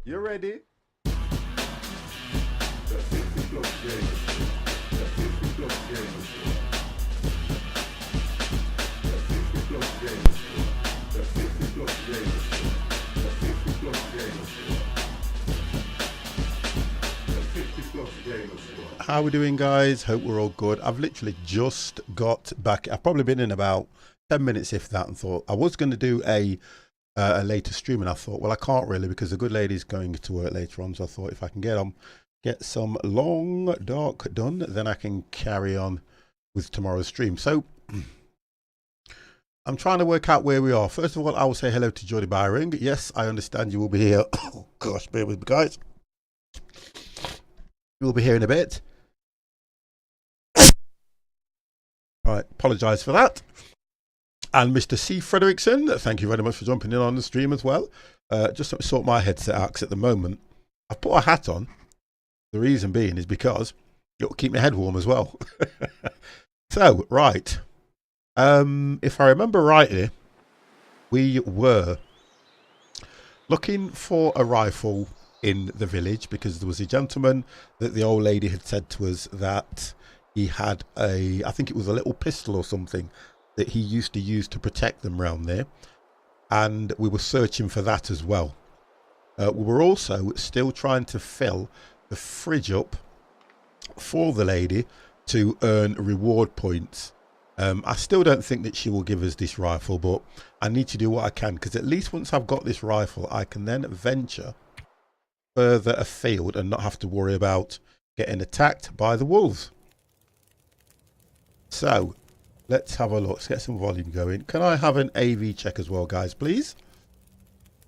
You ready? How we doing, guys? Hope we're all good. I've literally just got back. I've probably been in about 10 minutes, if that, and thought I was going to do a later stream, and I thought, well, I can't really because the good lady's going to work later on. So I thought if I can get some long dark done, then I can carry on with tomorrow's stream. So I'm trying to work out where we are. First of all, I will say hello to Jody Byring. Yes, I understand you will be here. Oh gosh, bear with me, guys. You will be here in a bit. All right, apologise for that. And Mr. C. Frederickson, thank you very much for jumping in on the stream as well. Just let me sort my headset out because at the moment I've put a hat on. The reason being is because it will keep my head warm as well. So, right. If I remember rightly, we were looking for a rifle in the village because there was a gentleman that the old lady had said to us that he had I think it was a little pistol or something that he used to use to protect them round there, and we were searching for that as well. We were also still trying to fill the fridge up for the lady to earn reward points. I still don't think that she will give us this rifle, but I need to do what I can because at least once I've got this rifle I can then venture further afield and not have to worry about getting attacked by the wolves. So let's have a look. Let's get some volume going. Can I have an AV check as well, guys, please?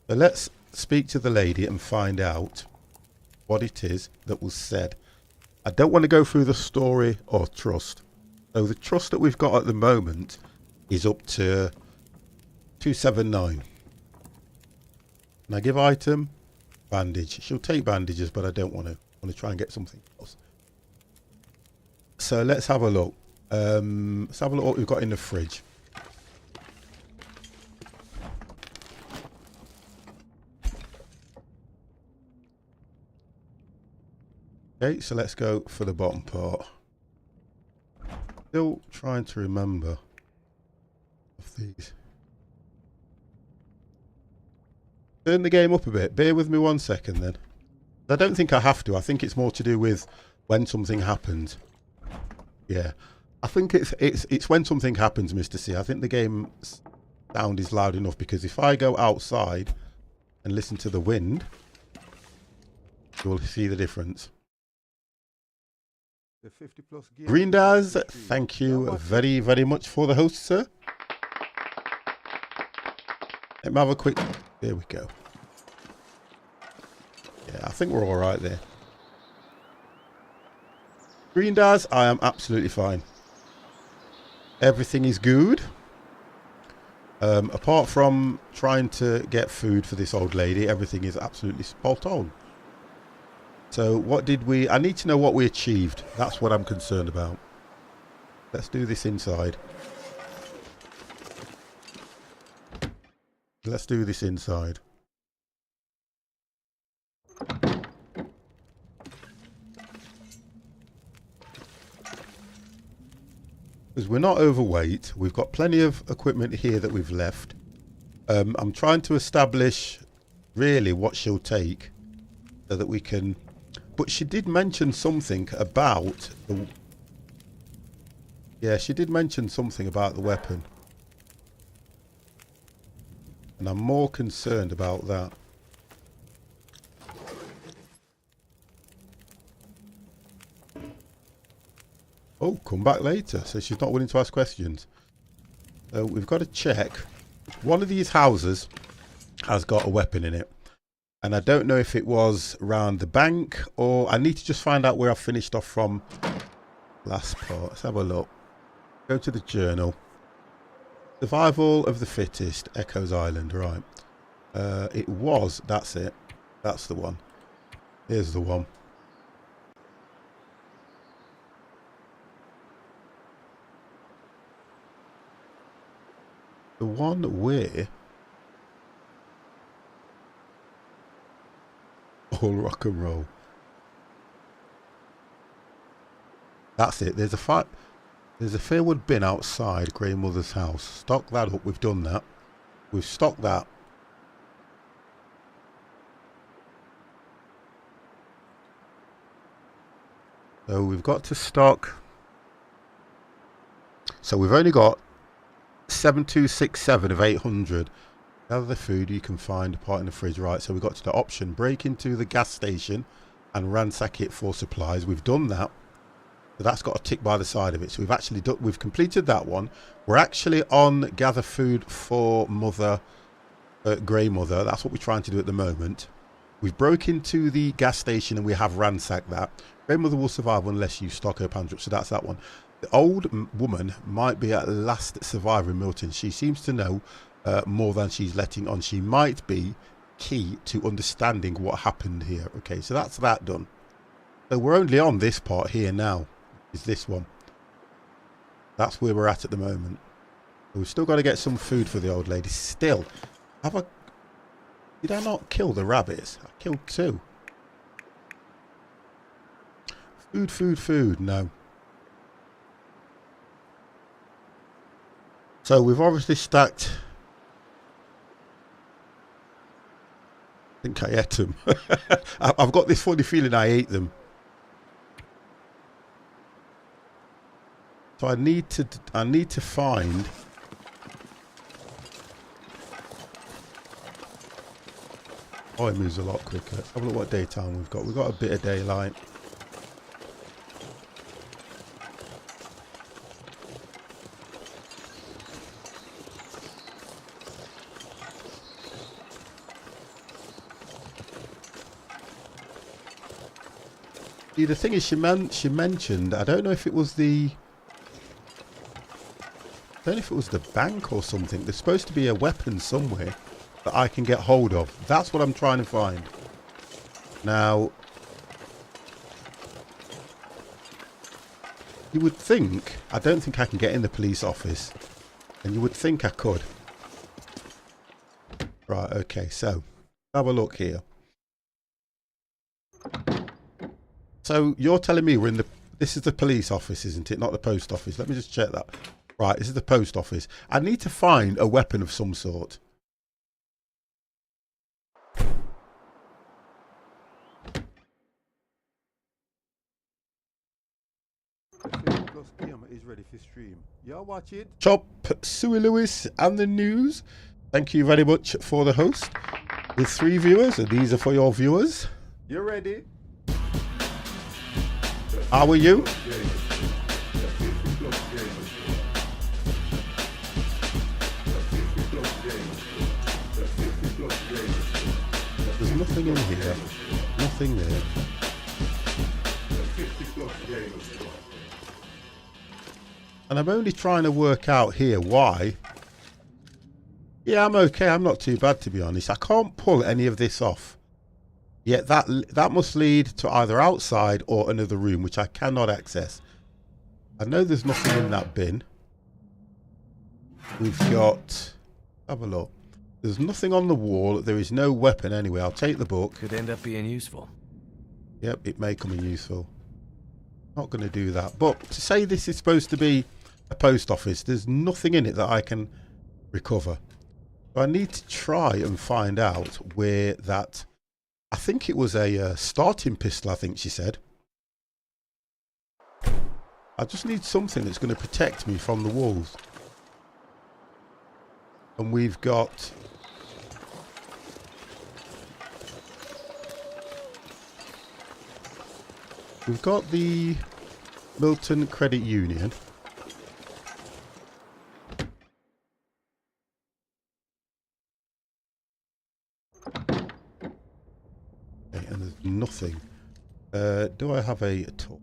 So let's speak to the lady and find out what it is that was said. I don't want to go through the story or trust. So the trust that we've got at the moment is up to 279. Can I give item? Bandage. She'll take bandages, but I don't want to. I want to try and get something else. So let's have a look. Let's have a look what we've got in the fridge. Okay, so let's go for the bottom part. Still trying to remember of these. Turn the game up a bit. Bear with me 1 second then. I don't think I have to. I think it's more to do with when something happens. Yeah. I think it's when something happens, Mr. C. I think the game sound is loud enough because if I go outside and listen to the wind, you'll see the difference. The 50 plus gear. Green Daz, thank you very, very much for the host, sir. Let me have a quick... There we go. Yeah, I think we're all right there. Green Daz, I am absolutely fine. Everything is good. Apart from trying to get food for this old lady, everything is absolutely spot on. So what did we... I need to know what we achieved. That's what I'm concerned about. Let's do this inside. Let's do this inside. Because we're not overweight. We've got plenty of equipment here that we've left. I'm trying to establish really what she'll take so that we can... But she did mention something about the... Yeah, she did mention something about the weapon. And I'm more concerned about that. Oh, come back later. So she's not willing to ask questions. So we've got to check. One of these houses has got a weapon in it. And I don't know if it was around the bank or I need to just find out where I finished off from last part. Let's have a look. Go to the journal. Survival of the fittest, Echoes Island, right. It was, that's it. That's the one. Here's the one. The one where Full rock and roll. That's it. There's a firewood bin outside Grandmother's house. Stock that up. We've done that. We've stocked that. So we've got to stock. So we've only got 7267 of 800. Other food you can find apart in the fridge. Right, so we've got to the option. Break into the gas station and ransack it for supplies. We've done that. So that's got a tick by the side of it. So we've completed that one. We're actually on gather food for Mother, Grey Mother. That's what we're trying to do at the moment. We've broke into the gas station and we have ransacked that. Grey Mother will survive unless you stock her pantry. So that's that one. The old woman might be at last survivor in Milton. She seems to know more than she's letting on. She might be key to understanding what happened here. Okay, so that's that done. So we're only on this part here now. Is this one. That's where we're at the moment. We've still got to get some food for the old lady. Still, did I not kill the rabbits? I killed 2. Food. No. So we've obviously stacked. I think I ate them. I've got this funny feeling I ate them. So I need to find. Oh, it moves a lot quicker. Let's have a look what daytime we've got. We've got a bit of daylight. See, the thing is, she mentioned, I don't know if it was the bank or something. There's supposed to be a weapon somewhere that I can get hold of. That's what I'm trying to find. Now, you would think, I don't think I can get in the police office. And you would think I could. Right, okay, so, have a look here. So, you're telling me we're in this is the police office, isn't it? Not the post office. Let me just check that. Right, this is the post office. I need to find a weapon of some sort. Is ready for stream. You're watching Chop Suey Lewis and the news. Thank you very much for the host. With 3 viewers, and these are for your viewers. You ready? How are you? There's nothing in here. Nothing there. And I'm only trying to work out here why. Yeah, I'm okay. I'm not too bad, to be honest. I can't pull any of this off. Yet that must lead to either outside or another room, which I cannot access. I know there's nothing in that bin. We've got... Have a look. There's nothing on the wall. There is no weapon anyway. I'll take the book. Could end up being useful. Yep, it may come in useful. Not going to do that. But to say this is supposed to be a post office, there's nothing in it that I can recover. So I need to try and find out where that... I think it was a starting pistol, I think she said. I just need something that's going to protect me from the wolves. And we've got... We've got the Milton Credit Union. Okay, and there's nothing. Do I have a tool?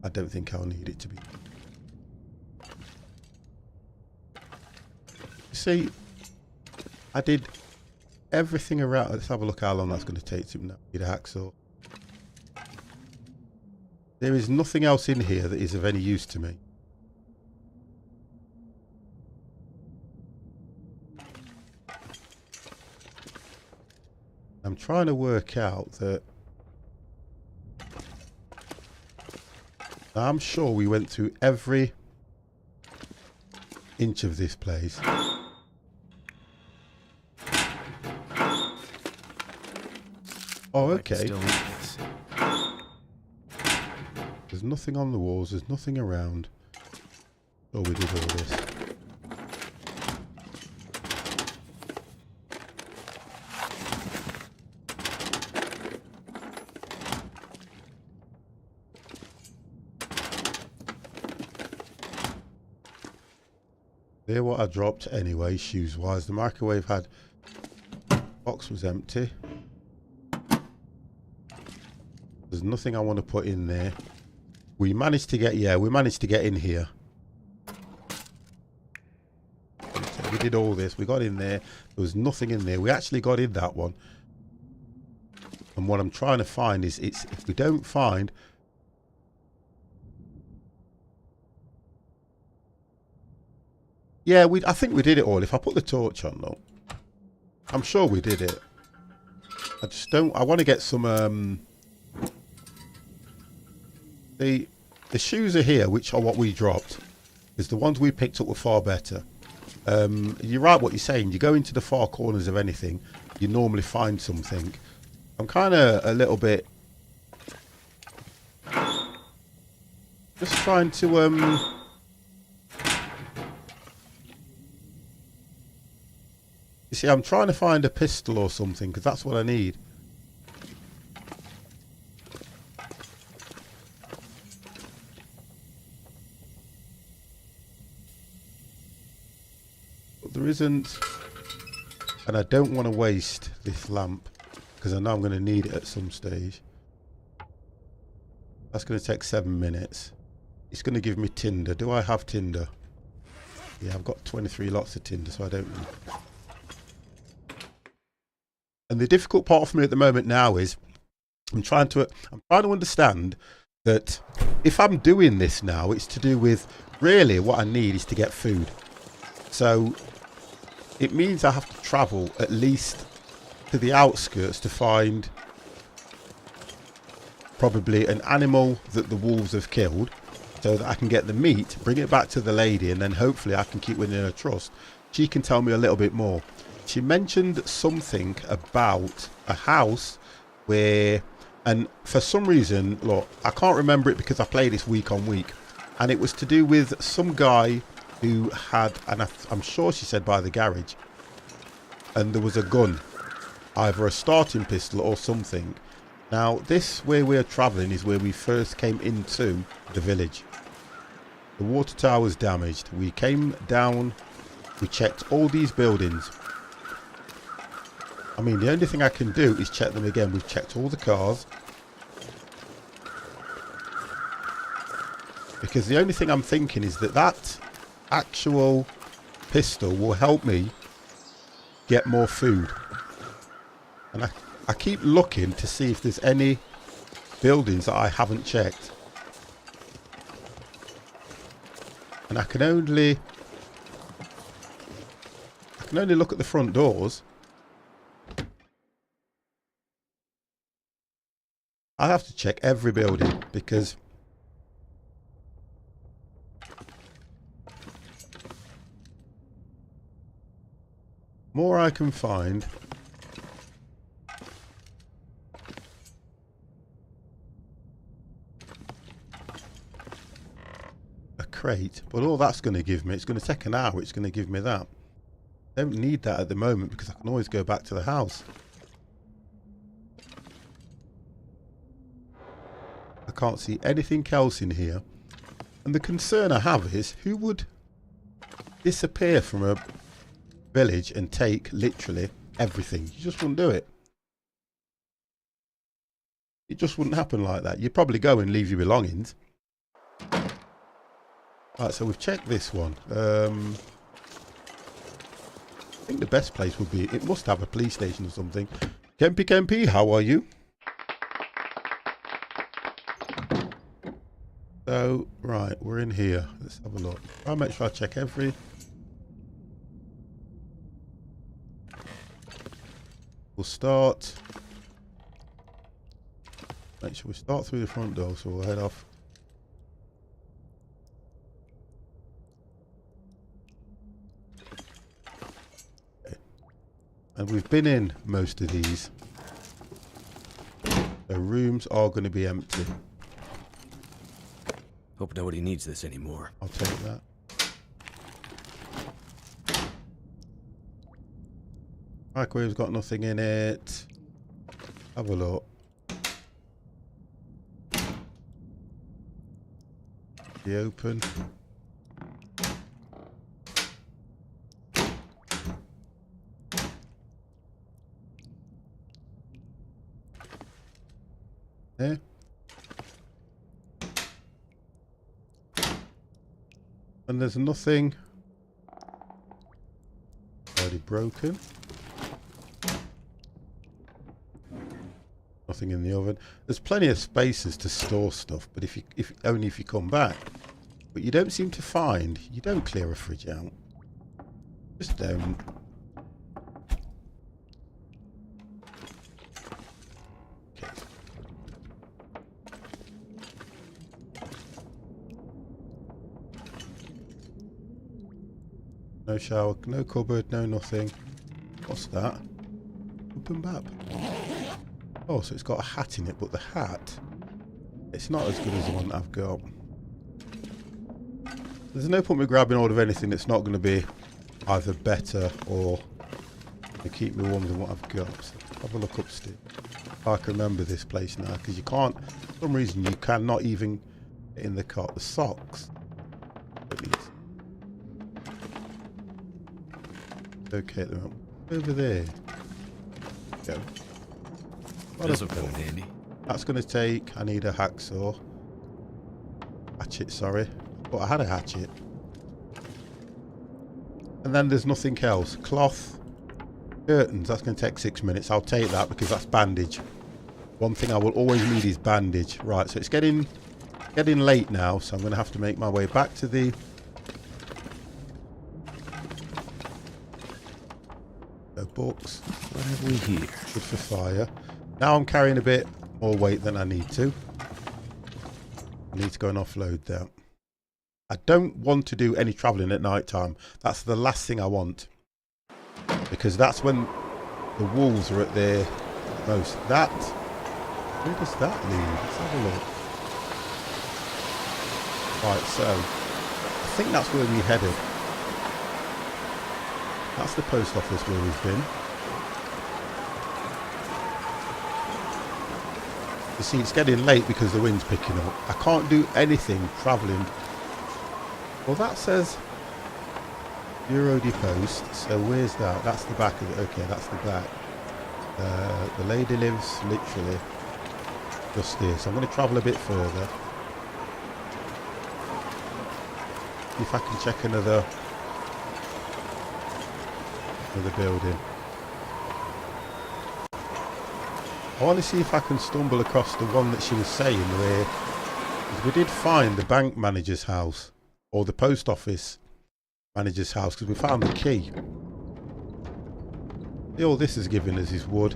I don't think I'll need it to be. See, I did everything around. Let's have a look how long that's going to take to need a hacksaw. There is nothing else in here that is of any use to me. I'm trying to work out that... I'm sure we went through every inch of this place. Oh, okay. There's nothing on the walls. There's nothing around. Oh, we did all this. They're what I dropped anyway, shoes wise. The microwave had... box was empty. There's nothing I want to put in there. We managed to get... yeah, we managed to get in here. So we did all this. We got in there. There was nothing in there. We actually got in that one. And what I'm trying to find is... if we don't find... yeah, I think we did it all. If I put the torch on, though, I'm sure we did it. I just don't... I want to get some... The shoes are here, which are what we dropped. Because the ones we picked up were far better. You're right what you're saying. You go into the far corners of anything, you normally find something. I'm kind of a little bit... just trying to... you see, I'm trying to find a pistol or something, because that's what I need. But there isn't... and I don't want to waste this lamp, because I know I'm going to need it at some stage. That's going to take 7 minutes. It's going to give me tinder. Do I have tinder? Yeah, I've got 23 lots of tinder, so I don't need... and the difficult part for me at the moment now is I'm trying to understand that if I'm doing this now, it's to do with really what I need is to get food. So it means I have to travel at least to the outskirts to find probably an animal that the wolves have killed, so that I can get the meat, bring it back to the lady, and then hopefully I can keep within her trust. She can tell me a little bit more. She mentioned something about a house where, and for some reason, look, I can't remember it because I play this week on week, and it was to do with some guy who had, and I'm sure she said by the garage, and there was a gun, either a starting pistol or something. Now, this where we're travelling is where we first came into the village. The water tower was damaged. We came down, we checked all these buildings. I mean, the only thing I can do is check them again. We've checked all the cars. Because the only thing I'm thinking is that that actual pistol will help me get more food. And I keep looking to see if there's any buildings that I haven't checked. And I can only look at the front doors. I have to check every building because more I can find, a crate, but all that's going to give me, it's going to take an hour, it's going to give me that. I don't need that at the moment because I can always go back to the house. I can't see anything else in here. And the concern I have is, who would disappear from a village and take literally everything? You just wouldn't do it. It just wouldn't happen like that. You'd probably go and leave your belongings. Right, so we've checked this one. I think the best place would be, it must have a police station or something. Kempy, how are you? So, right, we're in here. Let's have a look. I'll make sure I check every... We'll start Make sure we start through the front door, so we'll head off. Okay. And we've been in most of these. The rooms are going to be empty. Hope nobody needs this anymore. I'll take that. Microwave's got nothing in it. Have a look. Be open. There. And there's nothing already broken. Nothing in the oven. There's plenty of spaces to store stuff, but if only if you come back. But you don't seem to find. You don't clear a fridge out. Just don't. Okay. No shower, no cupboard, no nothing. What's that? Open map. Oh, so it's got a hat in it, but the hat, it's not as good as the one that I've got. There's no point me grabbing hold of anything that's not going to be either better or to keep me warm than what I've got. So have a look upstairs. I can remember this place now, because you can't, for some reason, you cannot even get in the cart. The socks, at least. Okay, at the moment. Over there. Go. This will come in handy. That's going to take... I need a hacksaw. Hatchet, sorry. But I had a hatchet. And then there's nothing else. Cloth. Curtains. That's going to take 6 minutes. I'll take that because that's bandage. One thing I will always need is bandage. Right, so it's getting late now. So I'm going to have to make my way back to the... books. What have we here? Good for fire. Now I'm carrying a bit more weight than I need to. I need to go and offload that. I don't want to do any travelling at night time. That's the last thing I want. Because that's when the wolves are at their most. That, where does that lead? Let's have a look. Right, so I think that's where we headed. That's the post office where we've been. You see, it's getting late because the wind's picking up. I can't do anything travelling. Well, that says Yah-Ready post. So where's that? That's the back of it. Okay, that's the back. The lady lives literally just here. So I'm going to travel a bit further. See if I can check another building. I want to see if I can stumble across the one that she was saying where we did find the bank manager's house or the post office manager's house because we found the key. All this is giving us is wood.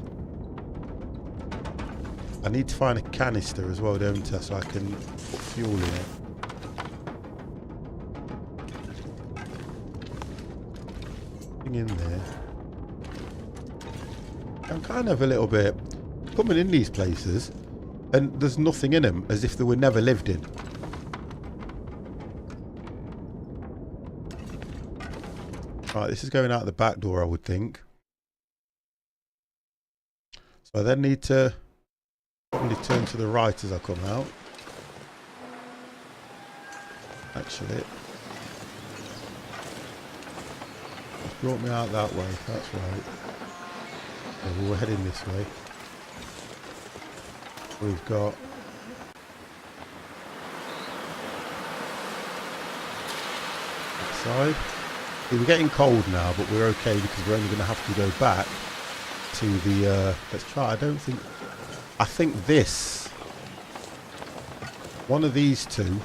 I need to find a canister as well, don't I, so I can put fuel in it. In there. I'm kind of a little bit coming in these places and there's nothing in them, as if they were never lived in. Right, this is going out the back door, I would think. So I then need to probably turn to the right as I come out. Actually, brought me out that way, that's right. So we're heading this way. We've got that side. See, we're getting cold now, but we're okay because we're only going to have to go back to the, let's try, I think this, one of these two,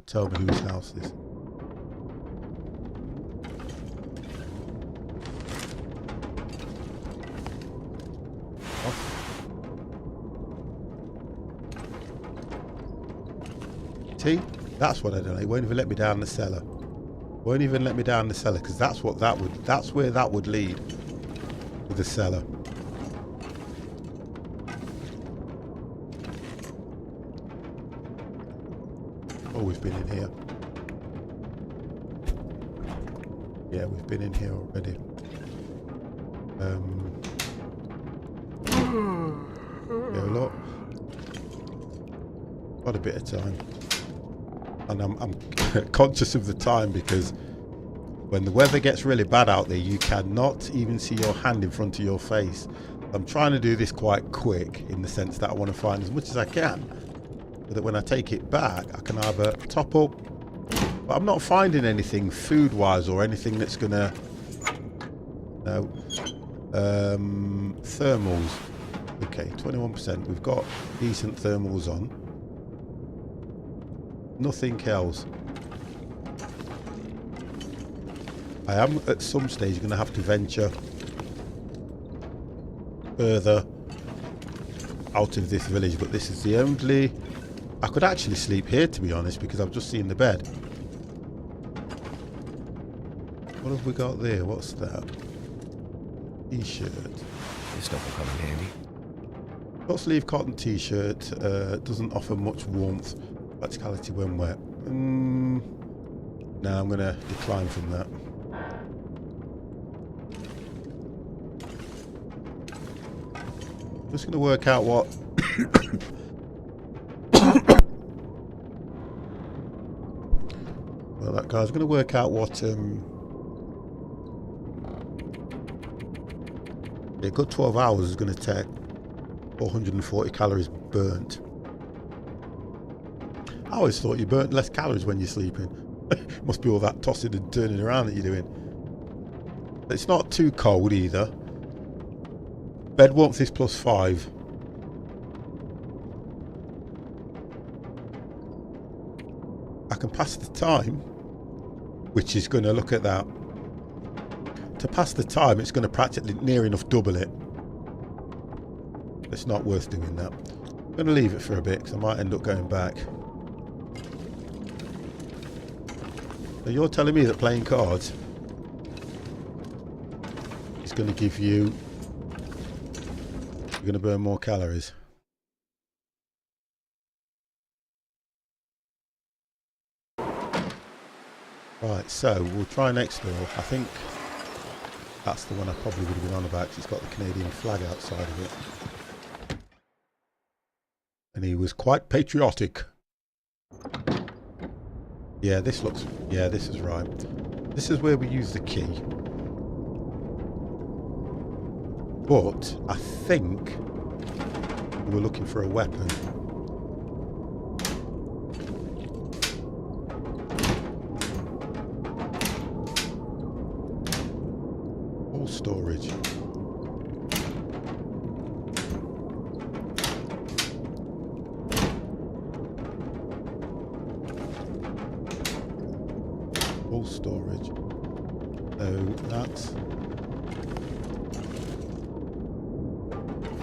tell me whose house this is. See? That's what I don't know. It won't even let me down the cellar. Won't even let me down the cellar, because that's what that would, that's where that would lead. With the cellar. Oh, we've been in here. Yeah, we've been in here already. Yeah, look. Got a bit of time. And I'm conscious of the time, because when the weather gets really bad out there, you cannot even see your hand in front of your face. I'm trying to do this quite quick, in the sense that I want to find as much as I can, so that when I take it back, I can either top up. But I'm not finding anything food-wise or anything that's gonna. No. Thermals. Okay, 21%. We've got decent thermals on. Nothing else. I am at some stage going to have to venture further out of this village, but this is the only... I could actually sleep here, to be honest, because I've just seen the bed. What have we got there? What's that? T-shirt. This stuff will come in handy. Short sleeve cotton t-shirt. Doesn't offer much warmth. Practicality when wet. No, I'm going to decline from that. Just going to work out what... Well, that guy's going to work out what... A good 12 hours is going to take 440 calories burnt. I always thought you burnt less calories when you're sleeping. Must be all that tossing and turning around that you're doing. It's not too cold either. Bed warmth is +5. I can pass the time, which is going to look at that. To pass the time, it's going to practically near enough double it. It's not worth doing that. I'm going to leave it for a bit, because I might end up going back. So you're telling me that playing cards is going to give you... You're going to burn more calories. Right, so we'll try next door. I think that's the one I probably would have been on about, because it's got the Canadian flag outside of it. And he was quite patriotic. Yeah, this looks... Yeah, this is right. This is where we use the key. But I think we were looking for a weapon. All storage. All storage. So that's...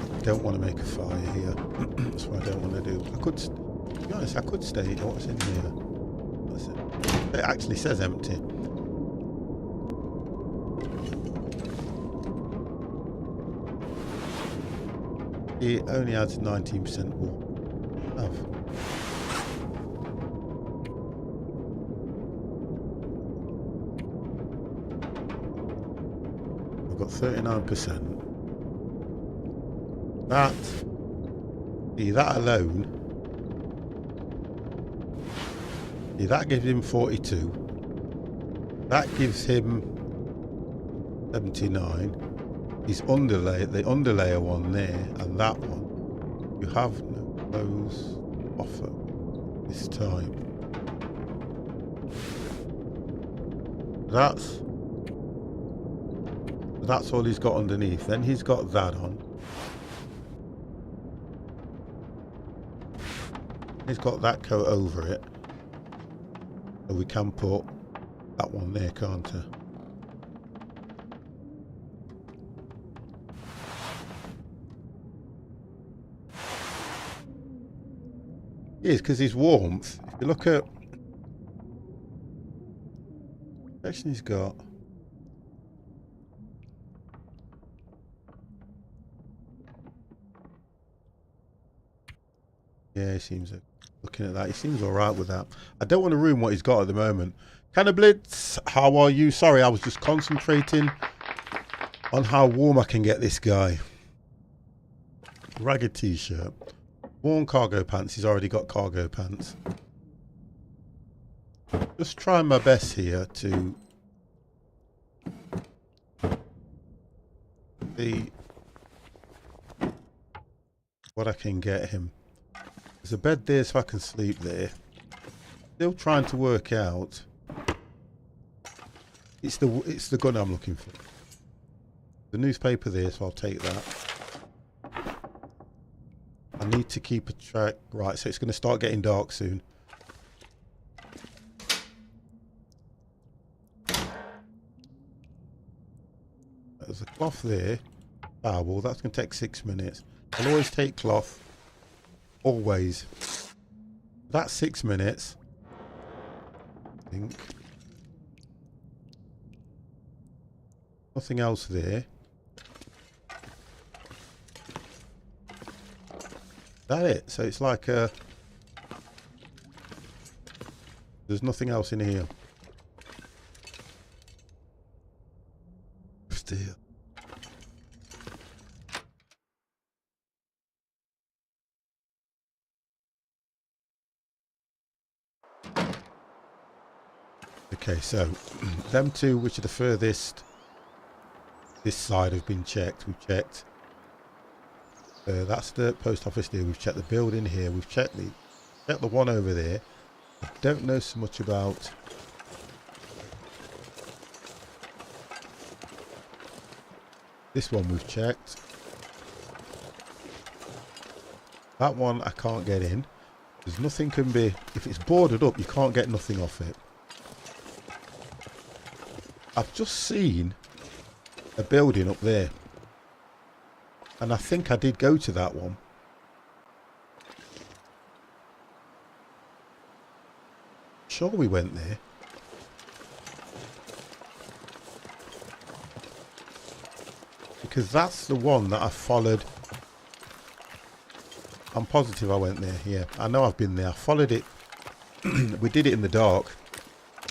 I don't want to make a fire here. That's what I don't want to do. I could, to be honest, I could stay. What's in here? What's it? It actually says empty. It only adds 19% warmth. I've got 39%. That, see, that alone, see, that gives him 42. That gives him 79. His underlay, the underlayer one there, and that one, you have no those offer this time. That's all he's got underneath. Then he's got that on. He's got that coat over it. So we can put that one there, can't I? is because his warmth. If you look at the section he's got. Yeah, he seems looking at that. He seems all right with that. I don't want to ruin what he's got at the moment. Cannablitz, how are you? Sorry, I was just concentrating on how warm I can get this guy. Ragged t-shirt. Worn cargo pants. He's already got cargo pants. Just trying my best here to see what I can get him. There's a bed there so I can sleep there. Still trying to work out. It's the gun I'm looking for. The newspaper there, so I'll take that. I need to keep a track. Right, so it's going to start getting dark soon. There's a cloth there. Ah, well, that's going to take 6 minutes. I'll always take cloth. Always. That's 6 minutes. I think. Nothing else there. That it? So it's like there's nothing else in here. Still. Okay, so them two, which are the furthest this side, have been checked. We've checked. That's the post office there. We've checked the building here. We've checked the one over there. I don't know so much about this one. We've checked. That one I can't get in. There's nothing can be. If it's boarded up, you can't get nothing off it. I've just seen a building up there. And I think I did go to that one. Sure we went there. Because that's the one that I followed. I'm positive I went there, yeah. I know I've been there. I followed it. We did it in the dark.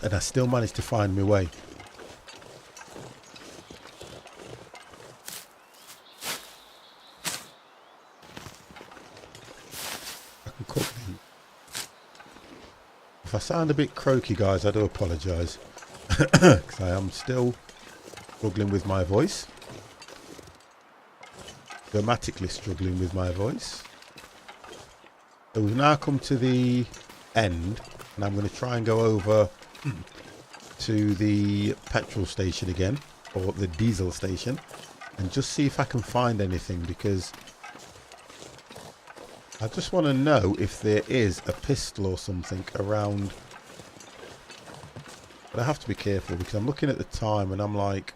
And I still managed to find my way. If I sound a bit croaky, guys, I do apologise. Because I am still struggling with my voice. Dramatically struggling with my voice. So we've now come to the end. And I'm going to try and go over to the petrol station again. Or the diesel station. And just see if I can find anything. Because I just want to know if there is a pistol or something around. But I have to be careful because I'm looking at the time and I'm like,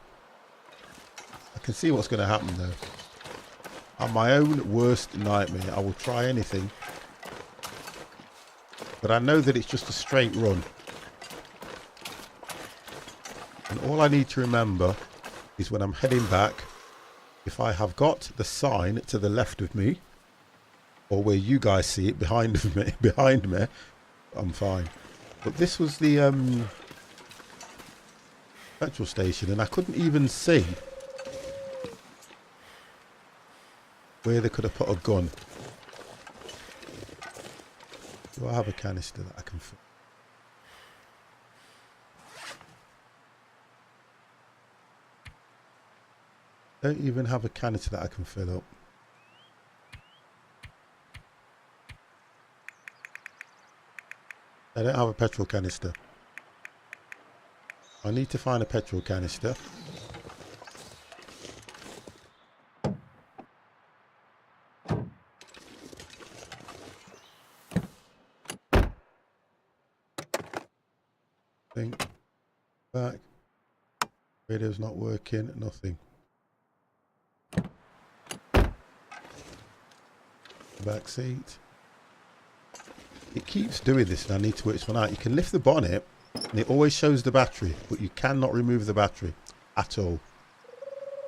I can see what's going to happen though. On my own worst nightmare, I will try anything. But I know that it's just a straight run. And all I need to remember is when I'm heading back, if I have got the sign to the left of me, or where you guys see it behind me, I'm fine. But this was the petrol station, and I couldn't even see where they could have put a gun. Do I have a canister that I can fill? Don't even have a canister that I can fill up. I don't have a petrol canister. I need to find a petrol canister. Think. Back. Radio's not working. Nothing. Back seat. It keeps doing this and I need to work this one out. You can lift the bonnet and it always shows the battery, but you cannot remove the battery at all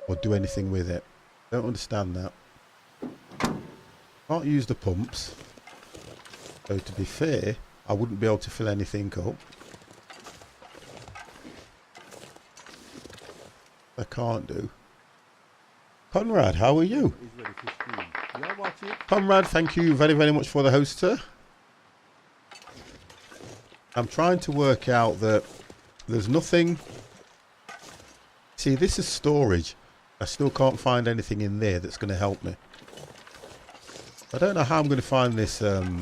or do anything with it. Don't understand that. Can't use the pumps. So to be fair, I wouldn't be able to fill anything up. I can't do. Conrad, how are you? Conrad, thank you very, very much for the host, sir. I'm trying to work out that there's nothing. See, this is storage. I still can't find anything in there that's going to help me. I don't know how I'm going to find this gun.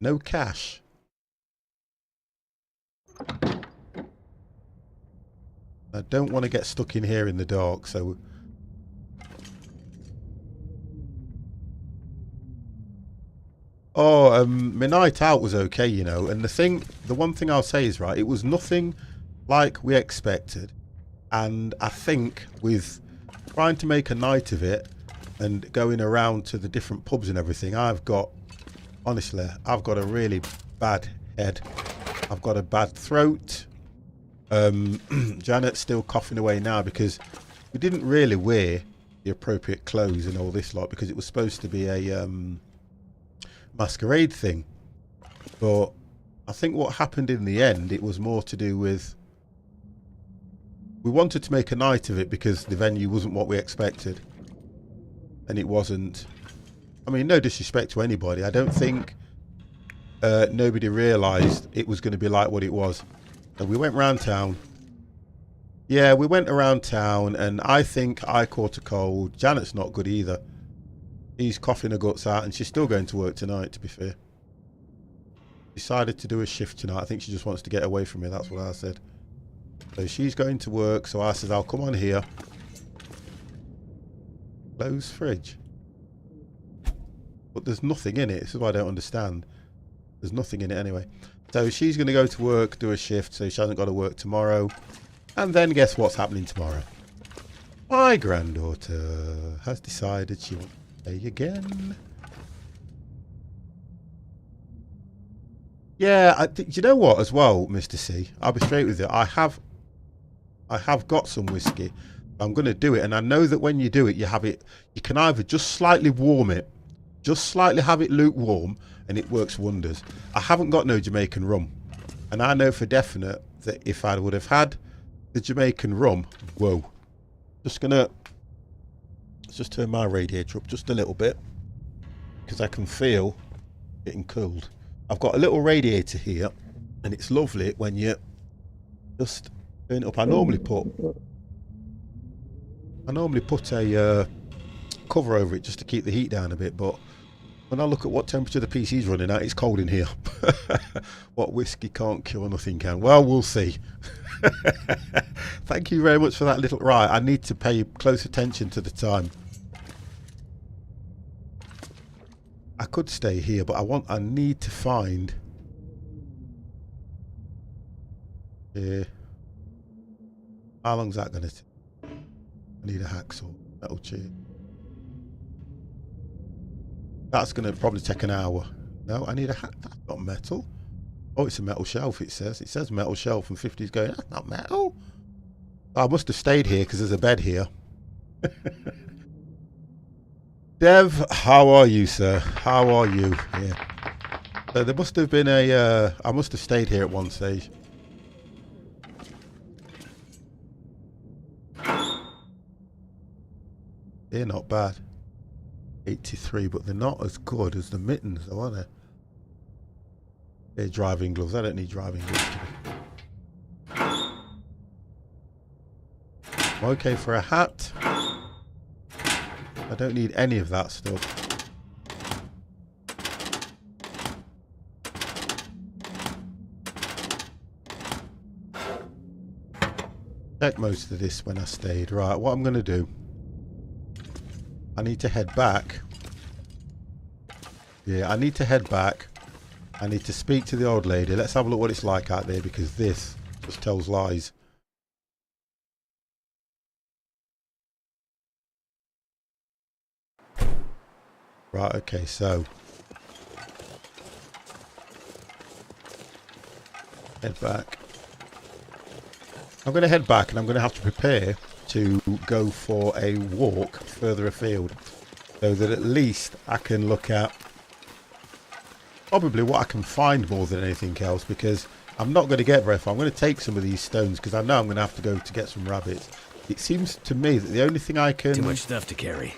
No cash. I don't want to get stuck in here in the dark, so... Oh, my night out was okay, you know, and the one thing I'll say is, right, it was nothing like we expected, and I think with trying to make a night of it and going around to the different pubs and everything, honestly, I've got a really bad head. I've got a bad throat. Janet's still coughing away now because we didn't really wear the appropriate clothes and all this lot because it was supposed to be a masquerade thing, but I think what happened in the end, it was more to do with we wanted to make a night of it because the venue wasn't what we expected, and it wasn't. I mean, no disrespect to anybody, I don't think nobody realised it was going to be like what it was. And we went round town. Yeah, we went around town, and I think I caught a cold. Janet's not good either. He's coughing her guts out, and she's still going to work tonight, to be fair. Decided to do a shift tonight. I think she just wants to get away from me. That's what I said. So she's going to work, so I said, I'll come on here. Close fridge. But there's nothing in it. This is what I don't understand. There's nothing in it anyway. So she's going to go to work, do a shift, so she hasn't got to work tomorrow. And then guess what's happening tomorrow? My granddaughter has decided she wants to play again. Yeah, do you know what as well, Mr. C? I'll be straight with you. I have got some whiskey. I'm going to do it, and I know that when you do it, you can either just slightly warm it, just slightly have it lukewarm, and it works wonders. I haven't got no Jamaican rum, and I know for definite that if I would have had the Jamaican rum, whoa. Let's just turn my radiator up just a little bit, because I can feel getting cooled. I've got a little radiator here, and it's lovely when you just turn it up. I normally put a cover over it just to keep the heat down a bit, but when I look at what temperature the PC's running at, it's cold in here. What whiskey can't cure, nothing can. Well, we'll see. Thank you very much for that little... Right, I need to pay close attention to the time. I could stay here, but I need to find... How long's that going to take? I need a hacksaw, metal chair. That's going to probably take an hour. No, I need a hack. That's not metal. Oh, it's a metal shelf, it says. It says metal shelf, and 50's going, that's not metal. I must have stayed here because there's a bed here. Dev, how are you, sir? How are you? Yeah. So there must have been I must have stayed here at one stage. They're not bad. 83, but they're not as good as the mittens, though, are they? They're driving gloves. I don't need driving gloves. I'm okay for a hat. I don't need any of that stuff. Check most of this when I stayed. Right, what I'm going to do, I need to head back. Yeah, I need to head back. I need to speak to the old lady. Let's have a look what it's like out there, because this just tells lies. Right, okay, so Head back. I'm going to head back and I'm going to have to prepare to go for a walk further afield so that at least I can look at probably what I can find more than anything else, because I'm not going to get very far. I'm going to take some of these stones because I know I'm going to have to go to get some rabbits. It seems to me that the only thing I can... Too much stuff to carry.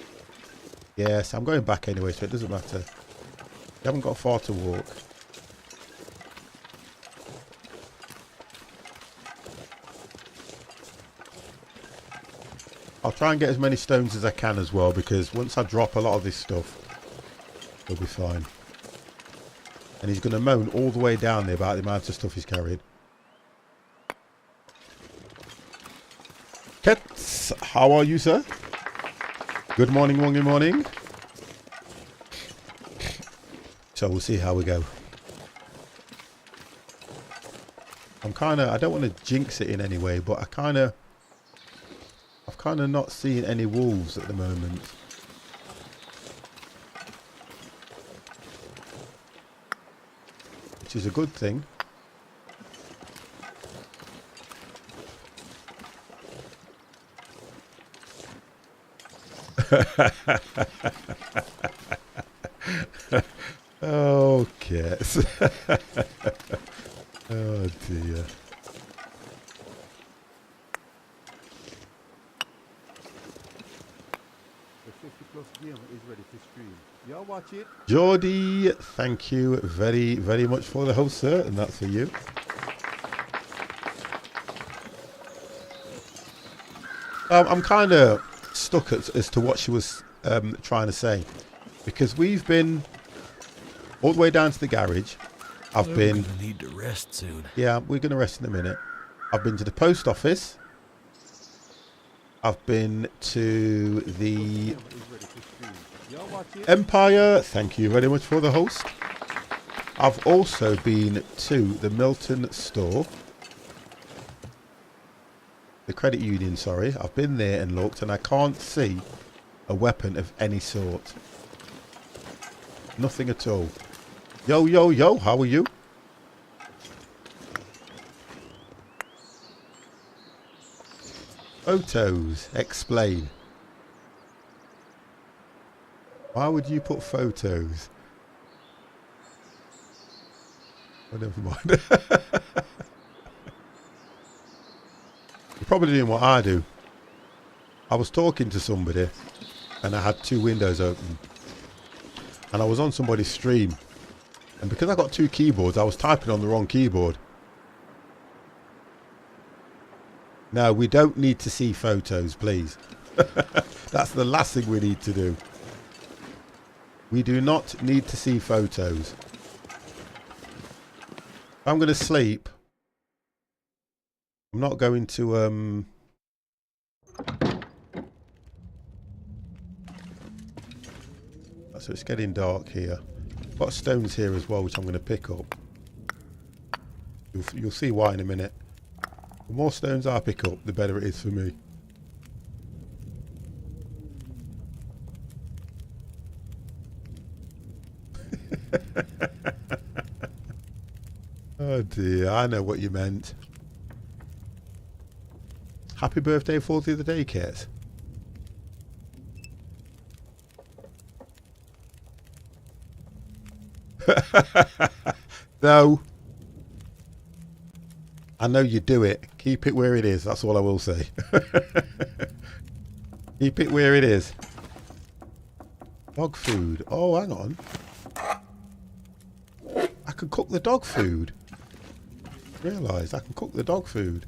Yes, I'm going back anyway, so it doesn't matter. You haven't got far to walk. I'll try and get as many stones as I can as well, because once I drop a lot of this stuff, it'll be fine. And he's going to moan all the way down there about the amount of stuff he's carried. Kets, how are you, sir? Good morning, morning, morning. So we'll see how we go. I don't want to jinx it in any way, but I've kind of not seen any wolves at the moment. Which is a good thing. Oh, cats. Oh dear. Geordie, thank you very, very much for the host, sir, and that's for you. I'm kind of stuck as to what she was trying to say, because we've been all the way down to the garage. I've been... Gonna need to rest soon. Yeah, we're going to rest in a minute. I've been to the post office. I've been to the Empire. Thank you very much for the host. I've also been to the Milton store. The credit union, sorry. I've been there and looked, and I can't see a weapon of any sort. Nothing at all. Yo, yo, yo, how are you? Photos. Explain. Why would you put photos? Oh, never mind. You're probably doing what I do. I was talking to somebody and I had two windows open. And I was on somebody's stream. And because I got two keyboards, I was typing on the wrong keyboard. No, we don't need to see photos, please. That's the last thing we need to do. We do not need to see photos. If I'm going to sleep, I'm not going to... So it's getting dark here. I've got stones here as well, which I'm going to pick up. You'll see why in a minute. The more stones I pick up, the better it is for me. Oh dear, I know what you meant. Happy birthday 4th of the day, Kate. No. I know you do it. Keep it where it is. That's all I will say. Keep it where it is. Dog food. Oh, hang on. I can cook the dog food. Realise I can cook the dog food.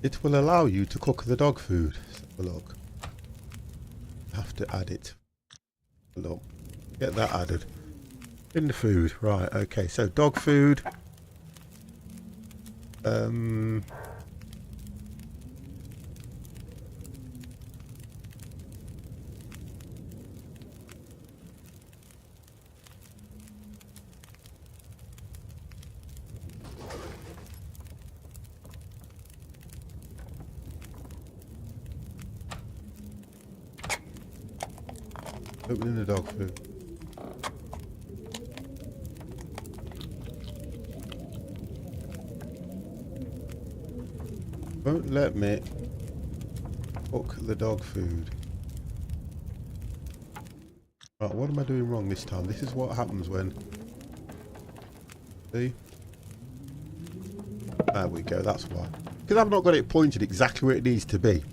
It will allow you to cook the dog food. Let's have a look. Have to add it. Look, get that added in the food. Right, okay, so dog food. Opening the dog food. Won't let me cook the dog food. Right, what am I doing wrong this time? This is what happens when... See? There we go, that's why. Because I've not got it pointed exactly where it needs to be.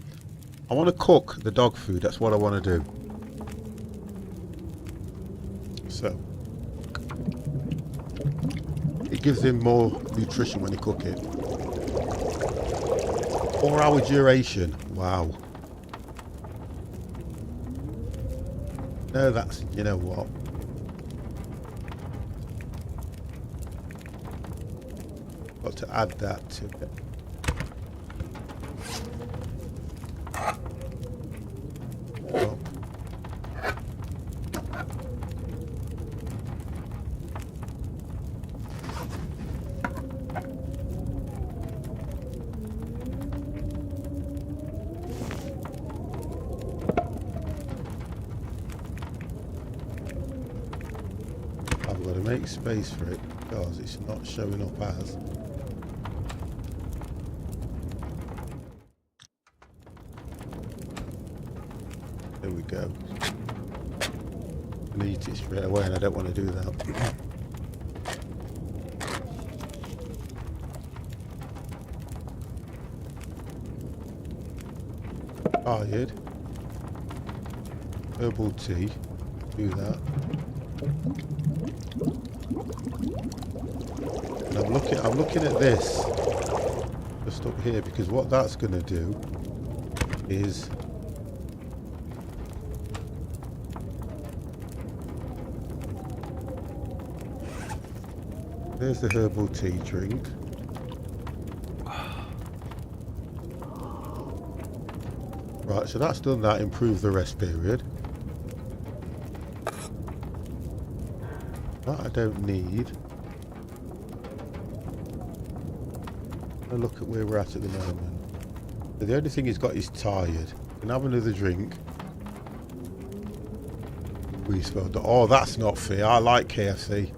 I want to cook the dog food, that's what I want to do. So. It gives him more nutrition when you cook it. 4-hour duration. Wow. No, that's, you know what? Got to add that to it. Oh. I've got to make space for it because it's not showing up as. There we go. I'm going to eat it straight away and I don't want to do that. Tired. Herbal tea. Do that. And I'm looking at this just up here because what that's going to do is there's the herbal tea drink. Right, so that's done that, improved the rest period. That I don't need. I'll look at where we're at the moment. So the only thing he's got is tired. You can have another drink. We spelled. Oh, that's not fair. I like KFC.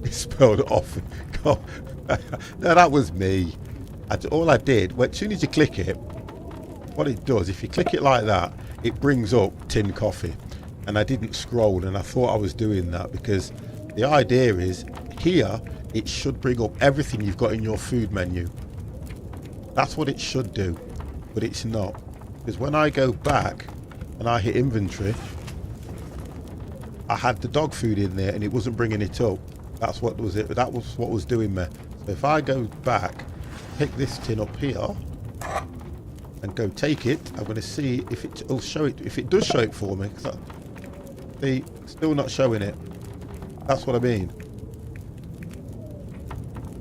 He spelled it off. God. No, that was me. All I did, well, as soon as you click it, what it does, if you click it like that, it brings up tin coffee. And I didn't scroll, and I thought I was doing that because the idea is here it should bring up everything you've got in your food menu. That's what it should do, but it's not. Because when I go back and I hit inventory, I had the dog food in there and it wasn't bringing it up. That's what was it. That was what was doing me. So if I go back, pick this tin up here and go take it, I'm going to see if it will show it. If it does show it for me, see, still not showing it. That's what I mean.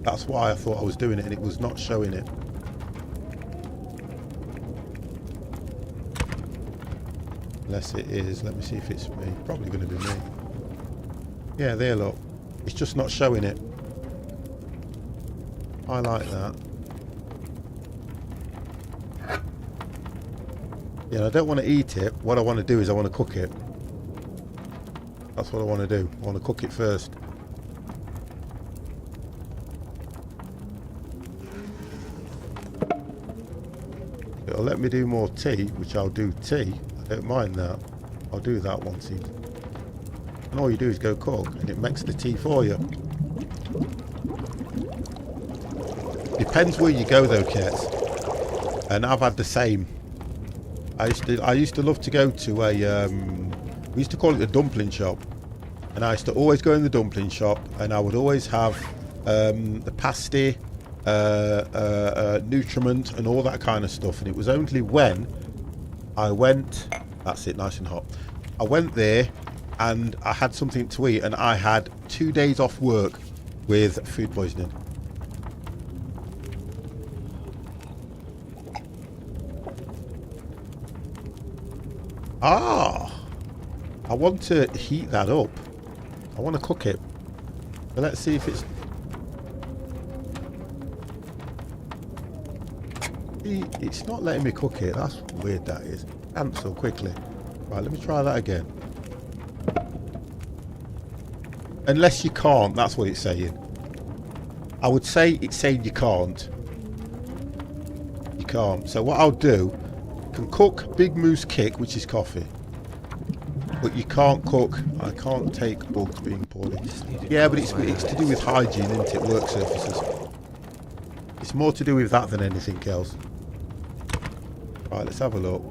That's why I thought I was doing it and it was not showing it. Unless it is. Let me see if it's me. Probably going to be me. Yeah, there, look. It's just not showing it. I like that. Yeah, I don't want to eat it. What I want to do is I want to cook it. That's what I want to do. I want to cook it first. It'll let me do more tea, which I'll do tea. I don't mind that. I'll do that once. And all you do is go cook, and it makes the tea for you. Depends where you go though, Kets. And I've had the same. I used to love to go to a we used to call it the dumpling shop, and I used to always go in the dumpling shop, and I would always have the pasty, nutriment, and all that kind of stuff. And it was only when I went, that's it, nice and hot. I went there, and I had something to eat, and I had 2 days off work with food poisoning. Ah, I want to heat that up. I want to cook it. So let's see if it's... See, it's not letting me cook it. That's weird, that is. Cancel quickly. Right, let me try that again. Unless you can't, that's what it's saying. I would say it's saying you can't. You can't. So what I'll do, you can cook Big Moose Kick, which is coffee. But you can't cook. I can't take bugs being poorly. Yeah, but it's to do with hygiene, isn't it? Work surfaces. It's more to do with that than anything else. Right, let's have a look.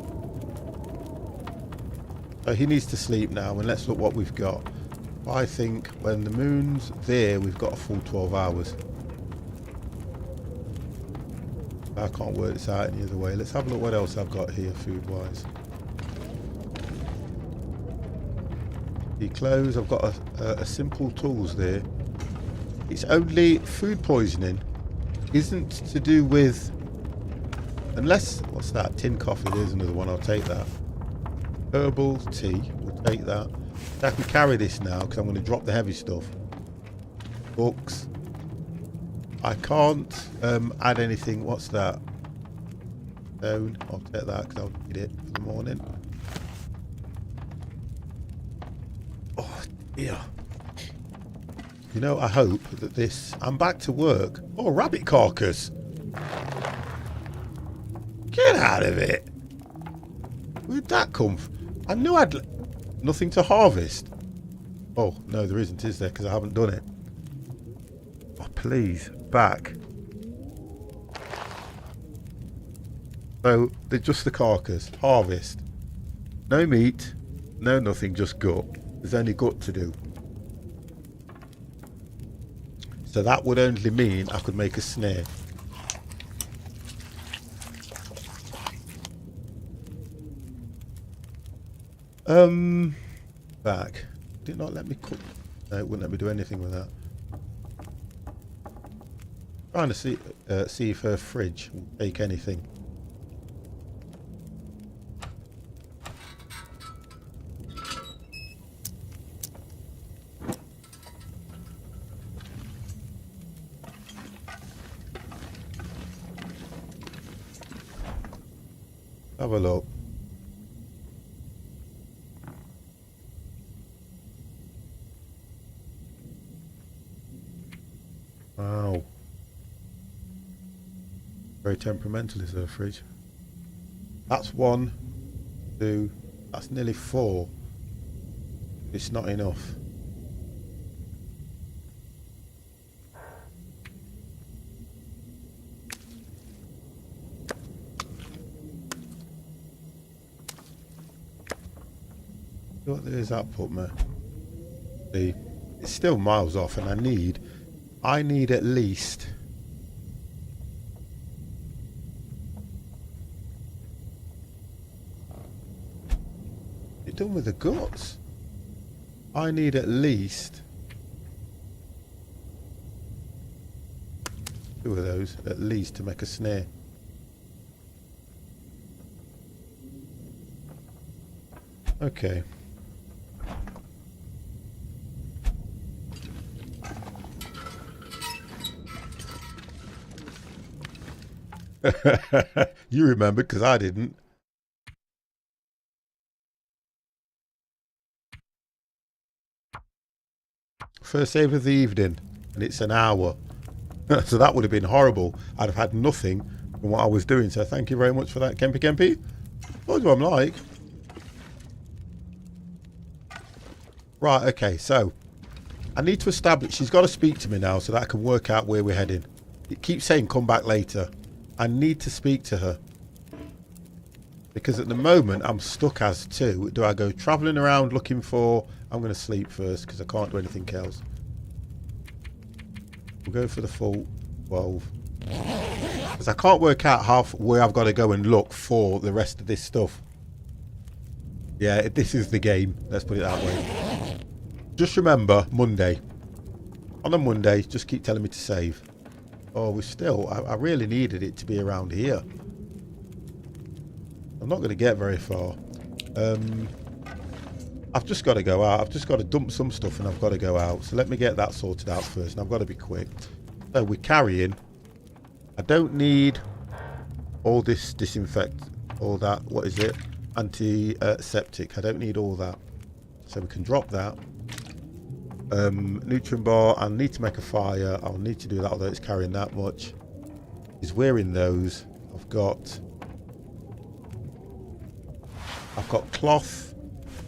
So he needs to sleep now, and let's look what we've got. I think when the moon's there, we've got a full 12 hours. I can't work this out any other way. Let's have a look what else I've got here, food-wise. The clothes, I've got a simple tools there. It's only food poisoning. Isn't to do with... Unless... What's that? Tin coffee. There's another one. I'll take that. Herbal tea. We'll take that. I can carry this now because I'm going to drop the heavy stuff. Books. I can't add anything. What's that? Stone. I'll take that because I'll need it for the morning. Oh dear. You know, I hope that this... I'm back to work. Oh, rabbit carcass. Get out of it. Where'd that come from? I knew I'd... Nothing to harvest. Oh, no, there isn't, is there? Because I haven't done it. Oh, please. Back. So, they're just the carcass. Harvest. No meat. No nothing, just gut. There's only gut to do. So that would only mean I could make a snare. Back. Did not let me cook. No, it wouldn't let me do anything with that. Trying to see if her fridge will take anything. Have a look. Wow. Very temperamental is her fridge. That's 1, 2, that's nearly 4. It's not enough. What does that put me? See, it's still miles off, and I need at least... You're done with the guts. I need at least 2 of those, at least, to make a snare. Okay. You remembered because I didn't. First save of the evening, and it's an hour. So that would have been horrible. I'd have had nothing from what I was doing. So thank you very much for that, Kempy Kempy. Told you what I'm like. Right, okay, so I need to establish, she's got to speak to me now so that I can work out where we're heading. It keeps saying come back later. I need to speak to her. Because at the moment I'm stuck as to, do I go travelling around looking for, I'm going to sleep first because I can't do anything else. We'll go for the full 12. Because I can't work out where I've got to go and look for the rest of this stuff. Yeah, this is the game. Let's put it that way. Just remember, Monday. On a Monday, just keep telling me to save. Oh, we're still... I really needed it to be around here. I'm not going to get very far. I've just got to go out. I've just got to dump some stuff and I've got to go out. So let me get that sorted out first. And I've got to be quick. So we're carrying. I don't need all this disinfect... All that. What is it? antiseptic. I don't need all that. So we can drop that. Nutrient bar, I need to make a fire. I'll need to do that, although it's carrying that much. He's wearing those. I've got cloth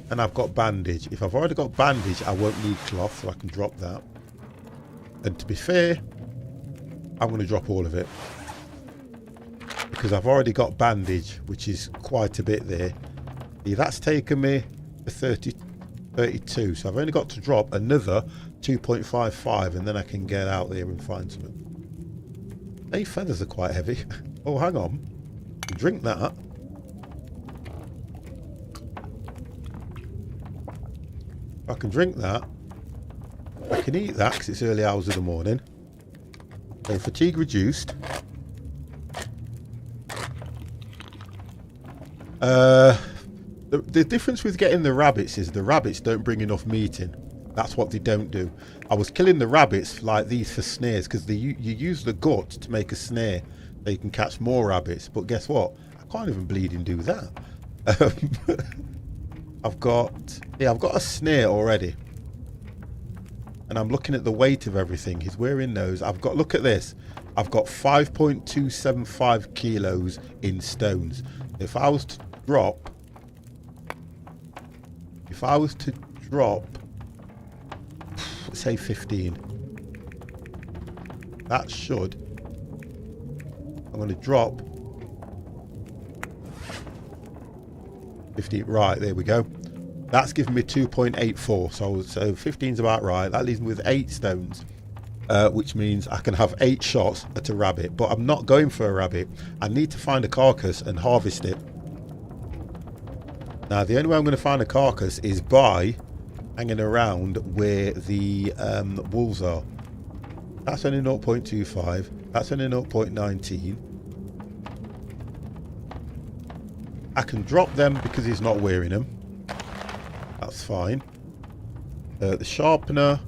and I've got bandage. If I've already got bandage, I won't need cloth, so I can drop that. And to be fair, I'm going to drop all of it, because I've already got bandage, which is quite a bit there. See, that's taken me to 32, so I've only got to drop another 2.55, and then I can get out there and find something. Hey, feathers are quite heavy. Oh, hang on. Drink that. I can drink that. I can eat that because it's early hours of the morning. So fatigue reduced. The difference with getting the rabbits is the rabbits don't bring enough meat in. That's what they don't do. I was killing the rabbits like these for snares, because you use the gut to make a snare so you can catch more rabbits. But guess what? I can't even bleeding do that. I've got a snare already, and I'm looking at the weight of everything. He's wearing those. Look at this. I've got 5.275 kilos in stones. If I was to drop, say 15, that should. I'm going to drop 15. Right, there we go. That's given me 2.84. So 15's about right. That leaves me with 8 stones, which means I can have 8 shots at a rabbit. But I'm not going for a rabbit. I need to find a carcass and harvest it. Now, the only way I'm going to find a carcass is by hanging around where the wolves are. That's only 0.25. That's only 0.19. I can drop them because he's not wearing them. That's fine. The sharpener,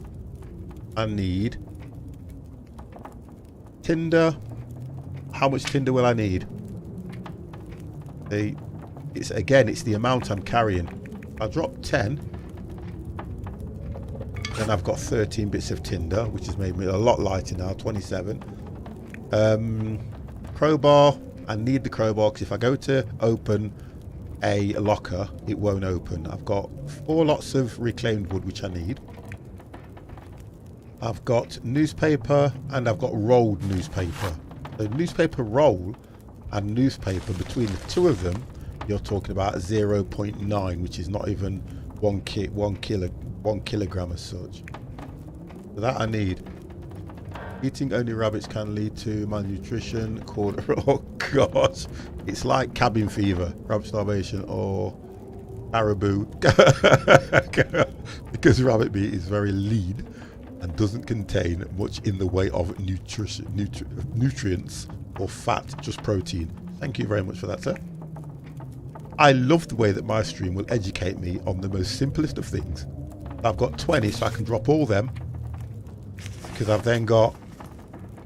I need. Tinder. How much tinder will I need? It's the amount I'm carrying. I'll drop 10. Then I've got 13 bits of tinder, which has made me a lot lighter now, 27. Crowbar. I need the crowbar because if I go to open a locker, it won't open. I've got 4 lots of reclaimed wood, which I need. I've got newspaper and I've got rolled newspaper. So newspaper roll and newspaper, between the two of them, you're talking about 0.9, which is not even 1 kilogram as such. So that I need. Eating only rabbits can lead to malnutrition called, oh gosh, it's like cabin fever, rabbit starvation, or caribou. Because rabbit meat is very lean and doesn't contain much in the way of nutrients or fat, just protein. Thank you very much for that, sir. I love the way that my stream will educate me on the most simplest of things. I've got 20, so I can drop all them, because I've then got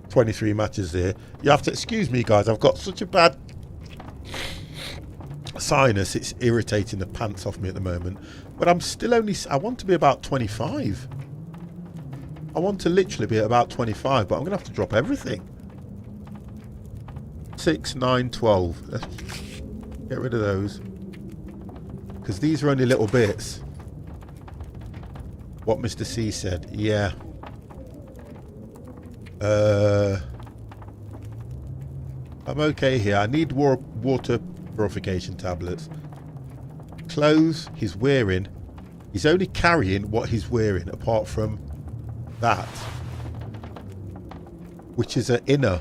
23 matches there. You have to excuse me, guys. I've got such a bad sinus. It's irritating the pants off me at the moment. But I'm still only... I want to be about 25. I want to literally be at about 25, but I'm going to have to drop everything. 6, 9, 12. Let's get rid of those, because these are only little bits. What Mr. C said. Yeah. I'm okay here. I need water purification tablets. Clothes he's wearing. He's only carrying what he's wearing, apart from that, which is an inner.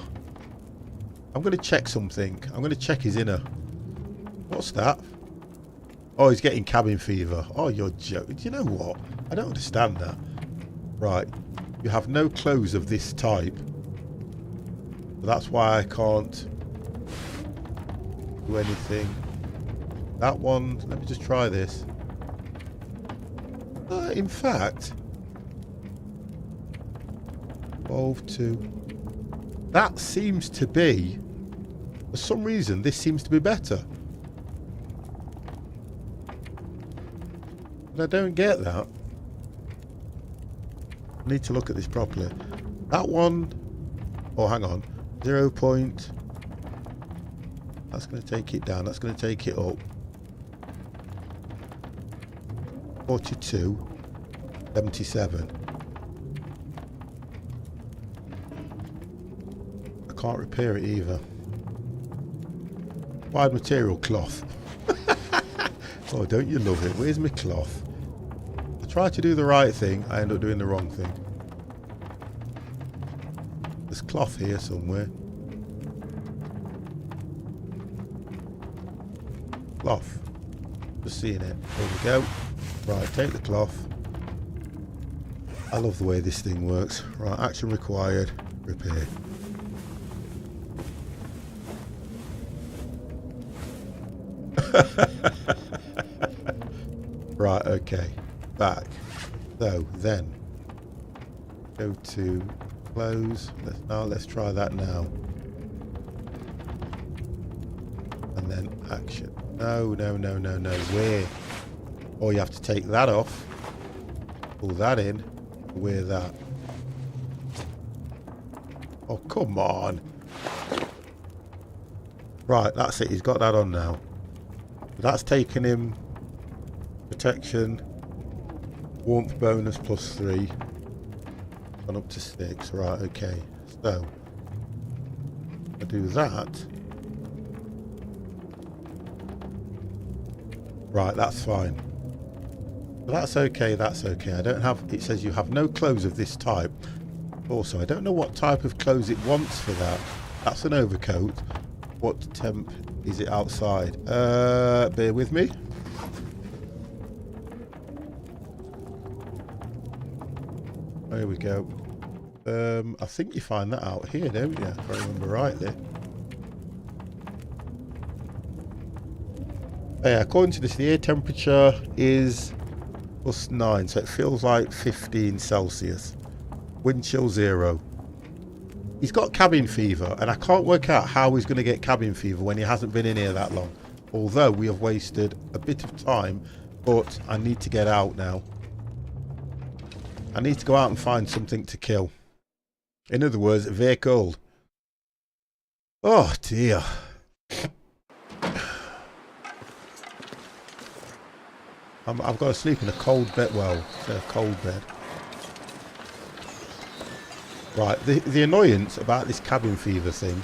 I'm going to check something. I'm going to check his inner. What's that? Oh, he's getting cabin fever. Oh, you're joking. Do you know what? I don't understand that. Right. You have no clothes of this type. That's why I can't do anything. That one, let me just try this. In fact, 12.2. That seems to be, for some reason, this seems to be better. But I don't get that. I need to look at this properly. That one... Oh, hang on. 0 point... That's going to take it down. That's going to take it up. 42. 77. I can't repair it either. Wide material cloth. Oh, don't you love it? Where's my cloth? I try to do the right thing. I end up doing the wrong thing. There's cloth here somewhere. Cloth. Just seeing it. There we go. Right, take the cloth. I love the way this thing works. Right, action required. Repair. Right, okay. Back. So, then. Go to close. Let's try that now. And then action. No. Where? Oh, you have to take that off. Pull that in. Wear that. Oh, come on. Right, that's it. He's got that on now. That's taken him protection, warmth bonus +3. Gone up to 6. Right, okay. So, I do that. Right, that's fine. That's okay, that's okay. I don't have... It says you have no clothes of this type. Also, I don't know what type of clothes it wants for that. That's an overcoat. What temp is it outside? Bear with me. There we go. I think you find that out here, don't you? If I remember rightly. Yeah, according to this, the air temperature is +9, so it feels like 15 Celsius. Wind chill 0. He's got cabin fever, and I can't work out how he's going to get cabin fever when he hasn't been in here that long. Although we have wasted a bit of time, but I need to get out now. I need to go out and find something to kill. In other words, very cold. Oh dear. I've got to sleep in a cold bed. Well, a cold bed. Right, the annoyance about this cabin fever thing.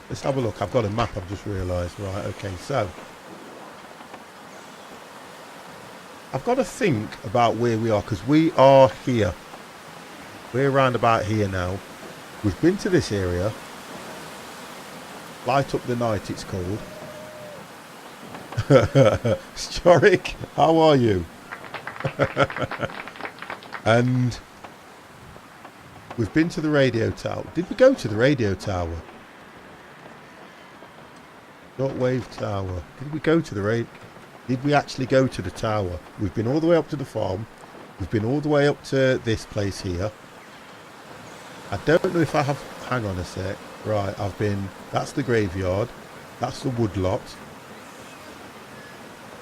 Let's have a look. I've got a map, I've just realised. Right, okay, so. I've got to think about where we are, because we are here. We're around about here now. We've been to this area. Light up the night, it's called. Storik, how are you? And we've been to the radio tower. Did we go to the radio tower? Shortwave tower. Did we go to the radio? Did we actually go to the tower? We've been all the way up to the farm. We've been all the way up to this place here. I don't know if I have... Hang on a sec. Right, I've been... That's the graveyard. That's the woodlot.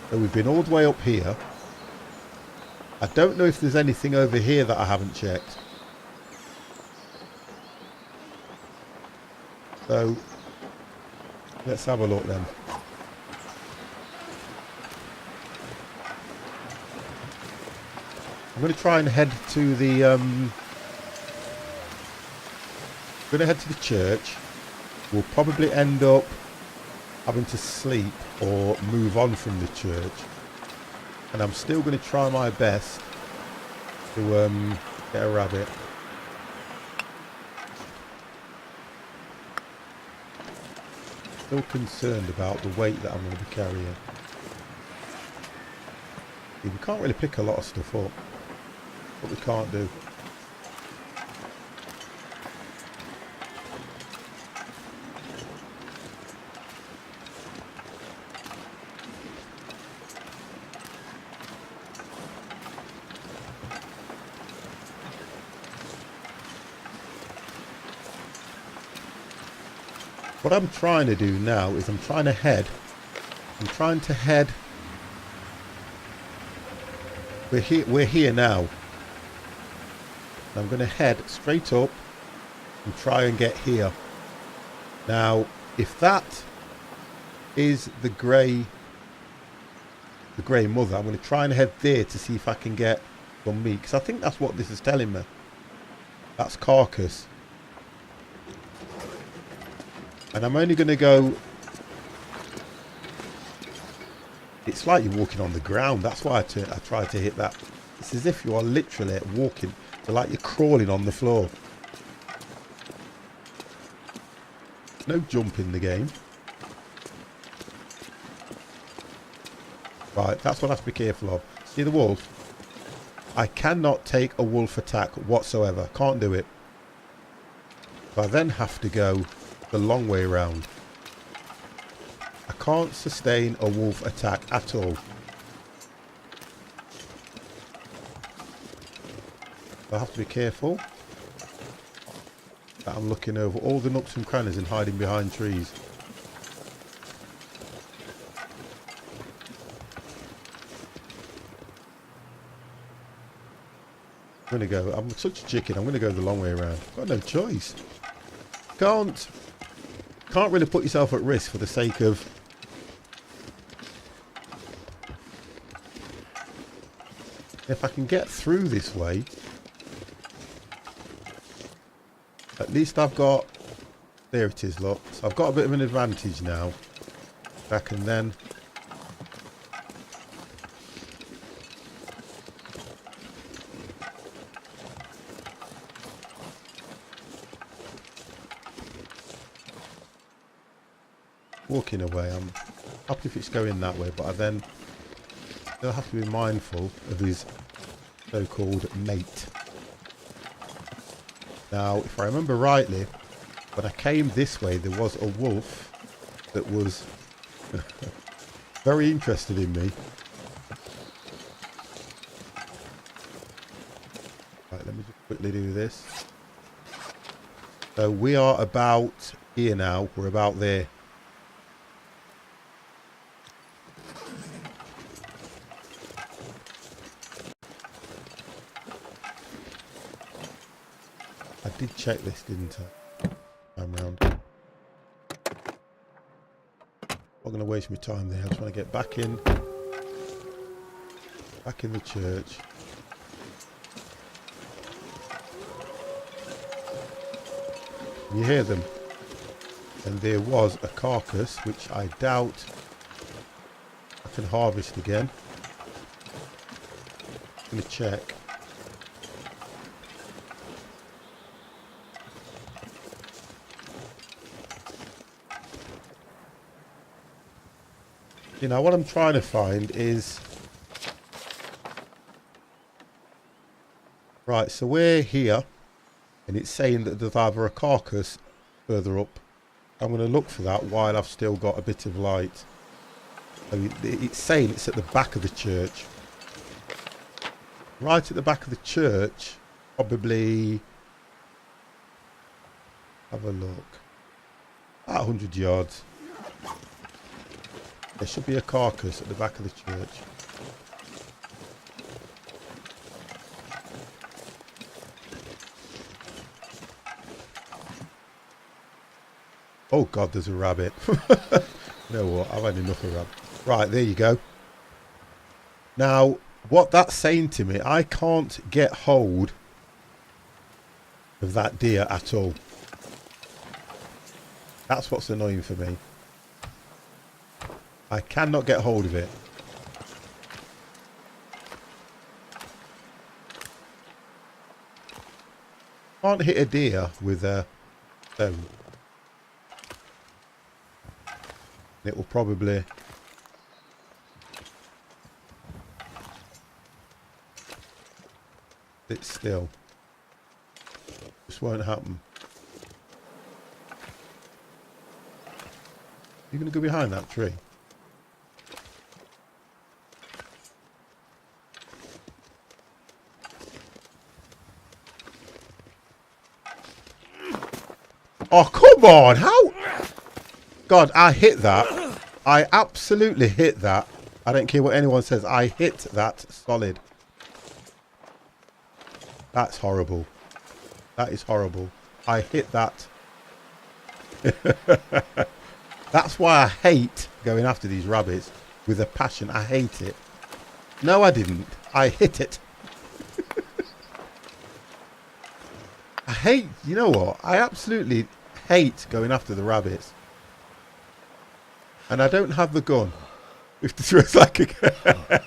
So we've been all the way up here. I don't know if there's anything over here that I haven't checked. So, let's have a look then. I'm going to try and head to the... I'm going to head to the church. We'll probably end up having to sleep or move on from the church. And I'm still going to try my best to get a rabbit. Still concerned about the weight that I'm going to be carrying. We can't really pick a lot of stuff up. What we can't do. What I'm trying to do now is I'm trying to head We're here now. I'm going to head straight up and try and get here. Now, if that is the grey mother, I'm going to try and head there to see if I can get some meat, because I think that's what this is telling me. That's carcass. And I'm only going to go... It's like you're walking on the ground. That's why I tried to hit that. It's as if you are literally walking. So like you're crawling on the floor. No jump in the game. Right, that's what I have to be careful of. See the wolf? I cannot take a wolf attack whatsoever. Can't do it. So I then have to go the long way around. I can't sustain a wolf attack at all. I have to be careful that I'm looking over all the nooks and crannies and hiding behind trees. I'm going to go, I'm such a chicken, I'm going to go the long way around. I've got no choice. Can't really put yourself at risk for the sake of... If I can get through this way, at least I've got... There it is, look. So I've got a bit of an advantage now. I can then... Walking away, I'm happy if it's going that way, but I then still have to be mindful of his so-called mate. Now, if I remember rightly, when I came this way, there was a wolf that was very interested in me. Right, let me just quickly do this. So we are about here now, we're about there. I did check this, didn't I? I'm round. I'm not going to waste my time there. I just want to get back in the church. You hear them? And there was a carcass, which I doubt I can harvest again. I'm going to check. You know, what I'm trying to find is... Right, so we're here, and it's saying that there's either a carcass further up. I'm going to look for that while I've still got a bit of light. So it's saying it's at the back of the church. Right at the back of the church, probably... Have a look. About 100 yards. There should be a carcass at the back of the church. Oh God, there's a rabbit. You know what, I've had enough of rabbit. Right, there you go. Now, what that's saying to me, I can't get hold of that deer at all. That's what's annoying for me. I cannot get hold of it. Can't hit a deer with a stone. It will probably... sit still. This won't happen. You're going to go behind that tree? Oh, come on. How? God, I hit that. I absolutely hit that. I don't care what anyone says. I hit that solid. That's horrible. That is horrible. I hit that. That's why I hate going after these rabbits with a passion. I hate it. No, I didn't. I hit it. I hate, you know what? I absolutely hate going after the rabbits. And I don't have the gun. If the truth like a...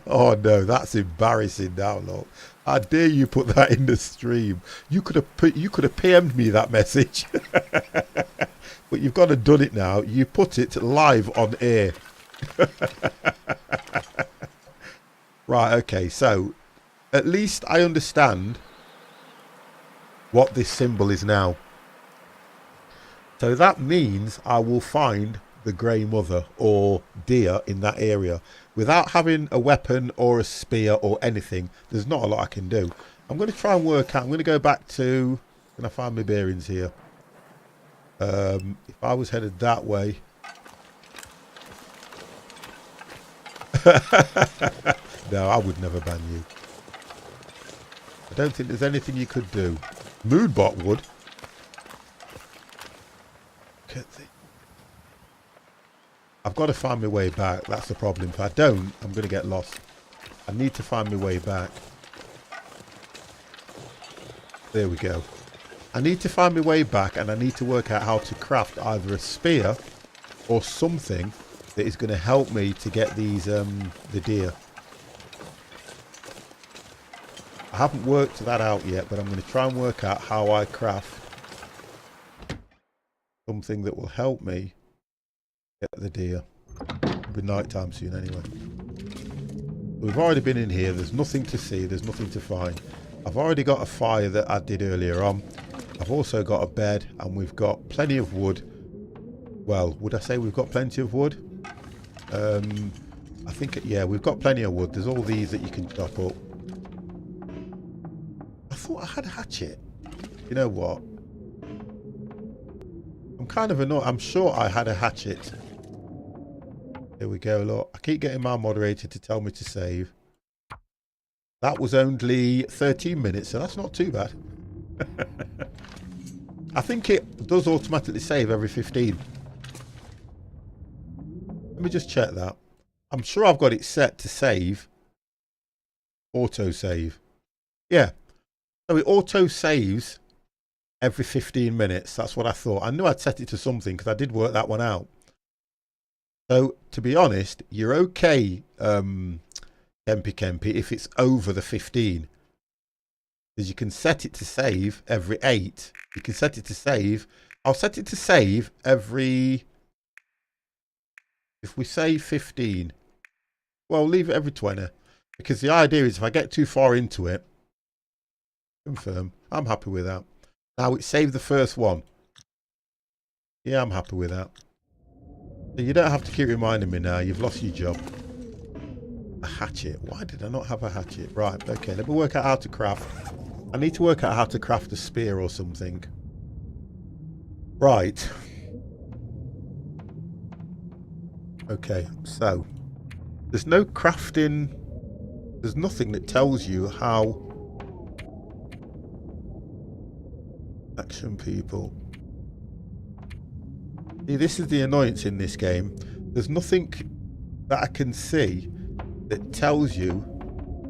Oh no, that's embarrassing now, look. How dare you put that in the stream? You could have PM'd me that message. But you've got to done it now. You put it live on air. Right, okay, so at least I understand what this symbol is now. So that means I will find the grey mother or deer in that area without having a weapon or a spear or anything. There's not a lot I can do. I'm going to try and work out. I'm going to go back to... Can I find my bearings here? If I was headed that way... No, I would never ban you. I don't think there's anything you could do. Moodbot would. I've got to find my way back. That's the problem. If I don't, I'm going to get lost. I need to find my way back. There we go. I need to find my way back, and I need to work out how to craft either a spear or something that is going to help me to get these the deer. I haven't worked that out yet, but I'm going to try and work out how I craft something that will help me get the deer. It'll be night time soon anyway. We've already been in here. There's nothing to see. There's nothing to find. I've already got a fire that I did earlier on. I've also got a bed, and we've got plenty of wood. Well, would I say we've got plenty of wood? I think, yeah, we've got plenty of wood. There's all these that you can chop up. I thought I had a hatchet. You know what? I'm kind of annoyed. I'm sure I had a hatchet. There we go, look. I keep getting my moderator to tell me to save. That was only 13 minutes, so that's not too bad. I think it does automatically save every 15. Let me just check that. I'm sure I've got it set to save. Auto save. Yeah. So it auto saves every 15 minutes. That's what I thought. I knew I'd set it to something because I did work that one out. So to be honest, you're okay, Kempy, if it's over the 15. Because you can set it to save every 8. You can set it to save. I'll set it to save every... If we say 15, well, leave it every 20. Because the idea is if I get too far into it, confirm, I'm happy with that. Now it saved the first one. Yeah, I'm happy with that. So you don't have to keep reminding me now. You've lost your job. A hatchet. Why did I not have a hatchet? Right, okay, let me work out how to craft. I need to work out how to craft a spear or something. Right. Okay, so there's no crafting. There's nothing that tells you how. Action people. See, this is the annoyance in this game. There's nothing that I can see that tells you,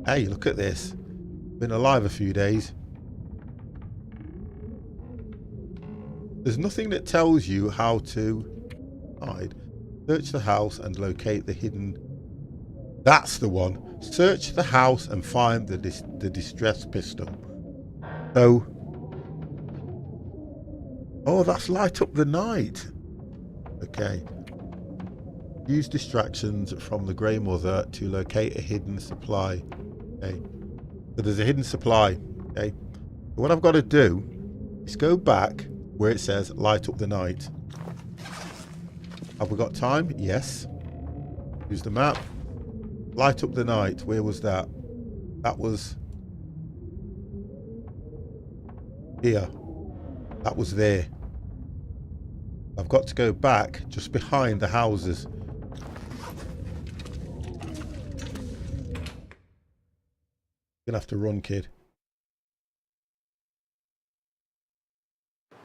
hey, look at this. Been alive a few days. There's nothing that tells you how to hide. Search the house and locate the hidden... That's the one. Search the house and find the distress pistol. So... Oh, that's light up the night. Okay. Use distractions from the Grey Mother to locate a hidden supply. Okay. So there's a hidden supply. Okay. What I've got to do is go back where it says light up the night. Have we got time? Yes. Use the map. Light up the night. Where was that? That was here. That was there. I've got to go back just behind the houses. Gonna have to run, kid.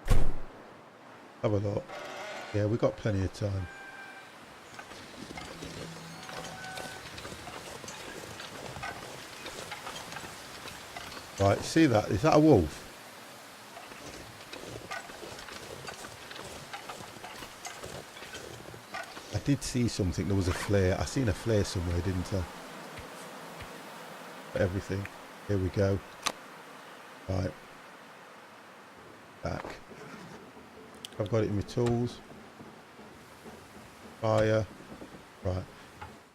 Have a look. Yeah, we got plenty of time. Right, see that? Is that a wolf? I did see something. There was a flare. I seen a flare somewhere, didn't I? Everything. Here we go. Right. Back. I've got it in my tools. Fire. Right.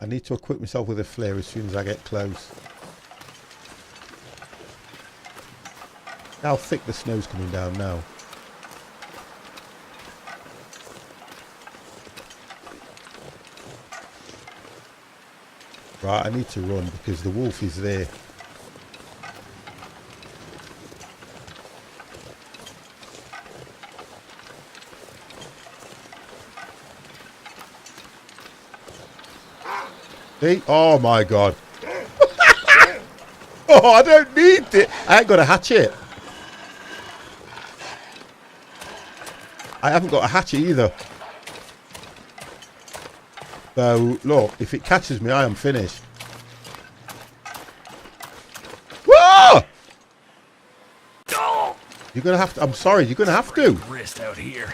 I need to equip myself with a flare as soon as I get close. How thick the snow's coming down now. Right, I need to run because the wolf is there. See? Oh my god. Oh, I don't need it. I ain't got a hatchet. I haven't got a hatchet either. So, look, if it catches me, I am finished. Whoa! You're going to have to... I'm sorry, you're going to have to. Wrist out here.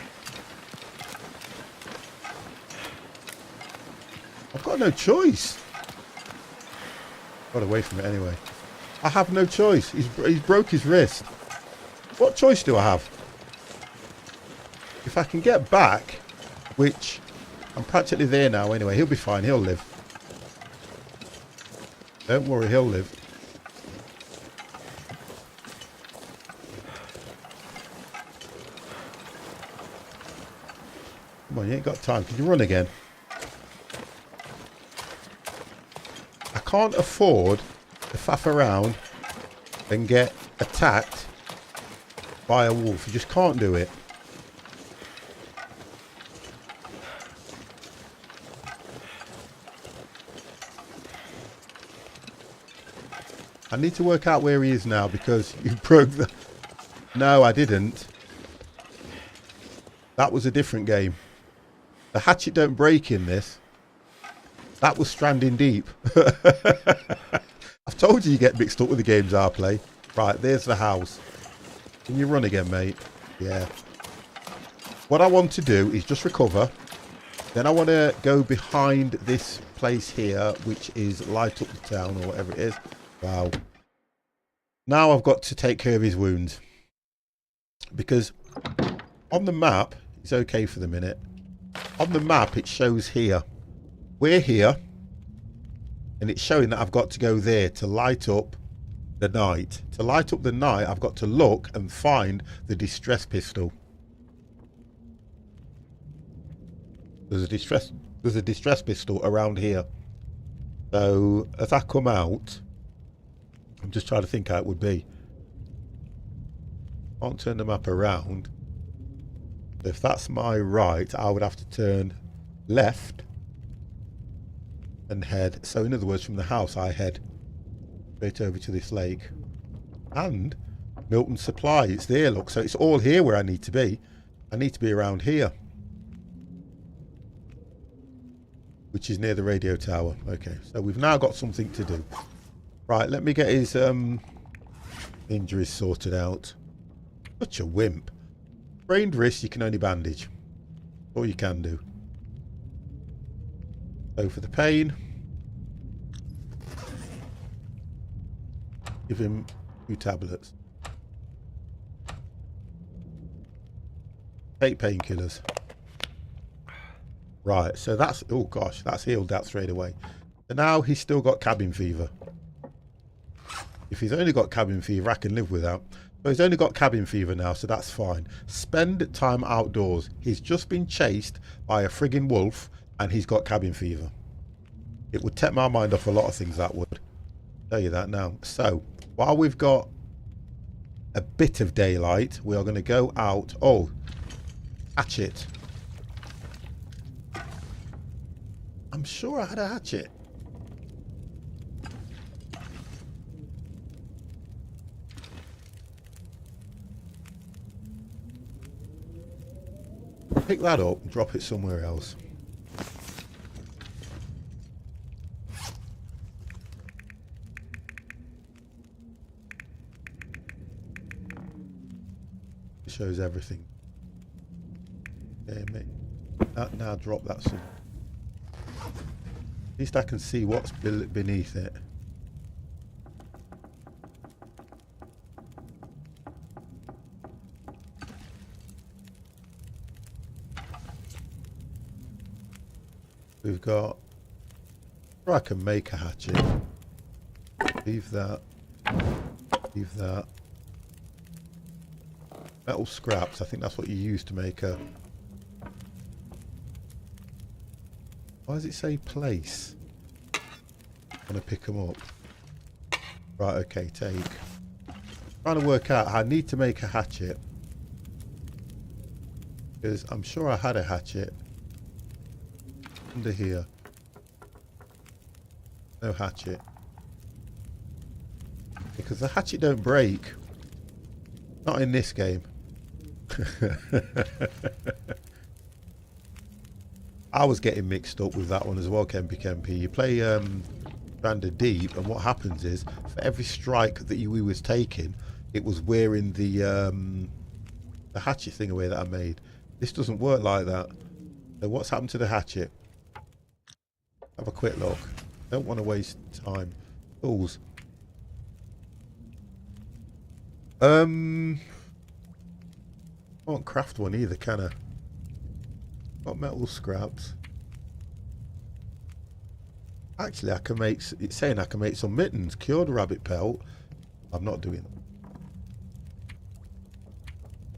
I've got no choice. Got away from it anyway. I have no choice. He's broke his wrist. What choice do I have? If I can get back, which I'm practically there now anyway, he'll be fine. He'll live. Don't worry, he'll live. Come on, you ain't got time. Can you run again? I can't afford to faff around and get attacked by a wolf. You just can't do it. I need to work out where he is now because you broke the... No, I didn't. That was a different game. The hatchet don't break in this. That was Stranding Deep. I've told you get mixed up with the games I play. Right, there's the house. Can you run again, mate? Yeah. What I want to do is just recover. Then I want to go behind this place here, which is light up the town or whatever it is. Wow. Now I've got to take care of his wounds. Because on the map, it's okay for the minute. On the map, it shows here. We're here. And it's showing that I've got to go there to light up the night. To light up the night, I've got to look and find the distress pistol. There's a distress pistol around here. So as I come out, I'm just trying to think how it would be. Can't turn the map around. If that's my right, I would have to turn left and head. So in other words, from the house, I head straight over to this lake. And Milton Supply, it's there, look. So it's all here where I need to be. I need to be around here, which is near the radio tower. Okay, so we've now got something to do. Right, let me get his injuries sorted out. Such a wimp. Sprained wrist, you can only bandage. All you can do. So for the pain, give him 2 tablets. Take painkillers. Right, so that's, oh gosh, that's healed that straight away. So now he's still got cabin fever. If he's only got cabin fever, I can live with that. But he's only got cabin fever now, so that's fine. Spend time outdoors. He's just been chased by a frigging wolf and he's got cabin fever. It would take my mind off a lot of things, that would. Tell you that now. So, while we've got a bit of daylight, we are going to go out. Oh, hatchet. I'm sure I had a hatchet. Pick that up and drop it somewhere else. It shows everything. Okay, mate. Now drop that somewhere. At least I can see what's beneath it. We've got... I can make a hatchet. Leave that. Leave that. Metal scraps. I think that's what you use to make a... Why does it say place? I'm going to pick them up. Right, okay, take. Trying to work out, I need to make a hatchet. Because I'm sure I had a hatchet. Under here. No hatchet. Because the hatchet don't break. Not in this game. I was getting mixed up with that one as well, Kempy Kempy. You play Stranded Deep, and what happens is, for every strike that we was taking, it was wearing the hatchet thing away that I made. This doesn't work like that. So what's happened to the hatchet? Have a quick look. Don't want to waste time. Tools. Can't craft one either, can I? Got metal scraps. Actually, I can make... It's saying I can make some mittens. Cured rabbit pelt. I'm not doing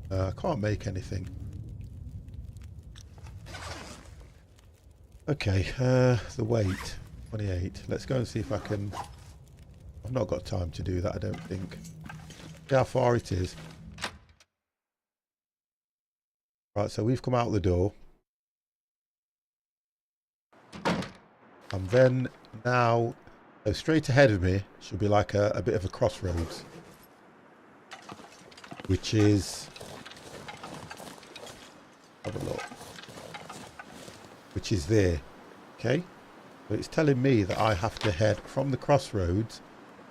it. I can't make anything. Okay, the weight. 28. Let's go and see if I can... I've not got time to do that, I don't think. See how far it is. Right, so we've come out the door. And then now, so straight ahead of me should be like a bit of a crossroads. Which is... Have a look. Which is there. Okay? So it's telling me that I have to head from the crossroads.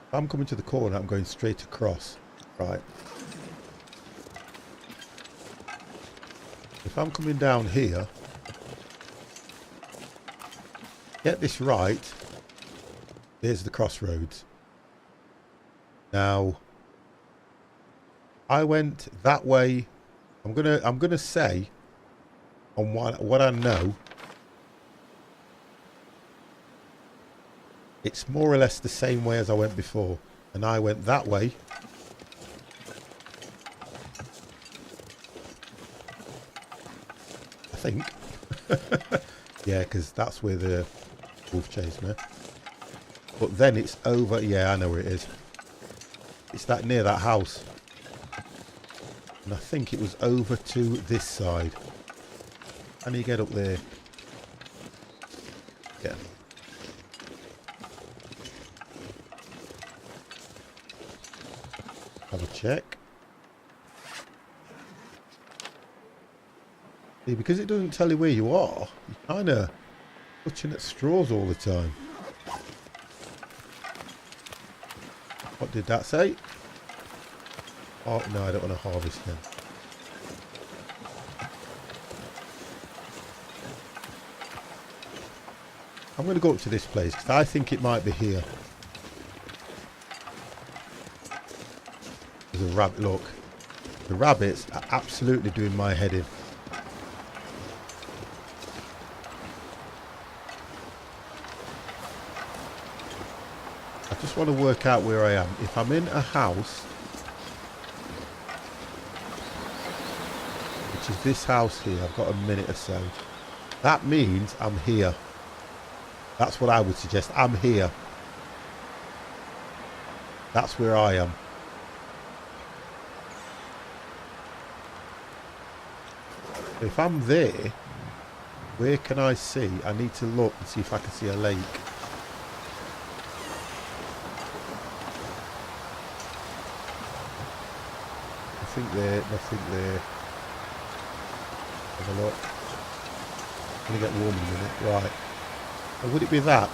If I'm coming to the corner, I'm going straight across. Right. If I'm coming down here, get this right, there's the crossroads. Now, I went that way. I'm gonna say on what I know, it's more or less the same way as I went before, and I went that way. I think. Yeah, because that's where the wolf chased me. But then it's over. Yeah, I know where it is. It's that near that house. And I think it was over to this side. Can you get up there? Yeah. Have a check. See, because it doesn't tell you where you are, you're kind of clutching at straws all the time. What did that say? Oh, no, I don't want to harvest them. I'm going to go up to this place because I think it might be here. There's a rabbit. Look, the rabbits are absolutely doing my head in. I just want to work out where I am. If I'm in a house, which is this house here, I've got a minute or so. That means I'm here. That's what I would suggest. I'm here. That's where I am. If I'm there, where can I see? I need to look and see if I can see a lake. Nothing there, nothing there. Have a look. Gonna get warm in a minute. Right. So would it be that?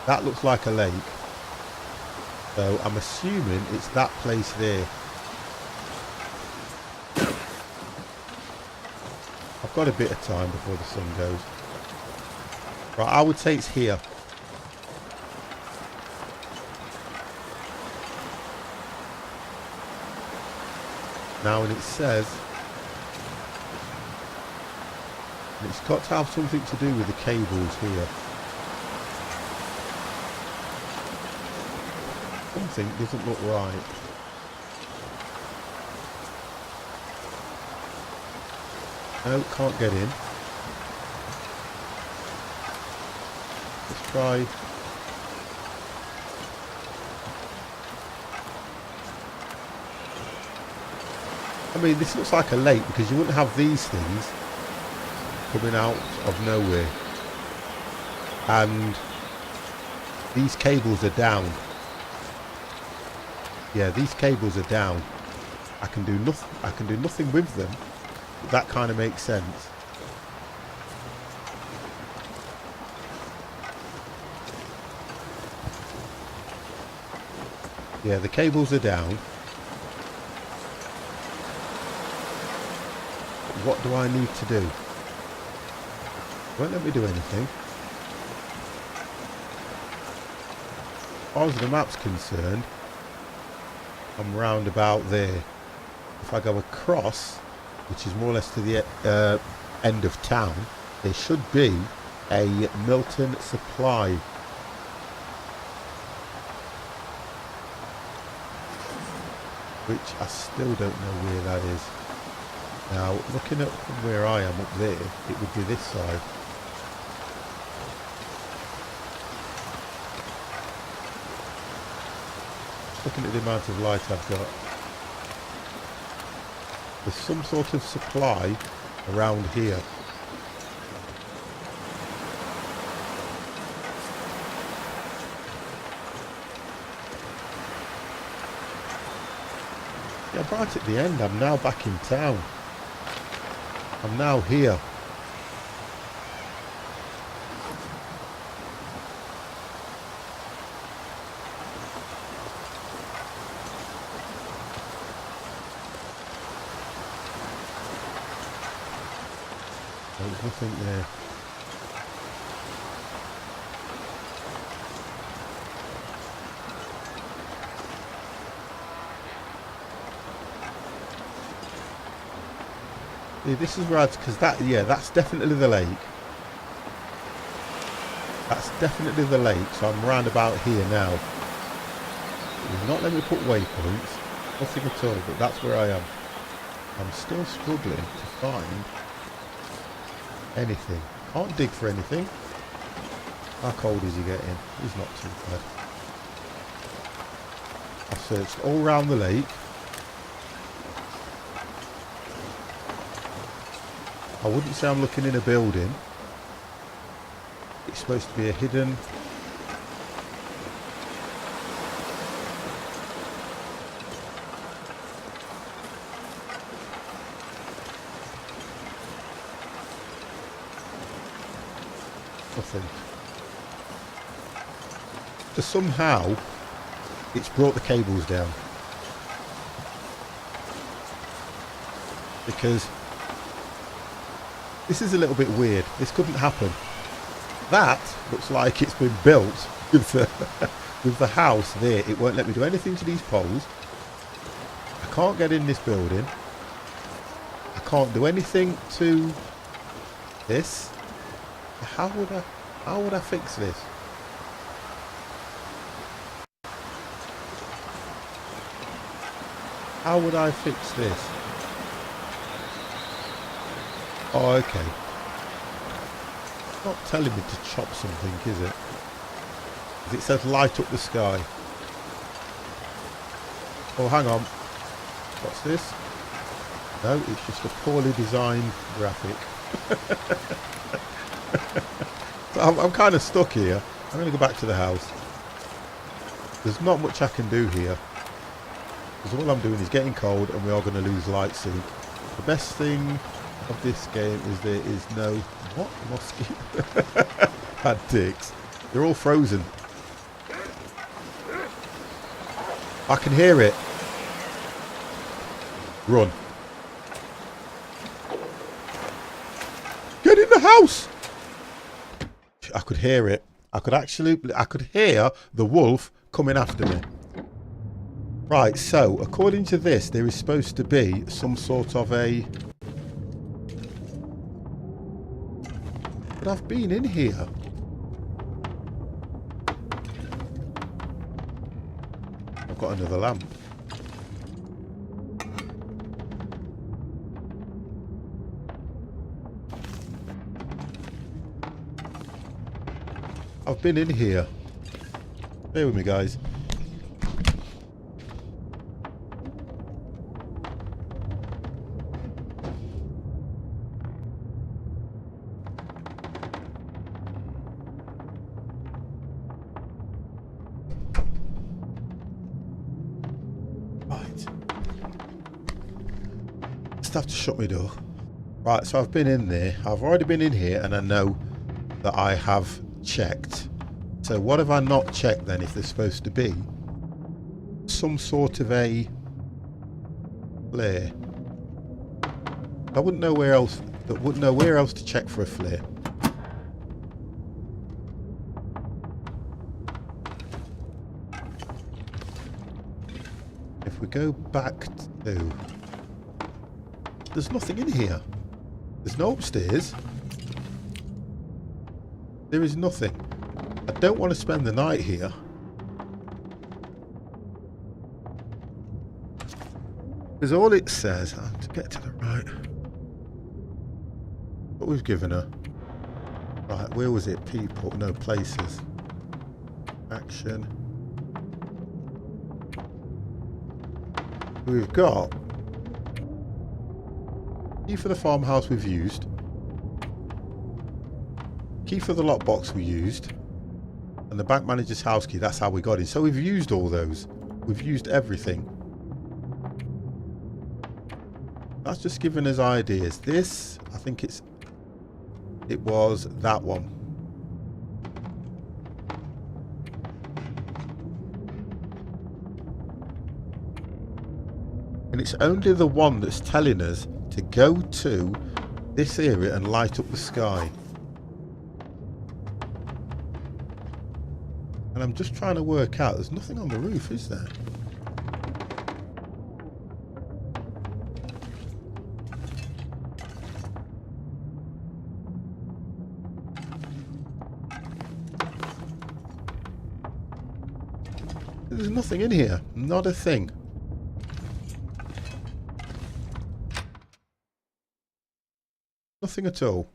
That looks like a lake. So I'm assuming it's that place there. I've got a bit of time before the sun goes. Right, I would say it's here. Now, and it says, it's got to have something to do with the cables here. Something doesn't look right. No, can't get in. Let's try. I mean, this looks like a lake because you wouldn't have these things coming out of nowhere. And these cables are down. Yeah, these cables are down. I can do nothing with them. That kind of makes sense. Yeah, the cables are down. What do I need to do? Won't let me do anything. As far as the map's concerned, I'm round about there. If I go across, which is more or less to the end of town, there should be a Milton supply. Which I still don't know where that is. Now, looking at from where I am up there, it would be this side. Looking at the amount of light I've got. There's some sort of supply around here. Yeah, right at the end, I'm now back in town. I'm now here. There's nothing there. Yeah, this is where because that, yeah, that's definitely the lake. That's definitely the lake, so I'm round about here now. It's not letting me put waypoints, nothing at all, but that's where I am. I'm still struggling to find anything. Can't dig for anything. How cold is he getting? He's not too bad. I've searched all round the lake. I wouldn't say I'm looking in a building. It's supposed to be a hidden... Nothing. So somehow it's brought the cables down. Because this is a little bit weird. This couldn't happen. That looks like it's been built with the house there. It won't let me do anything to these poles. I can't get in this building. I can't do anything to this. How would I fix this? How would I fix this? Oh, okay. It's not telling me to chop something, is it? It says light up the sky. Oh, hang on. What's this? No, it's just a poorly designed graphic. So I'm kind of stuck here. I'm going to go back to the house. There's not much I can do here. Because all I'm doing is getting cold and we are going to lose light soon. The best thing of this game is there is no... What? Mosquito? Bad dicks. They're all frozen. I can hear it. Run. Get in the house! I could hear it. I could hear the wolf coming after me. Right, so according to this, there is supposed to be some sort of a... But I've been in here. I've got another lamp. I've been in here. Bear with me, guys. Right. Just have to shut my door. Right, so I've been in there. I've already been in here, and I know that I have checked. So what have I not checked then, if there's supposed to be some sort of a flare? I wouldn't know where else to check for a flare. If we go back to... There's nothing in here. There's no upstairs. There is nothing. I don't want to spend the night here. Because all it says... I have to get to the right. What we've given her. Right, where was it? People. No, places. Action. We've got... Key for the farmhouse we've used. Key for the lockbox we used. And the bank manager's house key, that's how we got in. So we've used all those. We've used everything. That's just giving us ideas. This, I think it was that one. And it's only the one that's telling us to go to this area and light up the sky. And I'm just trying to work out, there's nothing on the roof, is there? There's nothing in here, not a thing. Nothing at all.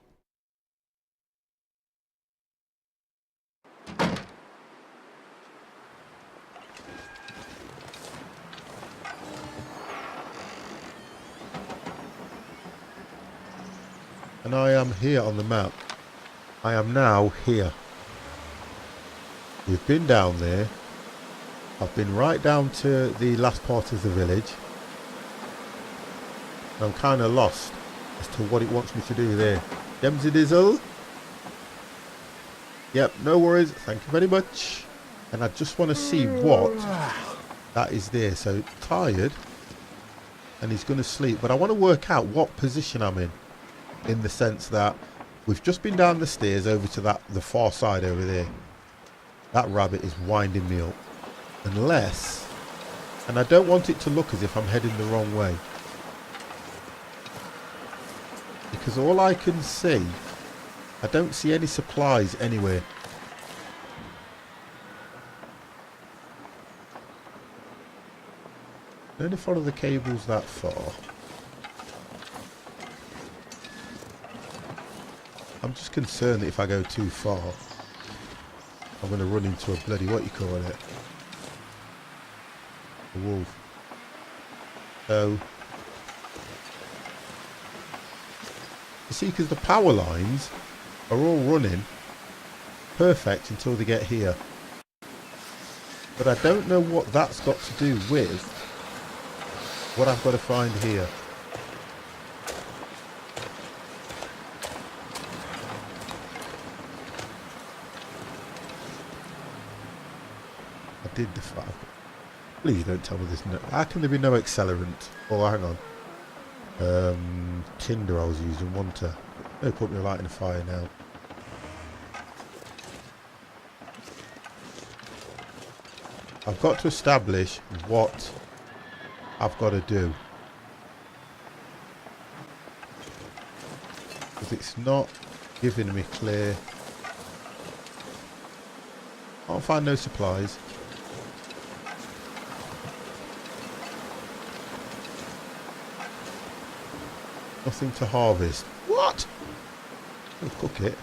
And I am here on the map. I am now here. We've been down there. I've been right down to the last part of the village. I'm kind of lost as to what it wants me to do there. Gemsy Dizzle. Yep, no worries. Thank you very much. And I just want to see what that is there. So tired. And he's going to sleep. But I want to work out what position I'm in. In the sense that we've just been down the stairs over to the far side over there. That rabbit is winding me up. Unless, and I don't want it to look as if I'm heading the wrong way. Because all I can see, I don't see any supplies anywhere. I only follow the cables that far. I'm just concerned that if I go too far, I'm going to run into a bloody, what you call it? A wolf. So, you see, because the power lines are all running perfect until they get here. But I don't know what that's got to do with what I've got to find here. did the fire. Please don't tell me there's no... How can there be no accelerant? Oh, hang on. Tinder I was using, wasn't I? No point me lighting a fire now. I've got to establish what I've got to do. Because it's not giving me clear... Can't find no supplies. Nothing to harvest. What? I'll cook it.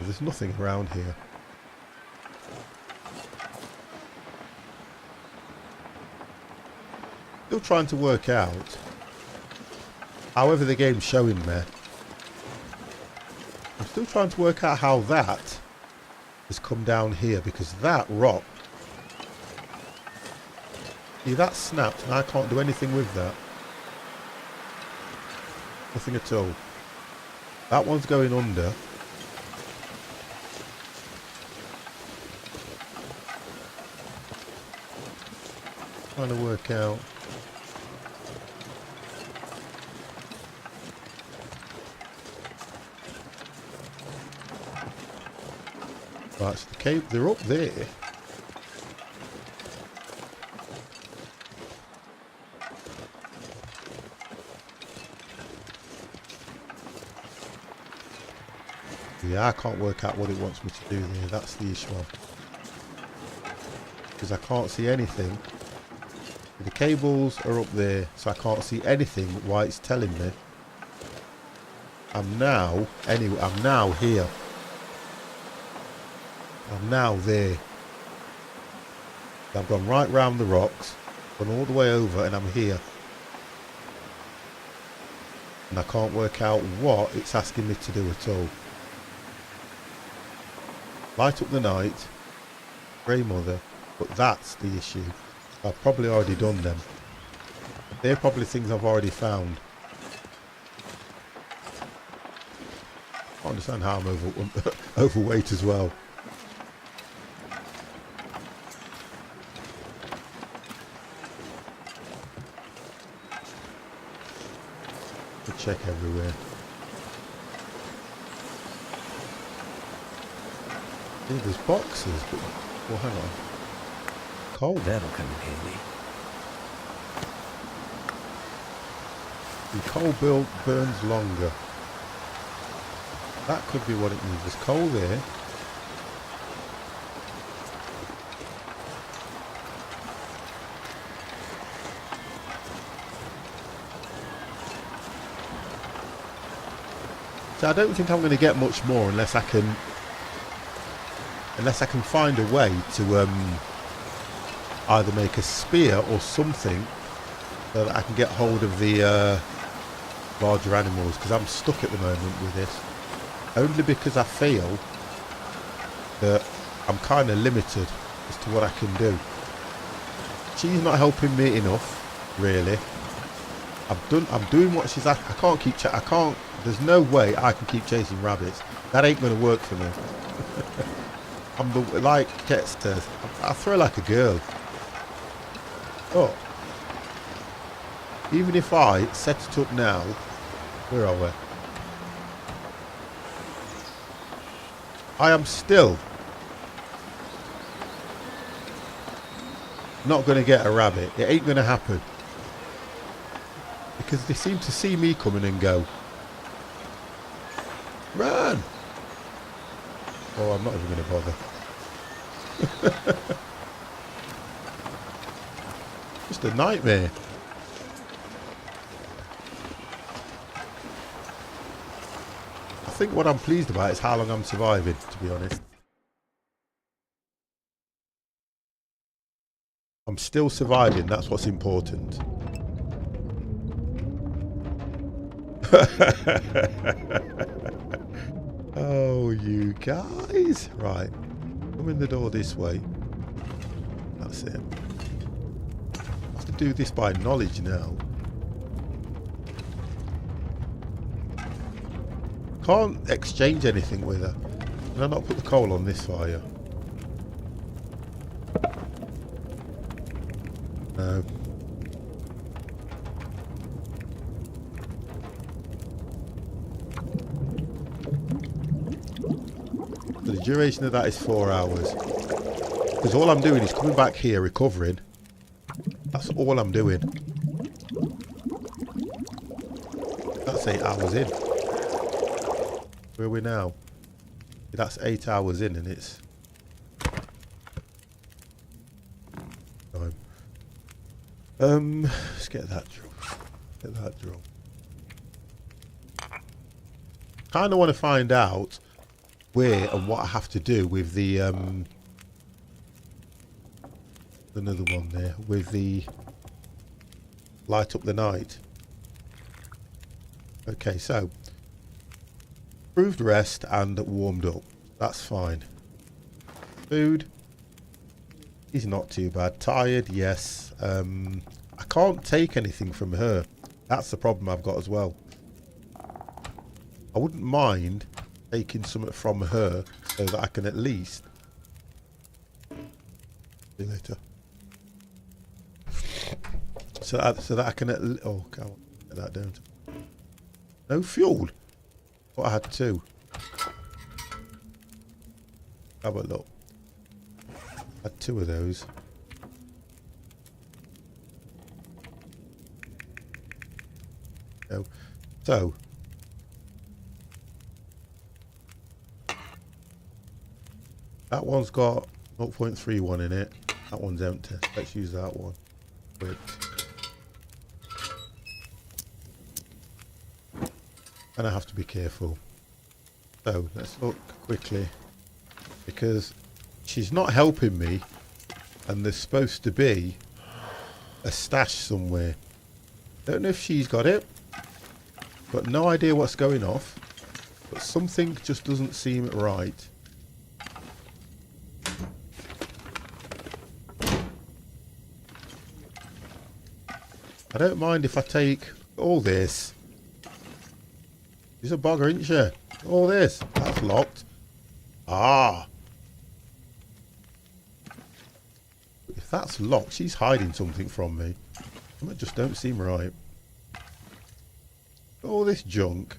There's nothing around here. Still trying to work out, however the game's showing me, I'm still trying to work out how that has come down here, because that rock, see, that snapped and I can't do anything with that. Nothing at all. That one's going under. Trying to work out. Right, so the cave, they're up there. Yeah, I can't work out what it wants me to do there. That's the issue. Because I can't see anything. The cables are up there, so I can't see anything. Why it's telling me. I'm now here. I'm now there. I've gone right round the rocks, gone all the way over, and I'm here. And I can't work out what it's asking me to do at all. Light up the night, Grey Mother, but that's the issue. I've probably already done them. They're probably things I've already found. I understand how I'm overweight as well. Check everywhere. Yeah, there's boxes, but well, hang on. Coal. That'll come in handy. The coal burns longer. That could be what it means. There's coal there. So I don't think I'm going to get much more unless I can find a way to either make a spear or something so that I can get hold of the larger animals, because I'm stuck at the moment with this. Only because I feel that I'm kind of limited as to what I can do. She's not helping me enough, really. I'm doing what she's at. I can't keep. There's no way I can keep chasing rabbits. That ain't going to work for me. Like Ket says, I throw like a girl. Oh, even if I set it up now, where are we? I am still not going to get a rabbit. It ain't going to happen. Because they seem to see me coming and go, run! Oh, I'm not even going to bother. Just a nightmare. I think what I'm pleased about is how long I'm surviving, to be honest. I'm still surviving, that's what's important. Oh, you guys. Right. Come in the door this way. That's it. I have to do this by knowledge now. can't exchange anything with her. Can I not put the coal on this fire? No. So the duration of that is 4 hours. Because all I'm doing is coming back here, recovering. That's all I'm doing. That's 8 hours in. Where are we now? That's 8 hours in, and it's time. Let's get that drum. Get that drum. Kind of want to find out where and what I have to do with the another one there with the light up the night. Okay, so improved rest and warmed up. That's fine. Food. He's not too bad. Tired, yes. I can't take anything from her. That's the problem I've got as well. I wouldn't mind taking something from her so that I can at least... See you later. So that I can at oh, God, get that down. No fuel. Thought I had 2. Have a look. I had 2 of those. No. So that one's got 0.31 in it. That one's empty. Let's use that one. Quick. And I have to be careful. So let's look quickly, because she's not helping me, and there's supposed to be a stash somewhere. Don't know if she's got it. Got no idea what's going off, but something just doesn't seem right. I don't mind if I take all this. She's a bugger, isn't she? All this. That's locked. Ah. If that's locked, she's hiding something from me. It just don't seem right. All this junk.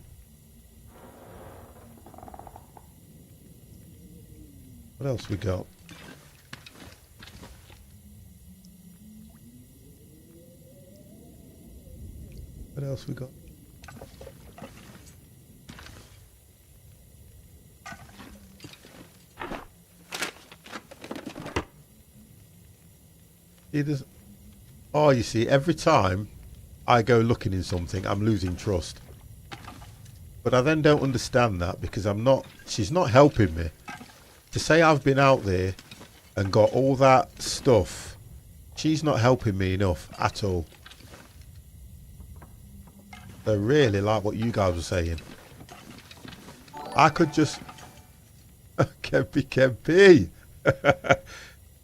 What else we got? What else we got? Oh, you see, every time I go looking in something, I'm losing trust. But I then don't understand that, because she's not helping me. To say I've been out there and got all that stuff, she's not helping me enough at all. I really like what you guys were saying. I could just... Kempy.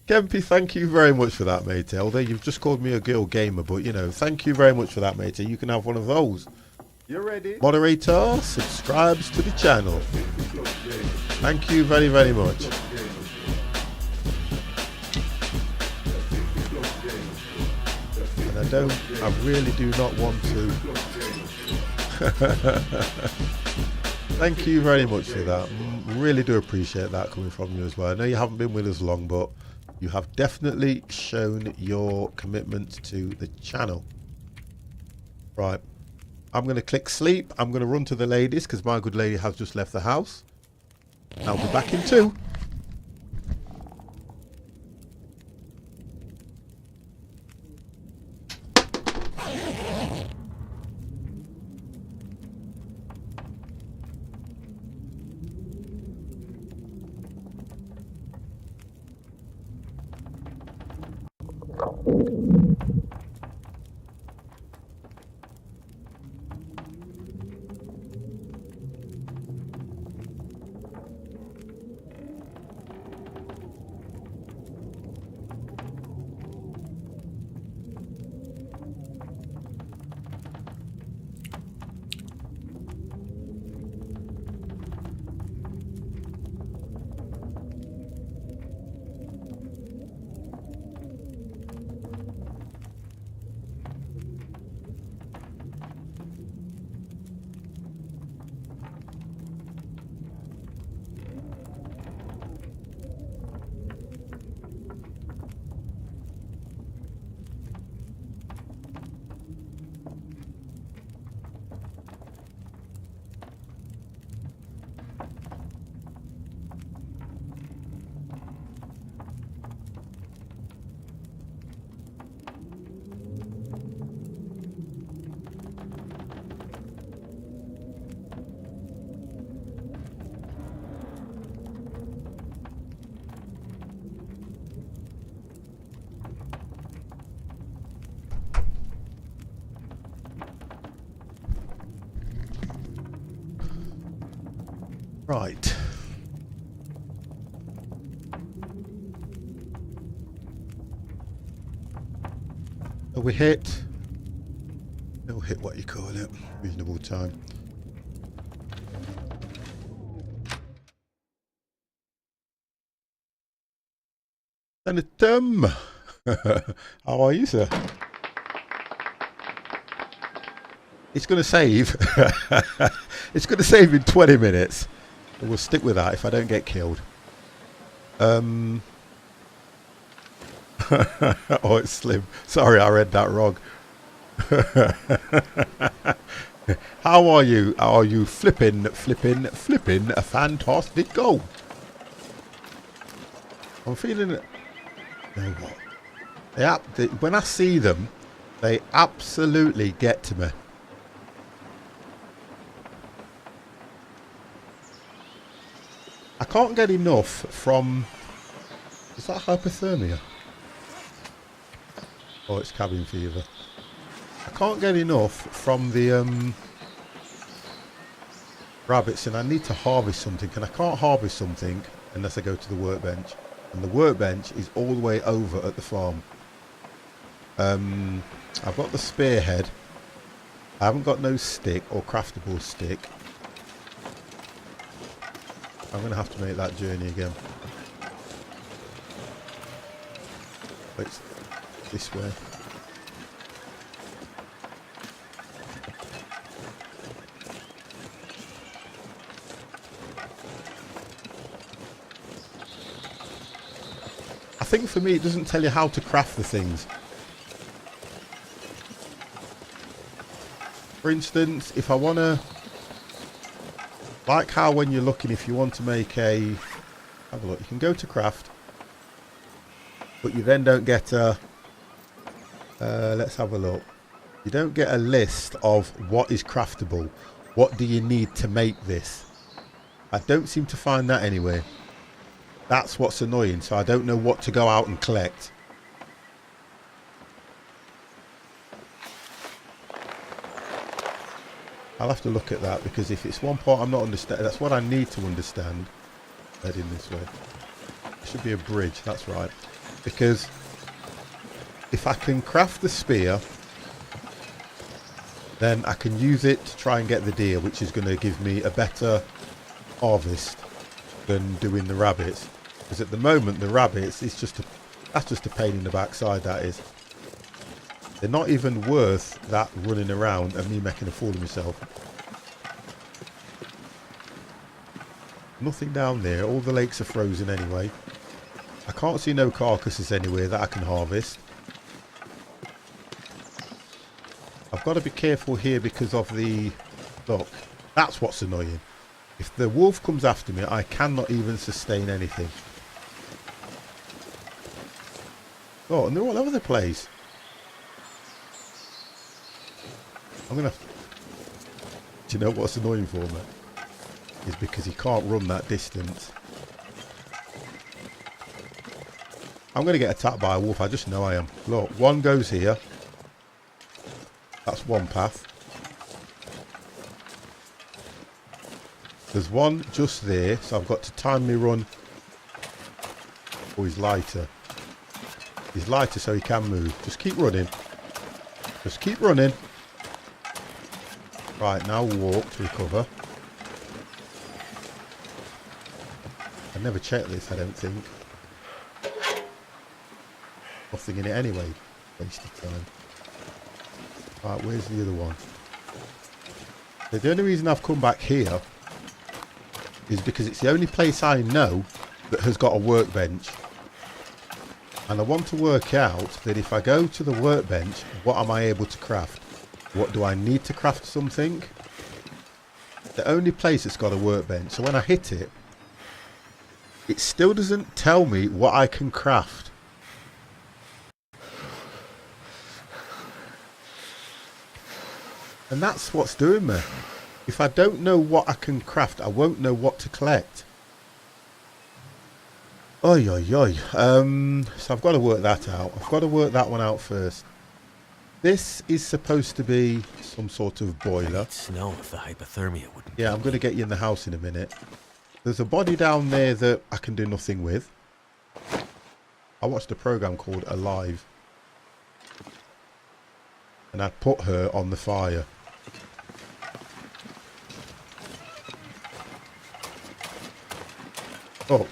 Kempy, thank you very much for that, mate. Although you've just called me a girl gamer, but you know, thank you very much for that, mate. You can have one of those. You're ready. Moderator subscribes to the channel. Thank you very, very much. And I really do not want to. Thank you very much for that. Really do appreciate that coming from you as well. I know you haven't been with us long, but you have definitely shown your commitment to the channel. Right. I'm going to click sleep. I'm going to run to the ladies because my good lady has just left the house. I'll be back in 2. Right. So we hit. We'll hit what you call it. Reasonable time. Senator, how are you, sir? It's going to save. It's going to save in 20 minutes. But we'll stick with that if I don't get killed. Oh, it's slim. Sorry, I read that wrong. How are you? Are you flipping a fantastic goal? I'm feeling it. You know what? When I see them, they absolutely get to me. I can't get enough from... Is that hypothermia? Oh, it's cabin fever. I can't get enough from the rabbits, and I need to harvest something, and I can't harvest something unless I go to the workbench. And the workbench is all the way over at the farm. I've got the spearhead. I haven't got no stick or craftable stick. I'm going to have to make that journey again. Wait, this way. I think for me it doesn't tell you how to craft the things. For instance, if I want to... Like how when you're looking, if you want to make a... Have a look, you can go to craft. But you then don't get a... let's have a look. You don't get a list of what is craftable. What do you need to make this? I don't seem to find that anywhere. That's what's annoying, so I don't know what to go out and collect. I'll have to look at that, because if it's one part I'm not understanding, that's what I need to understand. Heading this way. There should be a bridge, that's right. Because if I can craft the spear, then I can use it to try and get the deer, which is going to give me a better harvest than doing the rabbits. Because at the moment the rabbits, it's just that's just a pain in the backside, that is. They're not even worth that running around and me making a fool of myself. Nothing down there, all the lakes are frozen anyway. I can't see no carcasses anywhere that I can harvest. I've got to be careful here because of the... Look, that's what's annoying. If the wolf comes after me, I cannot even sustain anything. Oh, and they're all over the place. I'm going to... Do you know what's annoying for me? Is because he can't run that distance. I'm going to get attacked by a wolf, I just know I am. Look, one goes here. That's one path. There's one just there, so I've got to time me run. Oh, he's lighter. He's lighter so he can move. Just keep running. Just keep running. Right, now walk to recover. I never checked this, I don't think. Nothing in it anyway. Wasted time. Right, where's the other one? The only reason I've come back here is because it's the only place I know that has got a workbench. And I want to work out that if I go to the workbench, what am I able to craft? What do I need to craft something? The only place that's got a workbench. So when I hit it, it still doesn't tell me what I can craft. And that's what's doing me. If I don't know what I can craft, I won't know what to collect. Oi, oi, oi. So I've got to work that out. I've got to work that one out first. This is supposed to be some sort of boiler. I'd snow if the hypothermia wouldn't. Yeah, I'm going to get you in the house in a minute. There's a body down there that I can do nothing with. I watched a program called Alive. And I put her on the fire. Look,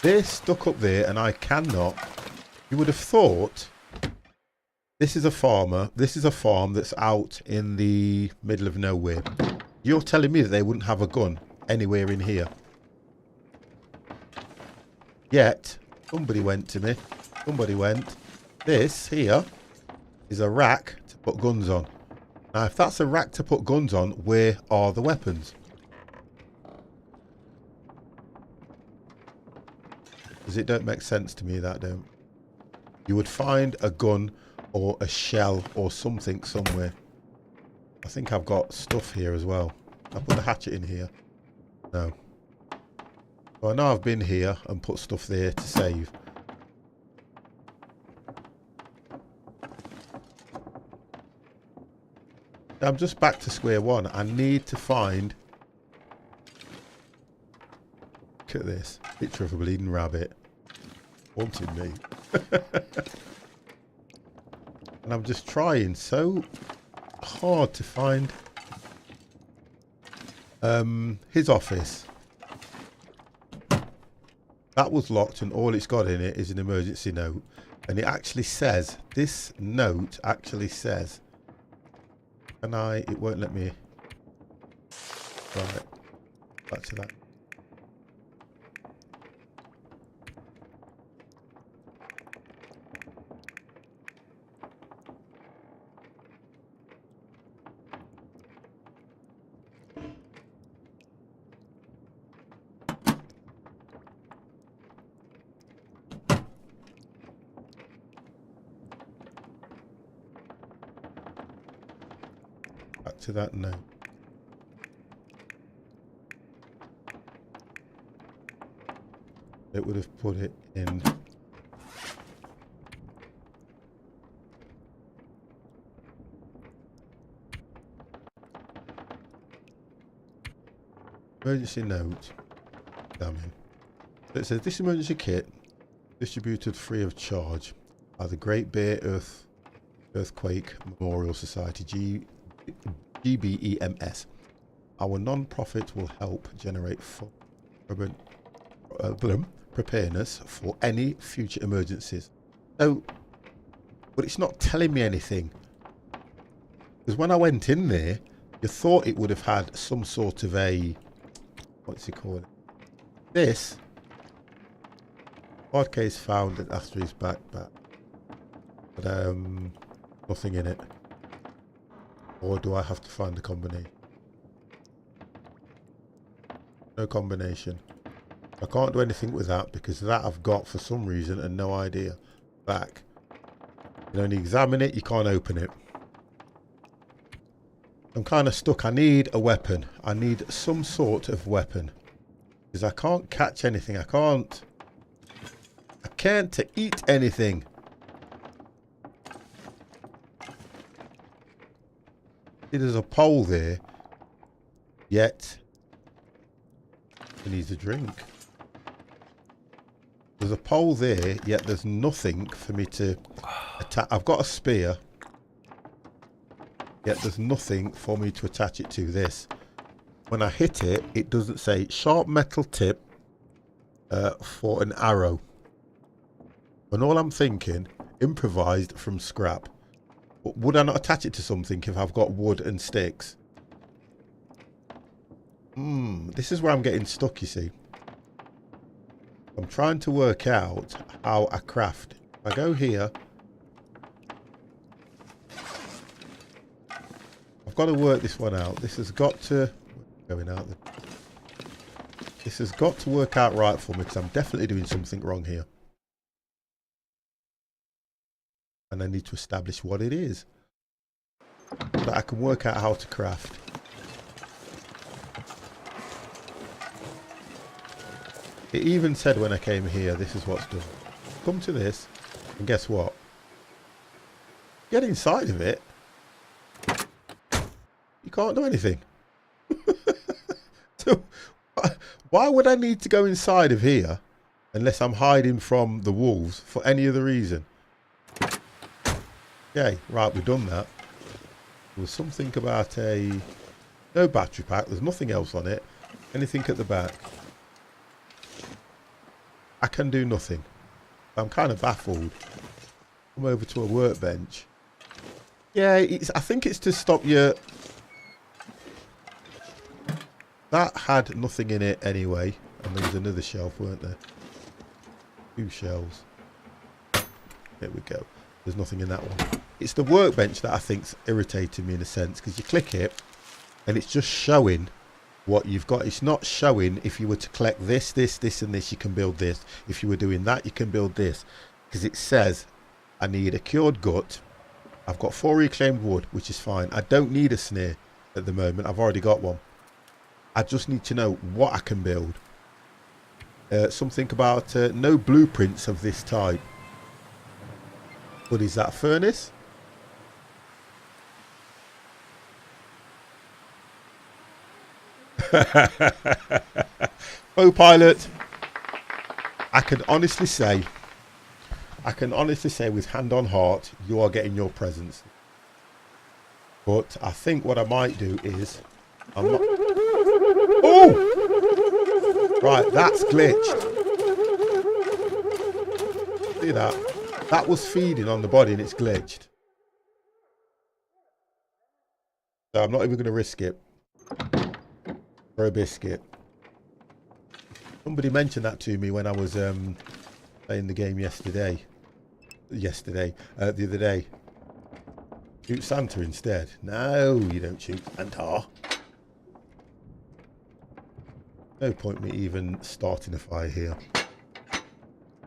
they're stuck up there and I cannot. You would have thought this is a farmer. This is a farm that's out in the middle of nowhere. You're telling me that they wouldn't have a gun anywhere in here. Yet, somebody went to me. Somebody went. This here is a rack to put guns on. Now, if that's a rack to put guns on, where are the weapons? Because it don't make sense to me, that don't. You would find a gun or a shell or something somewhere. I think I've got stuff here as well. I put the hatchet in here. No. So I know I've been here and put stuff there to save. I'm just back to square one. I need to find... Look at this. Picture of a bleeding rabbit. Wanted me. And I'm just trying so hard to find his office. That was locked and all it's got in it is an emergency note. And it actually says, this note actually says, it won't let me. Right, back to that. Back to that note. It would have put it in. Emergency note. Damn it. So it says this emergency kit distributed free of charge by the Great Bear Earthquake Memorial Society, GBEMS. Our non-profit will help generate preparedness for any future emergencies. So, but it's not telling me anything. Because when I went in there, you thought it would have had some sort of a, what's it called? This. Hard case found at Astri's backpack. But nothing in it. Or do I have to find a combination? No combination. I can't do anything with that because that I've got for some reason and no idea. Back. You can only examine it, you can't open it. I'm kind of stuck. I need a weapon. I need some sort of weapon. Because I can't catch anything. I can't eat anything. There's a pole there. Yet he needs a drink. There's a pole there, yet there's nothing for me to attach. I've got a spear, yet there's nothing for me to attach it to this. When I hit it, it doesn't say sharp metal tip for an arrow. And all I'm thinking, improvised from scrap. But would I not attach it to something if I've got wood and sticks? This is where I'm getting stuck, you see. I'm trying to work out how I craft. If I go here, I've got to work this one out. This has got to going out there. This has got to work out right for me because I'm definitely doing something wrong here. And I need to establish what it is so that I can work out how to craft. It even said when I came here, this is what's done. Come to this, and guess what? Get inside of it. You can't do anything. So, Why would I need to go inside of here unless I'm hiding from the wolves for any other reason? Okay, right, we've done that. There was something about no battery pack. There's nothing else on it. Anything at the back? I can do nothing. I'm kind of baffled. Come over to a workbench. Yeah, I think it's to stop you. That had nothing in it anyway. And there was another shelf, weren't there? 2 shelves. There we go. There's nothing in that one. It's the workbench that I think's irritating me in a sense, because you click it and it's just showing what you've got. It's not showing if you were to collect this, and this, you can build this. If you were doing that, you can build this. Because it says I need a cured gut. I've got 4 reclaimed wood, which is fine. I don't need a snare at the moment. I've already got one. I just need to know what I can build. Something about no blueprints of this type. But is that a furnace? Co-pilot, I can honestly say with hand on heart, you are getting your presents. But I think what I might do is, I'm not. Oh, right, that's glitched. See that? That was feeding on the body and it's glitched. So I'm not even going to risk it for a biscuit. Somebody mentioned that to me when I was playing the game yesterday. The other day. Shoot Santa instead. No, you don't shoot Santa. No point me even starting a fire here.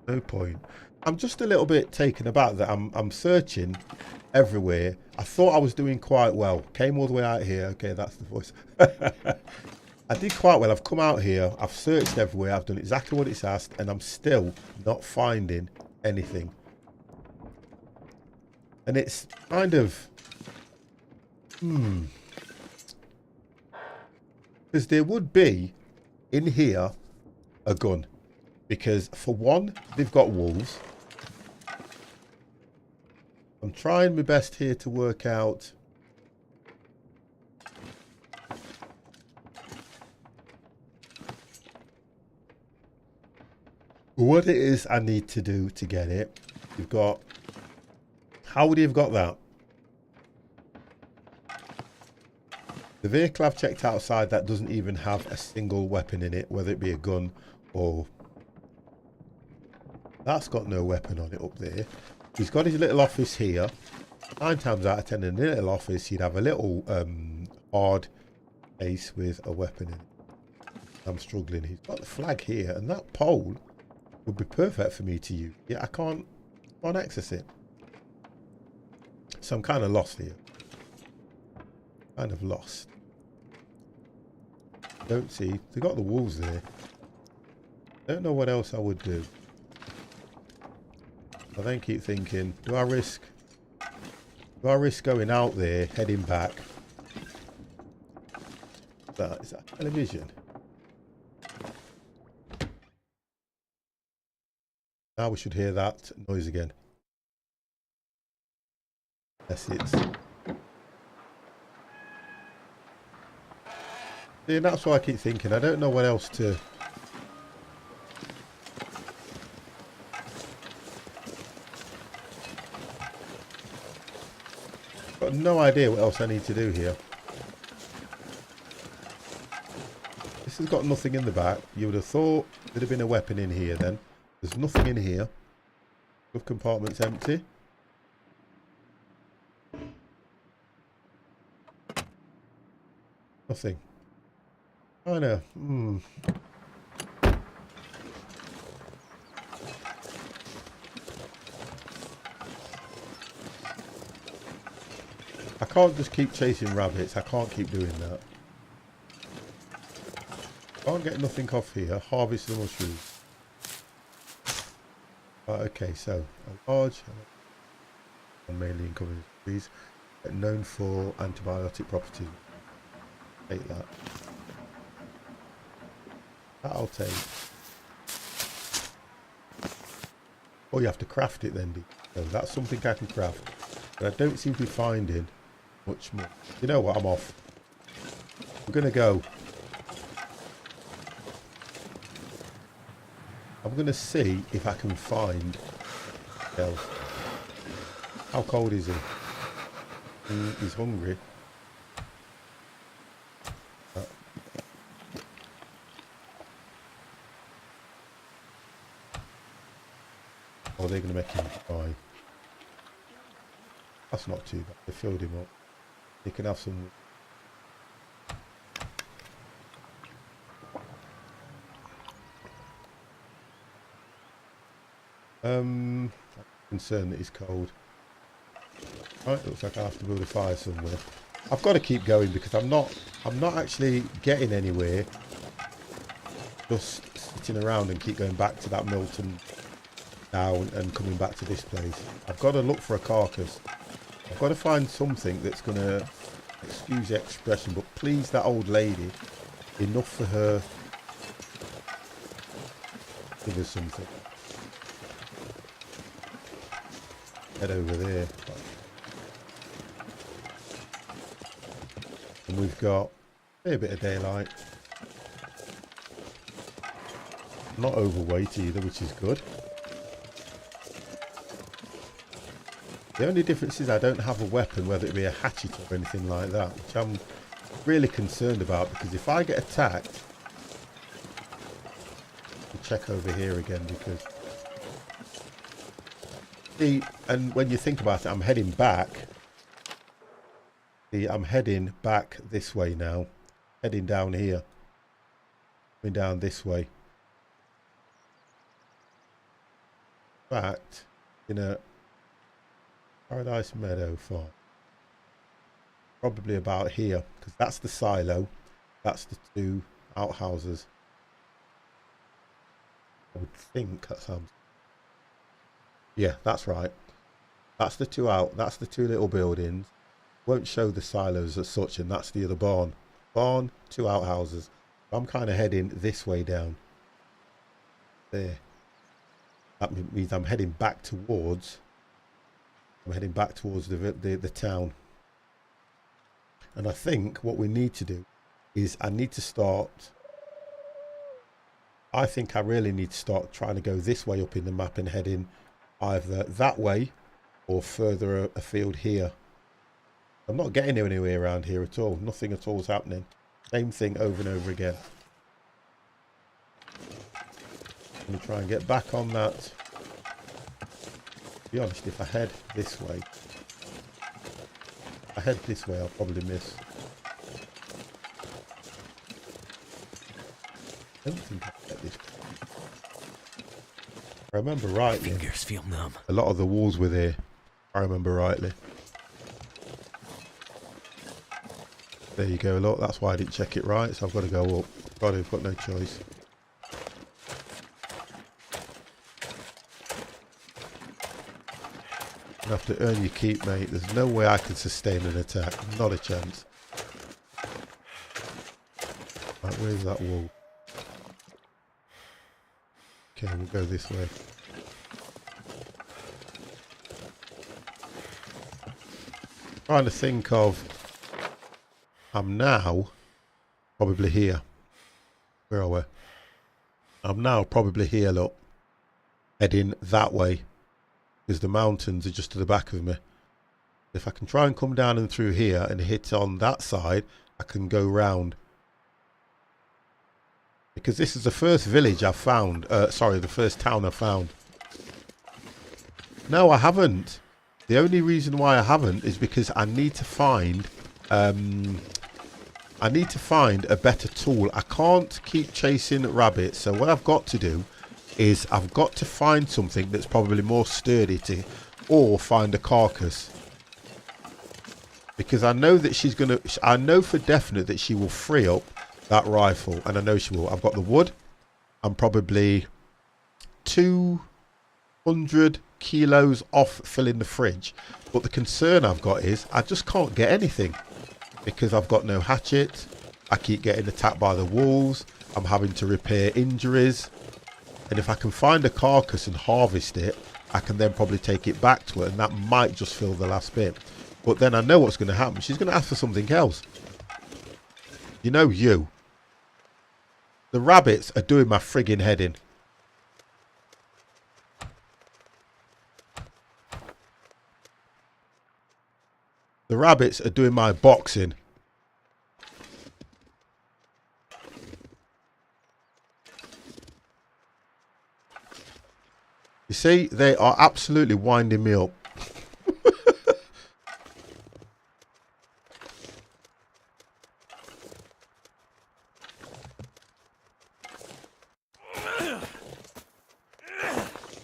No point. I'm just a little bit taken aback that I'm searching everywhere. I thought I was doing quite well. Came all the way out here. Okay, that's the voice. I did quite well. I've come out here. I've searched everywhere. I've done exactly what it's asked. And I'm still not finding anything. And it's kind of... Because there would be, in here, a gun. Because, for one, they've got wolves. I'm trying my best here to work out... what it is I need to do to get it. You've got... How would you have got that? The vehicle I've checked outside, that doesn't even have a single weapon in it, whether it be a gun or... That's got no weapon on it up there. He's got his little office here. 9 times out of 10 in a little office, he'd have a little hard case with a weapon in it. I'm struggling. He's got the flag here, and that pole would be perfect for me to use. Yeah, I can't access it. So I'm kind of lost here. Kind of lost. Don't see. They've got the wolves there. Don't know what else I would do. I then keep thinking, do I risk going out there, heading back? Is that television? Now we should hear that noise again. Yes, it's... See, and that's what I keep thinking. I don't know what else to... Got no idea what else I need to do here. This has got nothing in the back. You would have thought there'd have been a weapon in here then. There's nothing in here. The compartment's empty. Nothing. I know. I can't just keep chasing rabbits. I can't keep doing that. Can't get nothing off here. Harvest the mushrooms. Right, okay, so a large and mainly in covered trees, known for antibiotic properties. Take that. That'll take. Oh, you have to craft it then. So that's something I can craft. But I don't seem to be finding much more. You know what? I'm off. I'm going to go. I'm going to see if I can find else. How cold is he? He's hungry. Oh, they're going to make him fine. That's not too bad. They filled him up. He can have some. I'm concerned that he's cold. Right, looks like I have to build a fire somewhere. I've got to keep going because I'm not actually getting anywhere. Just sitting around and keep going back to that Milton down and coming back to this place. I've got to look for a carcass. I've got to find something that's going to, excuse the expression, but please that old lady enough for her. Give us something. Head over there. And we've got a bit of daylight. Not overweight either, which is good. The only difference is I don't have a weapon, whether it be a hatchet or anything like that, which I'm really concerned about, because if I get attacked, I'll check over here again, because see, and when you think about it, I'm heading back. See, I'm heading back this way now, heading down here, going down this way. In fact, in a Paradise Meadow farm. Probably about here, because that's the silo. That's the two outhouses. I would think that sounds. Yeah, that's right. That's the two little buildings. Won't show the silos as such, and that's the other barn. Barn, two outhouses. I'm kind of heading this way down. There. That means I'm heading back towards. I'm heading back towards the town. And I think what we need to do is I think I really need to start trying to go this way up in the map and heading either that way or further afield here. I'm not getting anywhere around here at all. Nothing at all is happening. Same thing over and over again. I'm going to try and get back on that. To be honest, if I head this way, I'll probably miss. I don't think I'll get this. If I remember rightly, Fingers feel numb. a lot of the walls were there. If I remember rightly. There you go, look, that's why I didn't check it right, so I've got to go up. I've got no choice. You have to earn your keep, mate. There's no way I can sustain an attack. Not a chance. Right, where's that wall? Okay, we'll go this way. Trying to think of. I'm now probably here. Where are we? I'm now probably here, look. Heading that way. Because the mountains are just to the back of me. If I can try and come down and through here and hit on that side, I can go round. Because this is the first village I've found. Sorry, the first town I've found. No, I haven't. The only reason why I haven't is because I need to find... a better tool. I can't keep chasing rabbits. So what I've got to do is I've got to find something that's probably more sturdy or find a carcass. Because I know that I know for definite that she will free up that rifle. And I know she will. I've got the wood. I'm probably 200 kilos off filling the fridge. But the concern I've got is I just can't get anything. Because I've got no hatchet. I keep getting attacked by the wolves. I'm having to repair injuries. And if I can find a carcass and harvest it, I can then probably take it back to her, and that might just fill the last bit. But then I know what's going to happen. She's going to ask for something else. You know you. The rabbits are doing my frigging head in. The rabbits are doing my boxing. You see, they are absolutely winding me up.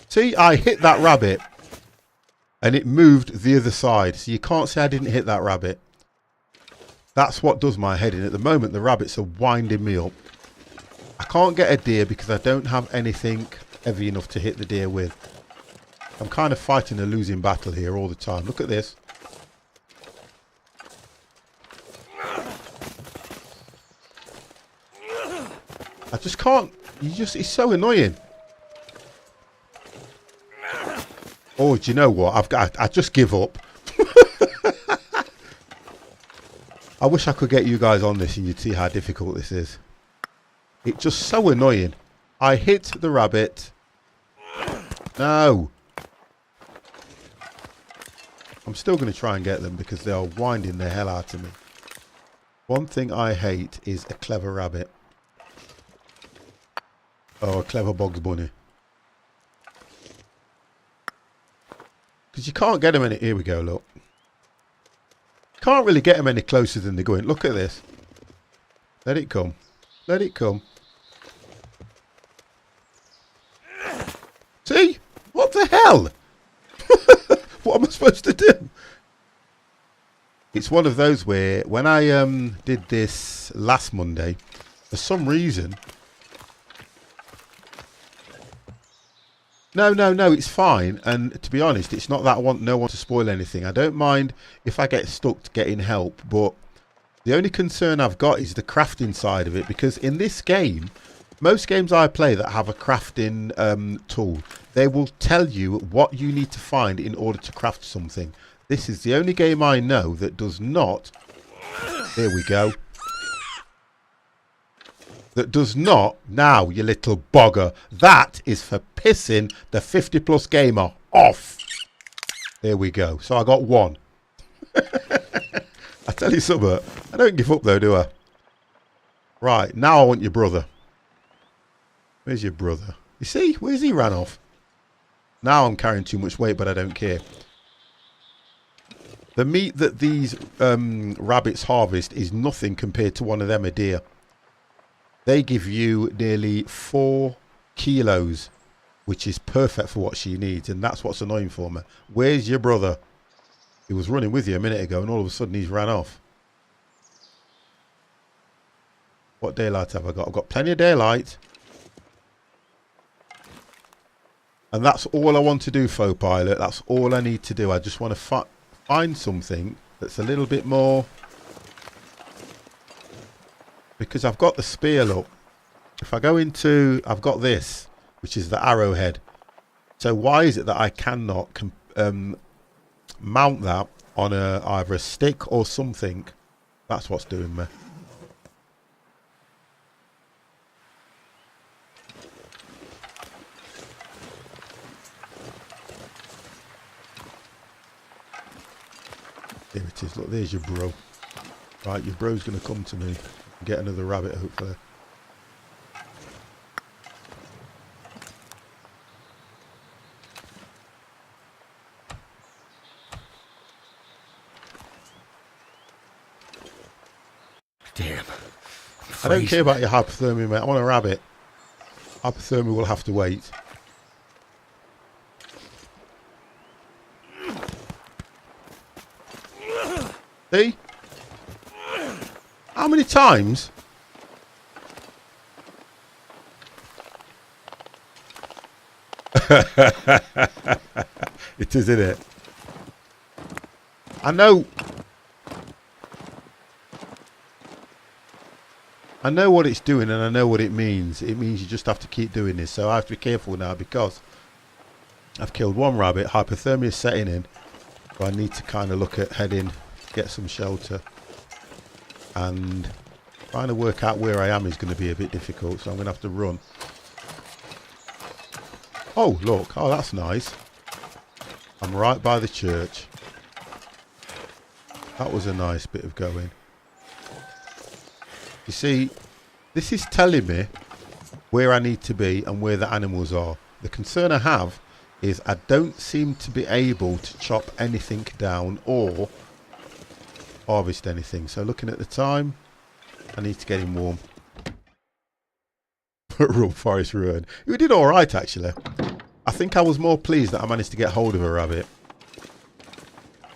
See, I hit that rabbit and it moved the other side. So you can't say I didn't hit that rabbit. That's what does my head in. At the moment, the rabbits are winding me up. I can't get a deer because I don't have anything heavy enough to hit the deer with. I'm kind of fighting a losing battle here all the time. Look at this. I just can't. It's so annoying. Oh, do you know what? I just give up. I wish I could get you guys on this and you'd see how difficult this is. It's just so annoying. I hit the rabbit. No. I'm still going to try and get them because they are winding the hell out of me. One thing I hate is a clever rabbit. Oh, a clever Bugs Bunny. Because you can't get them any... Here we go, look. Can't really get them any closer than they're going. Look at this. Let it come. Let it come. See? What the hell? What am I supposed to do? It's one of those where when I did this last Monday, for some reason... No, it's fine. And to be honest, it's not that I want no one to spoil anything. I don't mind if I get stuck getting help, but the only concern I've got is the crafting side of it, because in this game, most games I play that have a crafting tool, they will tell you what you need to find in order to craft something. This is the only game I know that does not... Here we go. That does not... Now, you little bogger. That is for pissing the 50-plus gamer off. There we go. So I got one. I tell you something. I don't give up though, do I? Right, now I want your brother. Where's your brother? You see? Where's he ran off? Now I'm carrying too much weight, but I don't care. The meat that these rabbits harvest is nothing compared to one of them a deer. They give you nearly 4 kilos, which is perfect for what she needs, and that's what's annoying for me. Where's your brother? He was running with you a minute ago, and all of a sudden he's ran off. What daylight have I got? I've got plenty of daylight. And that's all I want to do, Faux Pilot. That's all I need to do. I just want to find something that's a little bit more... Because I've got the spear, look. If I go into... I've got this, which is the arrowhead. So why is it that I cannot mount that on either a stick or something? That's what's doing me. There it is. Look, there's your bro. Right, your bro's going to come to me. Get another rabbit, hopefully. Damn. I don't care about your hypothermia, mate. I want a rabbit. Hypothermia will have to wait. See? How many times? It is, isn't it? I know I know what it's doing and I know what it means. It means you just have to keep doing this. So I have to be careful now because I've killed one rabbit. Hypothermia is setting in. So I need to kind of look at heading, get some shelter. And trying to work out where I am is going to be a bit difficult. So I'm going to have to run. Oh, look. Oh, that's nice. I'm right by the church. That was a nice bit of going. You see, this is telling me where I need to be and where the animals are. The concern I have is I don't seem to be able to chop anything down or harvest anything. So looking at the time, I need to get him warm. Raw forest ruin. We did alright actually. I think I was more pleased that I managed to get hold of a rabbit.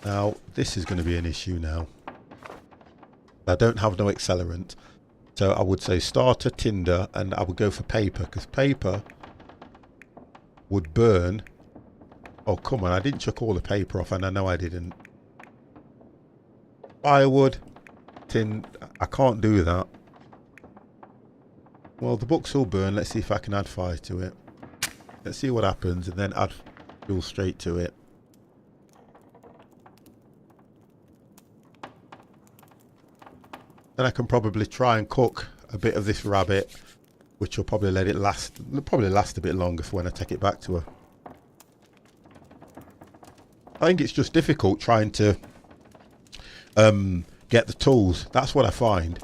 Now, this is going to be an issue now. I don't have no accelerant. So I would say starter, tinder, and I would go for paper. Because paper would burn. Oh, come on. I didn't chuck all the paper off, and I know I didn't. Firewood. Tin. I can't do that. Well, the books will burn. Let's see if I can add fire to it. Let's see what happens, and then add fuel straight to it. Then I can probably try and cook a bit of this rabbit, which will probably let it last. Probably last a bit longer for when I take it back to her. I think it's just difficult trying to get the tools. That's what I find.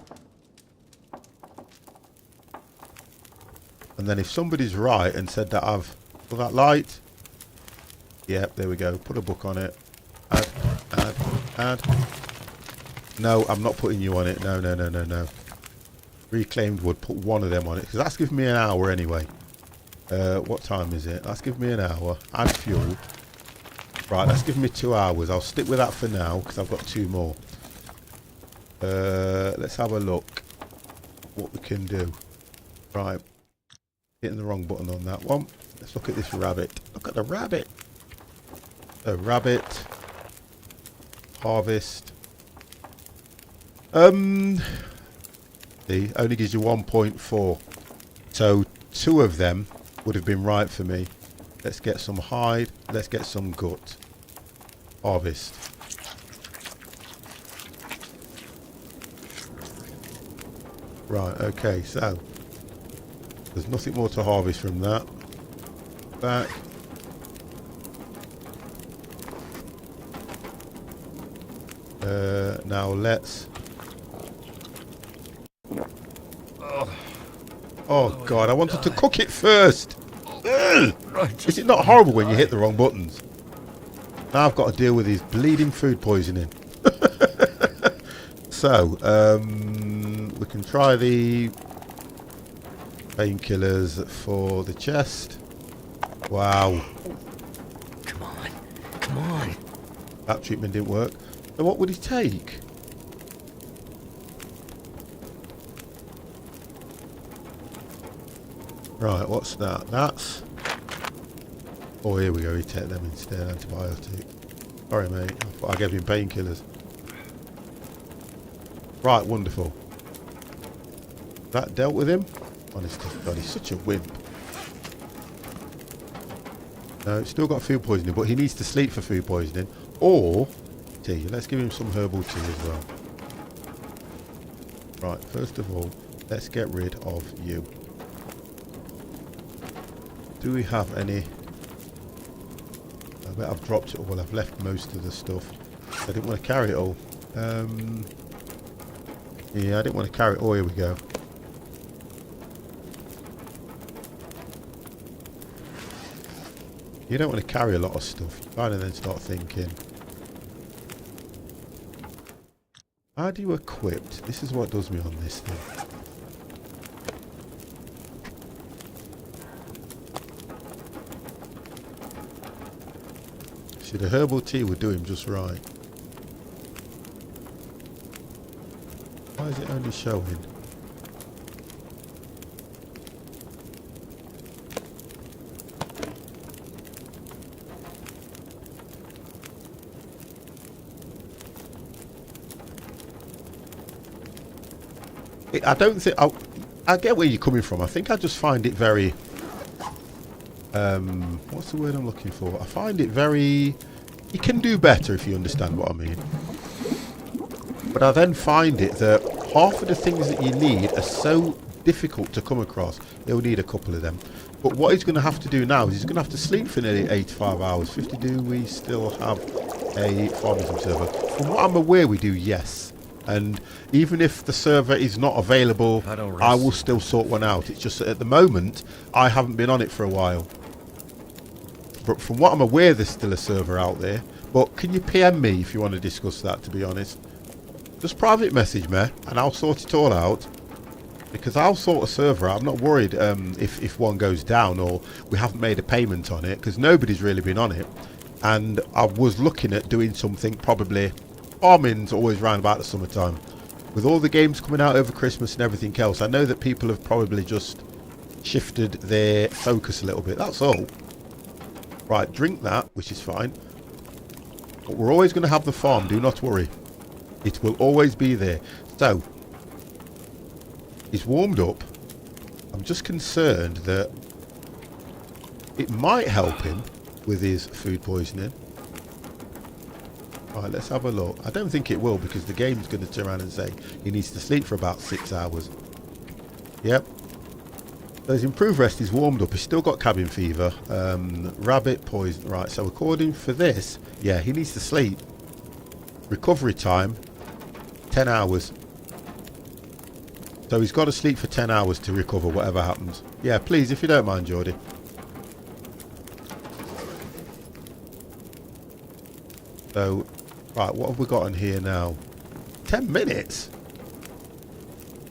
And then if somebody's right and said that I've put that light, yep, there we go. Put a book on it. Add. No, I'm not putting you on it. No. Reclaimed wood. Put one of them on it because that's giving me an hour anyway. What time is it? That's giving me an hour. Add fuel. Right, that's giving me 2 hours. I'll stick with that for now because I've got 2 more. Let's have a look what we can do. Right. Hitting the wrong button on that one. Let's look at this rabbit. Look at the rabbit. A rabbit. Harvest. See, only gives you 1.4. So 2 of them would have been right for me. Let's get some hide. Let's get some gut. Harvest. Right, okay, so there's nothing more to harvest from that. Back. Now let's... Oh God, I wanted to cook it first. Is it not horrible when you hit the wrong buttons? Now I've got to deal with these bleeding food poisoning. So, we can try the painkillers for the chest. Wow. Come on. That treatment didn't work. So what would he take? Right, what's that? That's... Oh, here we go. He take them instead. Antibiotic. Sorry, mate. I thought I gave him painkillers. Right, wonderful. That dealt with him. Honest to God, he's such a wimp. No, still got food poisoning, but he needs to sleep for food poisoning. Or tea. Let's give him some herbal tea as well. Right, first of all, let's get rid of you. Do we have any? I bet I've dropped it all. I've left most of the stuff. I didn't want to carry it all. Yeah, I didn't want to carry it. Oh, here we go. You don't want to carry a lot of stuff. You kind of then start thinking, how do you equip? This is what does me on this thing. See, the herbal tea would do him just right. Why is it only showing? I don't think I get where you're coming from. I think I just find it very what's the word I'm looking for? I find it very, you can do better if you understand what I mean. But I then find it that half of the things that you need are so difficult to come across. You'll need a couple of them. But what he's going to have to do now is he's going to have to sleep for nearly 85 hours. 50, do we still have a farming server? From what I'm aware, we do, yes. And even if the server is not available, I will still sort one out. It's just that at the moment, I haven't been on it for a while. But from what I'm aware, there's still a server out there. But can you PM me if you want to discuss that, to be honest? Just private message me, and I'll sort it all out. Because I'll sort a server out. I'm not worried if one goes down or we haven't made a payment on it, because nobody's really been on it. And I was looking at doing something, probably, farming's always round about the summertime. With all the games coming out over Christmas and everything else, I know that people have probably just shifted their focus a little bit, that's all. Right, drink that, which is fine. But we're always going to have the farm, do not worry. It will always be there. So, he's warmed up. I'm just concerned that it might help him with his food poisoning. Right, let's have a look. I don't think it will, because the game's going to turn around and say he needs to sleep for about 6 hours. Yep. So his improved rest is warmed up. He's still got cabin fever. Rabbit poison. Right, so according for this, yeah, he needs to sleep. Recovery time, 10 hours. So he's got to sleep for 10 hours to recover whatever happens. Yeah, please, if you don't mind, Geordie. So, right, what have we got in here now? 10 minutes?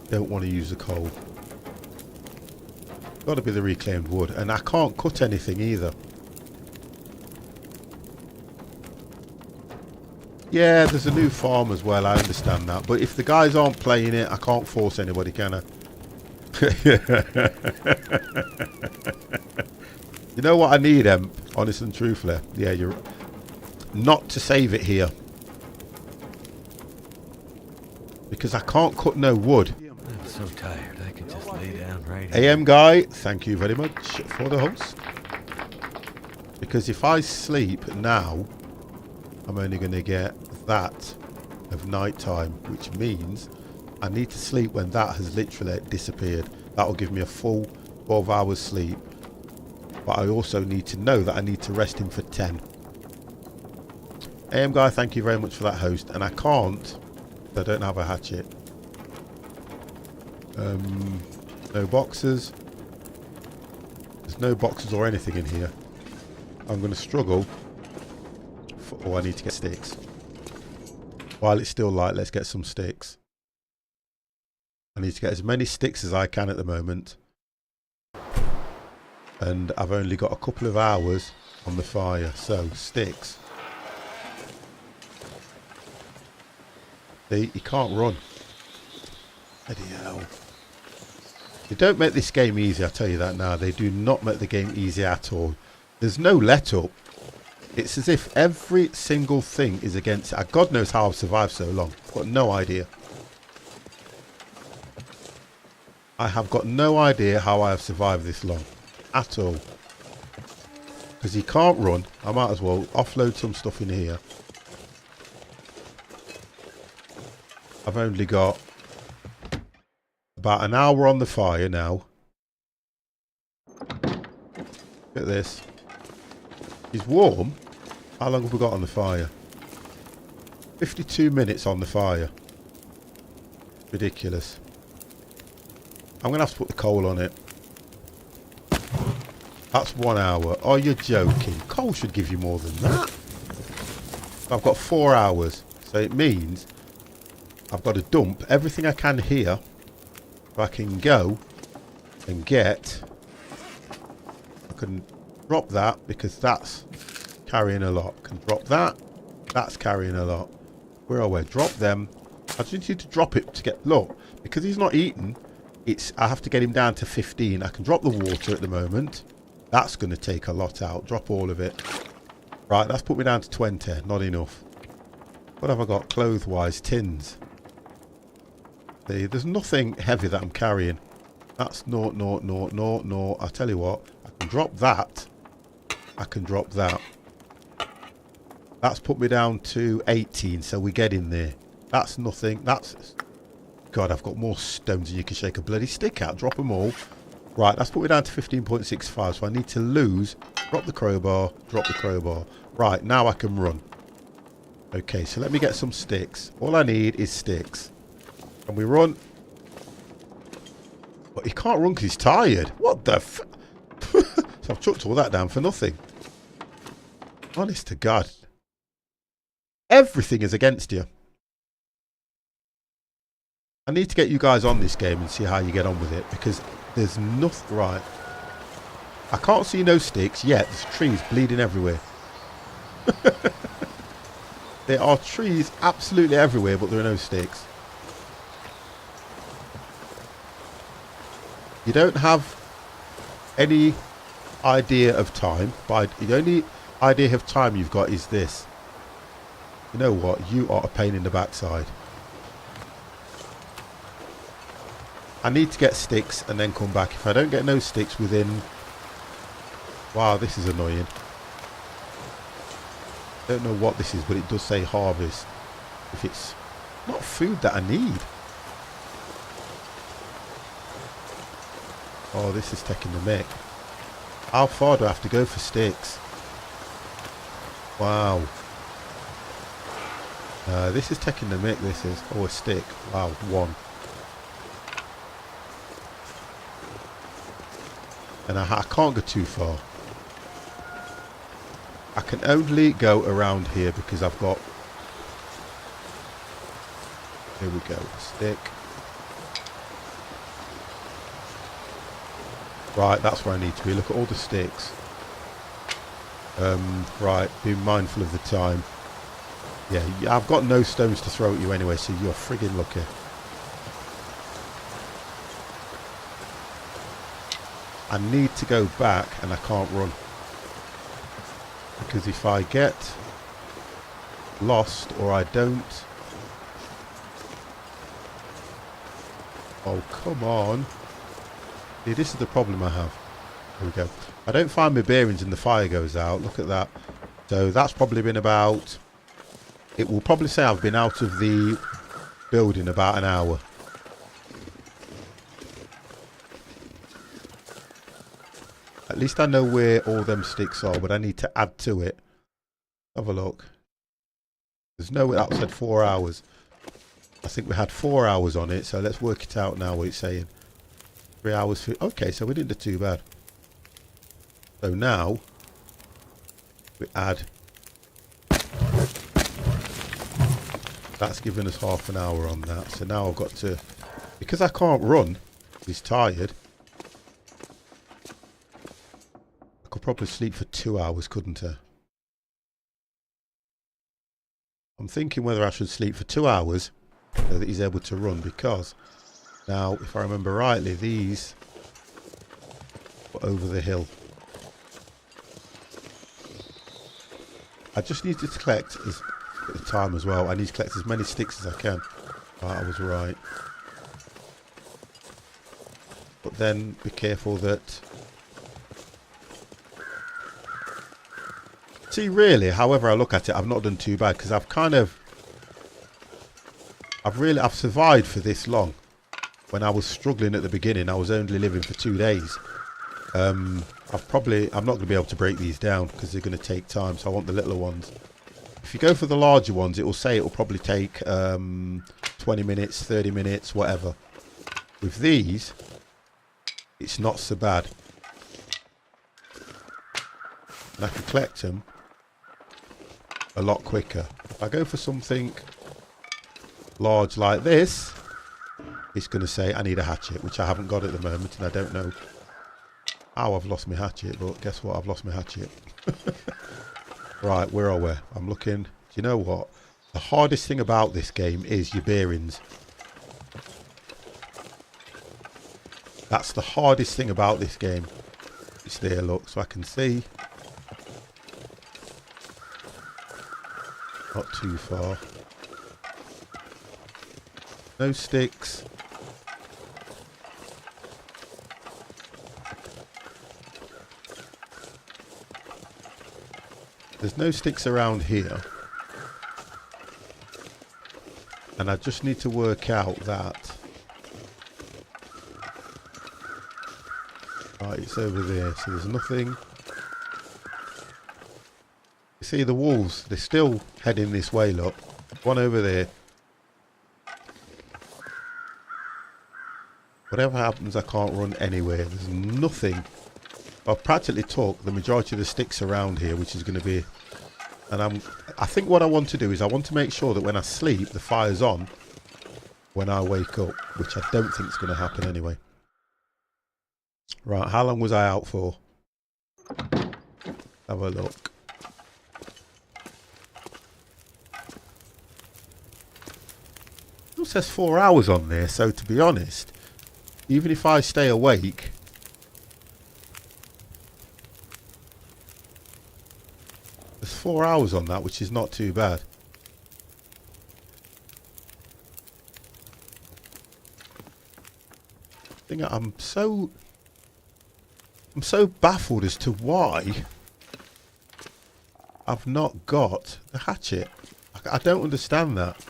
Don't want to use the coal. Got to be the reclaimed wood. And I can't cut anything either. Yeah, there's a new farm as well, I understand that. But if the guys aren't playing it, I can't force anybody, can I? You know what I need, honest and truthfully? Yeah, you're not to save it here. Because I can't cut no wood. I'm so tired, I could just lay down right here. AM guy, thank you very much for the host. Because if I sleep now, I'm only going to get that of night time, which means I need to sleep when that has literally disappeared. That will give me a full 12 hours sleep. But I also need to know that I need to rest him for 10. AM guy, thank you very much for that host. And I can't, I don't have a hatchet. No boxes. There's no boxes or anything in here. I'm going to struggle. Oh, I need to get sticks. While it's still light, let's get some sticks. I need to get as many sticks as I can at the moment. And I've only got a couple of hours on the fire. So, sticks. See, you can't run. Bloody hell. They don't make this game easy, I tell you that now. They do not make the game easy at all. There's no let up. It's as if every single thing is against it. God knows how I've survived so long. I've got no idea. I have got no idea how I have survived this long. At all. Because he can't run. I might as well offload some stuff in here. I've only got about an hour on the fire now. Look at this. He's warm. How long have we got on the fire? 52 minutes on the fire. Ridiculous. I'm going to have to put the coal on it. That's 1 hour. Oh, you're joking. Coal should give you more than that. I've got 4 hours. So it means I've got to dump everything I can here. So I can go and get... I can drop that because that's carrying a lot. Can drop that. That's carrying a lot. Where are we? Drop them. I just need to drop it to get... Look, because he's not eating, I have to get him down to 15. I can drop the water at the moment. That's going to take a lot out. Drop all of it. Right, that's put me down to 20. Not enough. What have I got clothes-wise? Tins. See, there's nothing heavy that I'm carrying. That's naught, naught, naught, naught, naught. I tell you what, I can drop that. I can drop that. That's put me down to 18, so we get in there. That's nothing. That's... God, I've got more stones than you can shake a bloody stick out. Drop them all. Right, that's put me down to 15.65, so I need to lose. Drop the crowbar, drop the crowbar. Right, now I can run. Okay, so let me get some sticks. All I need is sticks. Can we run? But he can't run because he's tired. What the f... So I've chucked all that down for nothing. Honest to God. Everything is against you. I need to get you guys on this game and see how you get on with it, because there's nothing right. I can't see no sticks yet. There's trees bleeding everywhere. There are trees absolutely everywhere, but there are no sticks. You don't have any idea of time. The only idea of time you've got is this. You know what? You are a pain in the backside. I need to get sticks and then come back. If I don't get no sticks within... Wow, this is annoying. Don't know what this is, but it does say harvest. If it's not food that I need. Oh, this is taking the mick. How far do I have to go for sticks? Wow. This is taking the mick, this is. Oh, a stick. Wow, one. And I can't go too far. I can only go around here because I've got... Here we go. A stick. Right, that's where I need to be. Look at all the sticks. Right, be mindful of the time. Yeah, I've got no stones to throw at you anyway, so you're friggin' lucky. I need to go back and I can't run. Because if I get lost or I don't... Oh, come on. See, this is the problem I have. There we go. I don't find my bearings and the fire goes out. Look at that. So that's probably been about... It will probably say I've been out of the building about an hour. At least I know where all them sticks are, but I need to add to it. Have a look. There's no... That said 4 hours. I think we had 4 hours on it, so let's work it out now what it's saying. 3 hours... Okay, so we didn't do too bad. So now, we add... That's given us half an hour on that. So now I've got to... Because I can't run, he's tired. I could probably sleep for 2 hours, couldn't I? I'm thinking whether I should sleep for 2 hours so that he's able to run, because now, if I remember rightly, these were over the hill. I just need to collect at the time as well. I need to collect as many sticks as I can. Right, I was right. But then be careful that... See, really, however I look at it, I've not done too bad, because I've kind of... I've survived for this long. When I was struggling at the beginning, I was only living for 2 days. I'm not going to be able to break these down because they're going to take time, so I want the littler ones. If you go for the larger ones, it will say it will probably take 20 minutes, 30 minutes, whatever. With these, it's not so bad. And I can collect them a lot quicker. If I go for something large like this, it's going to say I need a hatchet, which I haven't got at the moment, and I don't know how I've lost my hatchet, but guess what? I've lost my hatchet. Right, where are we? I'm looking. Do you know what? The hardest thing about this game is your bearings. That's the hardest thing about this game. It's there, look, so I can see. Not too far. No sticks. There's no sticks around here. And I just need to work out that. Right, it's over there, so there's nothing. You see the wolves, they're still heading this way, look. One over there. Whatever happens, I can't run anywhere. There's nothing. I've practically took the majority of the sticks around here, which is going to be... And I think what I want to do is I want to make sure that when I sleep, the fire's on when I wake up, which I don't think is going to happen anyway. Right, how long was I out for? Have a look. It says 4 hours on there, so to be honest, even if I stay awake, there's 4 hours on that, which is not too bad. I'm so baffled as to why I've not got the hatchet. I don't understand that.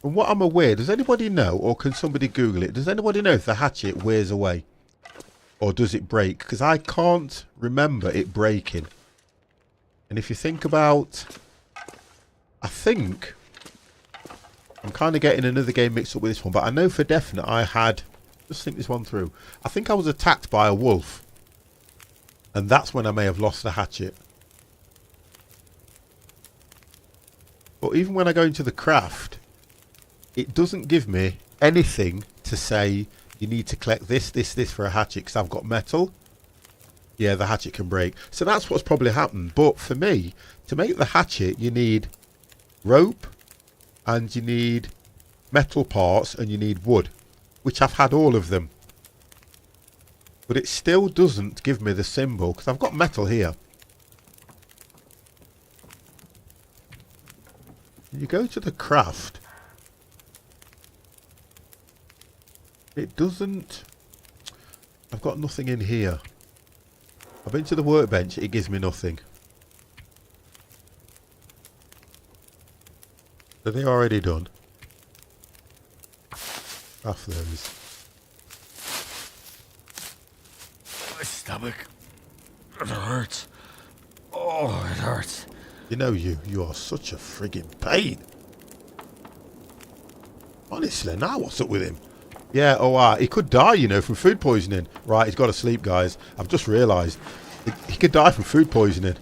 From what I'm aware, does anybody know, or can somebody Google it? Does anybody know if the hatchet wears away? Or does it break? Because I can't remember it breaking. And if you think about... I think... I'm kind of getting another game mixed up with this one, but I know for definite I had... Just think this one through. I think I was attacked by a wolf. And that's when I may have lost the hatchet. But even when I go into the craft... It doesn't give me anything to say you need to collect this for a hatchet because I've got metal. Yeah, the hatchet can break. So that's what's probably happened. But for me, to make the hatchet, you need rope and you need metal parts and you need wood, which I've had all of them. But it still doesn't give me the symbol because I've got metal here. You go to the craft. It doesn't... I've got nothing in here. I've been to the workbench, it gives me nothing. Are they already done? Half those. My stomach. It hurts. Oh, it hurts. You know you are such a friggin' pain. Honestly, now what's up with him? Yeah, he could die, you know, from food poisoning. Right, he's got to sleep, guys. I've just realised. He could die from food poisoning.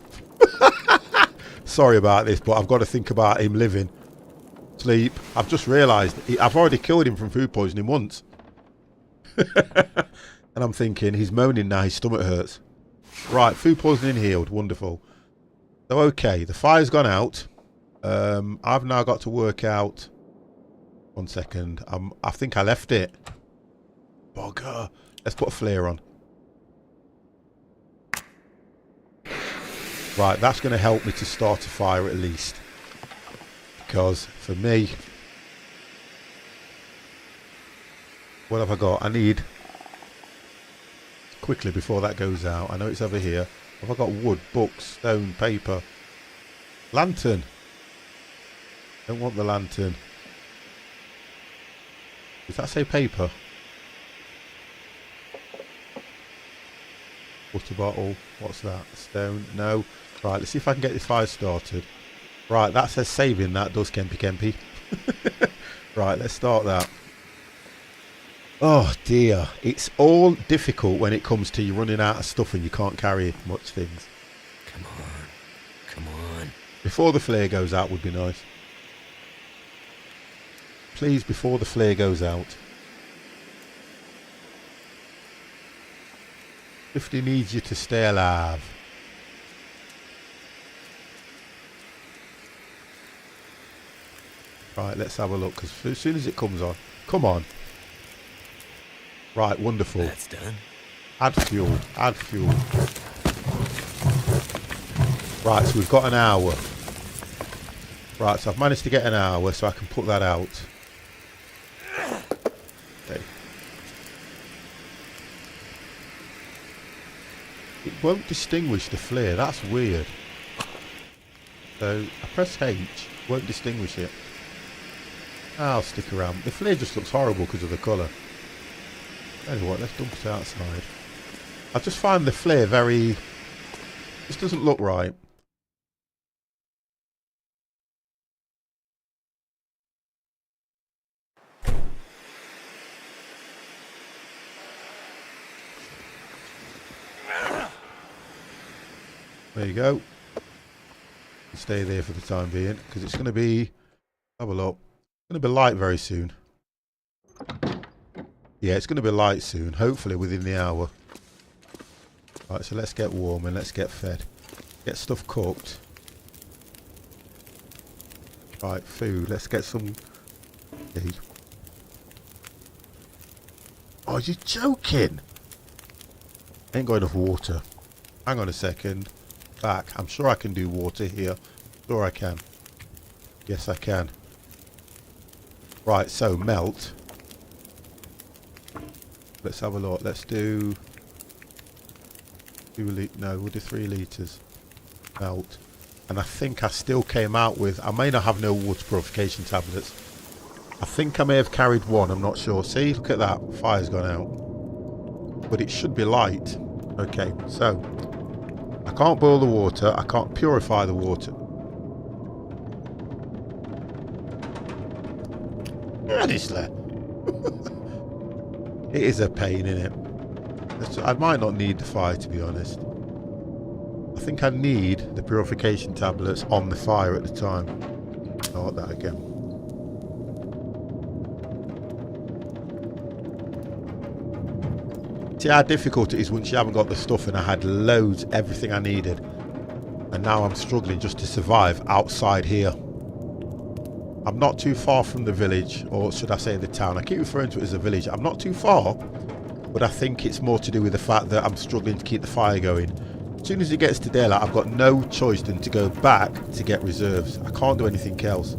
Sorry about this, but I've got to think about him living. Sleep. I've just realised. I've already killed him from food poisoning once. And I'm thinking, he's moaning now, his stomach hurts. Right, food poisoning healed. Wonderful. So, okay, the fire's gone out. I've now got to work out... 1 second. I think I left it. Bugger. Let's put a flare on. Right, that's going to help me to start a fire at least. Because for me... What have I got? I need... Quickly before that goes out. I know it's over here. Have I got wood, books, stone, paper? Lantern. Don't want the lantern. Does that say paper? Water bottle. What's that? Stone. No. Right, let's see if I can get this fire started. Right, that says saving. That does, Kempy Kempy. Right, let's start that. Oh dear. It's all difficult when it comes to you running out of stuff and you can't carry much things. Come on. Come on. Before the flare goes out would be nice. Please, before the flare goes out. 50 needs you to stay alive. Right, let's have a look, because as soon as it comes on... Come on. Right, wonderful. That's done. Add fuel. Add fuel. Right, so we've got an hour. Right, so I've managed to get an hour, so I can put that out. Okay. It won't distinguish the flare. That's weird. So I press H, won't distinguish it. I'll stick around. The flare just looks horrible because of the colour. Anyway, what, let's dump it outside. I just find the flare very... This doesn't look right. There you go. Stay there for the time being because it's going to be... Have a look. It's going to be light very soon. Yeah, it's going to be light soon. Hopefully within the hour. Right, so let's get warm and let's get fed. Get stuff cooked. Right, food. Let's get some... Food. Oh, you're joking! Ain't got enough water. Hang on a second. Back. I'm sure I can do water here. Sure I can. Yes, I can. Right, so melt. Let's have a look. Let's do... No, we'll do 3 litres. Melt. And I think I still came out with... I may not have no water purification tablets. I think I may have carried 1. I'm not sure. See? Look at that. Fire's gone out. But it should be light. Okay, so... I can't boil the water. I can't purify the water. Honestly. It is a pain, isn't it? I might not need the fire, to be honest. I think I need the purification tablets on the fire at the time. Start that again. See how difficult it is once you haven't got the stuff, and I had loads, everything I needed. And now I'm struggling just to survive outside here. I'm not too far from the village, or should I say the town. I keep referring to it as a village. I'm not too far, but I think it's more to do with the fact that I'm struggling to keep the fire going. As soon as it gets to daylight, I've got no choice than to go back to get reserves. I can't do anything else.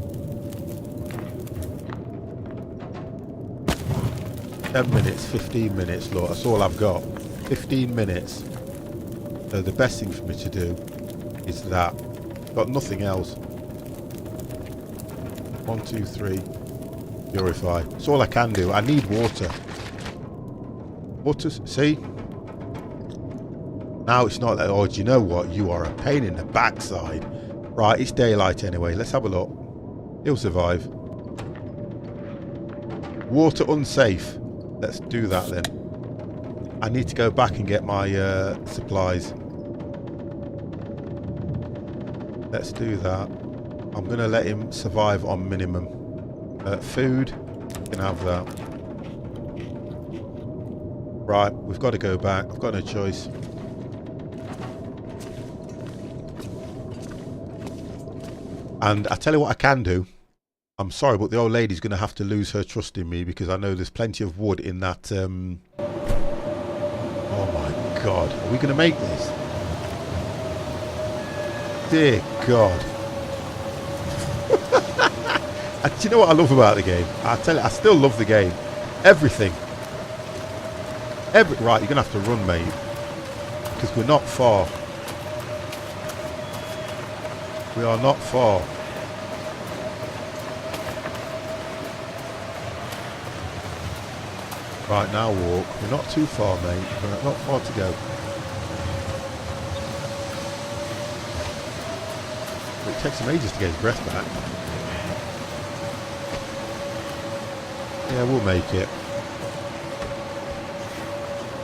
10 minutes, 15 minutes, look, that's all I've got. 15 minutes. So the best thing for me to do is that. Got nothing else. 1, 2, 3. Purify. That's all I can do. I need water. Water, see? Now it's not that, oh, do you know what? You are a pain in the backside. Right, it's daylight anyway. Let's have a look. He'll survive. Water unsafe. Let's do that then. I need to go back and get my supplies. Let's do that. I'm going to let him survive on minimum. Food, you can have that. Right, we've got to go back. I've got no choice. And I tell you what I can do. I'm sorry, but the old lady's going to have to lose her trust in me because I know there's plenty of wood in that... Oh my God. Are we going to make this? Dear God. Do you know what I love about the game? I tell you, I still love the game. Everything. Right, you're going to have to run, mate. Because we're not far. We are not far. Right, now walk. We're not too far, mate. We're not far to go. It takes him ages to get his breath back. Yeah, we'll make it.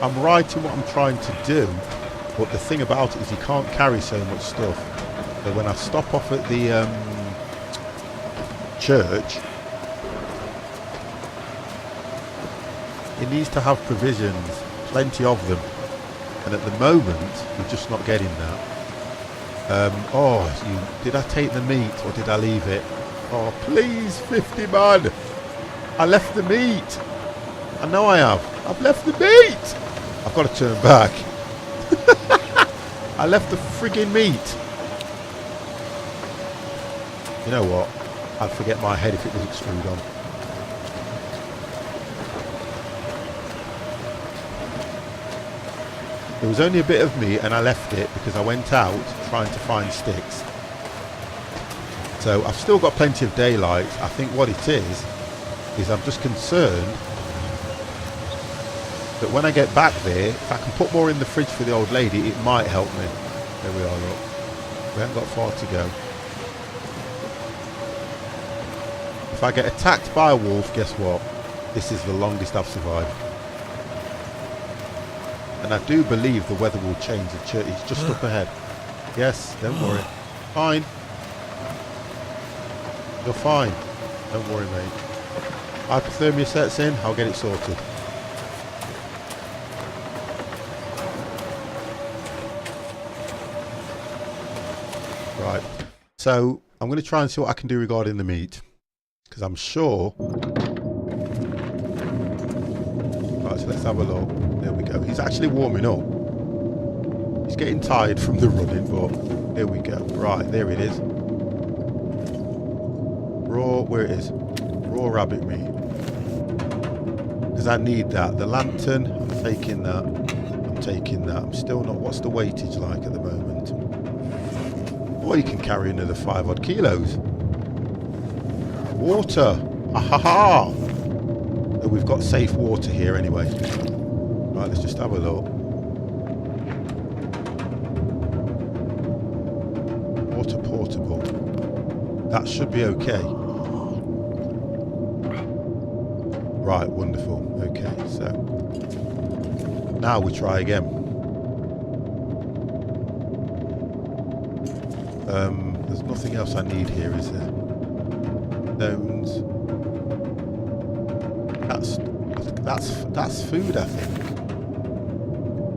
I'm right in what I'm trying to do, but the thing about it is you can't carry so much stuff. So when I stop off at the church, it needs to have provisions, plenty of them. And at the moment, we're just not getting that. Did I take the meat or did I leave it? Oh, please, 50 man. I left the meat. I know I have. I've left the meat. I've got to turn back. I left the frigging meat. You know what? I'd forget my head if it wasn't screwed on. There was only a bit of meat and I left it because I went out trying to find sticks. So I've still got plenty of daylight. I think what it is I'm just concerned that when I get back there, if I can put more in the fridge for the old lady, it might help me. There we are, look. We haven't got far to go. If I get attacked by a wolf, guess what? This is the longest I've survived. And I do believe the weather will change. The church is just up ahead. Yes, don't worry. Fine. You're fine. Don't worry, mate. Hypothermia sets in, I'll get it sorted. Right. So, I'm going to try and see what I can do regarding the meat. Because I'm sure... Right, so let's have a look. There we go. He's actually warming up. He's getting tired from the running, but there we go. Right, there it is. Raw, where it is. Raw rabbit meat. Because I need that. The lantern, I'm taking that. I'm taking that. I'm still not... What's the weightage like at the moment? Well, you can carry another 5 odd kilos. Water. Ahaha! Oh, we've got safe water here anyway. Right, let's just have a look. Water portable. That should be okay. Right, wonderful. Okay, so now we try again. There's nothing else I need here, is there? Stones. That's food, I think.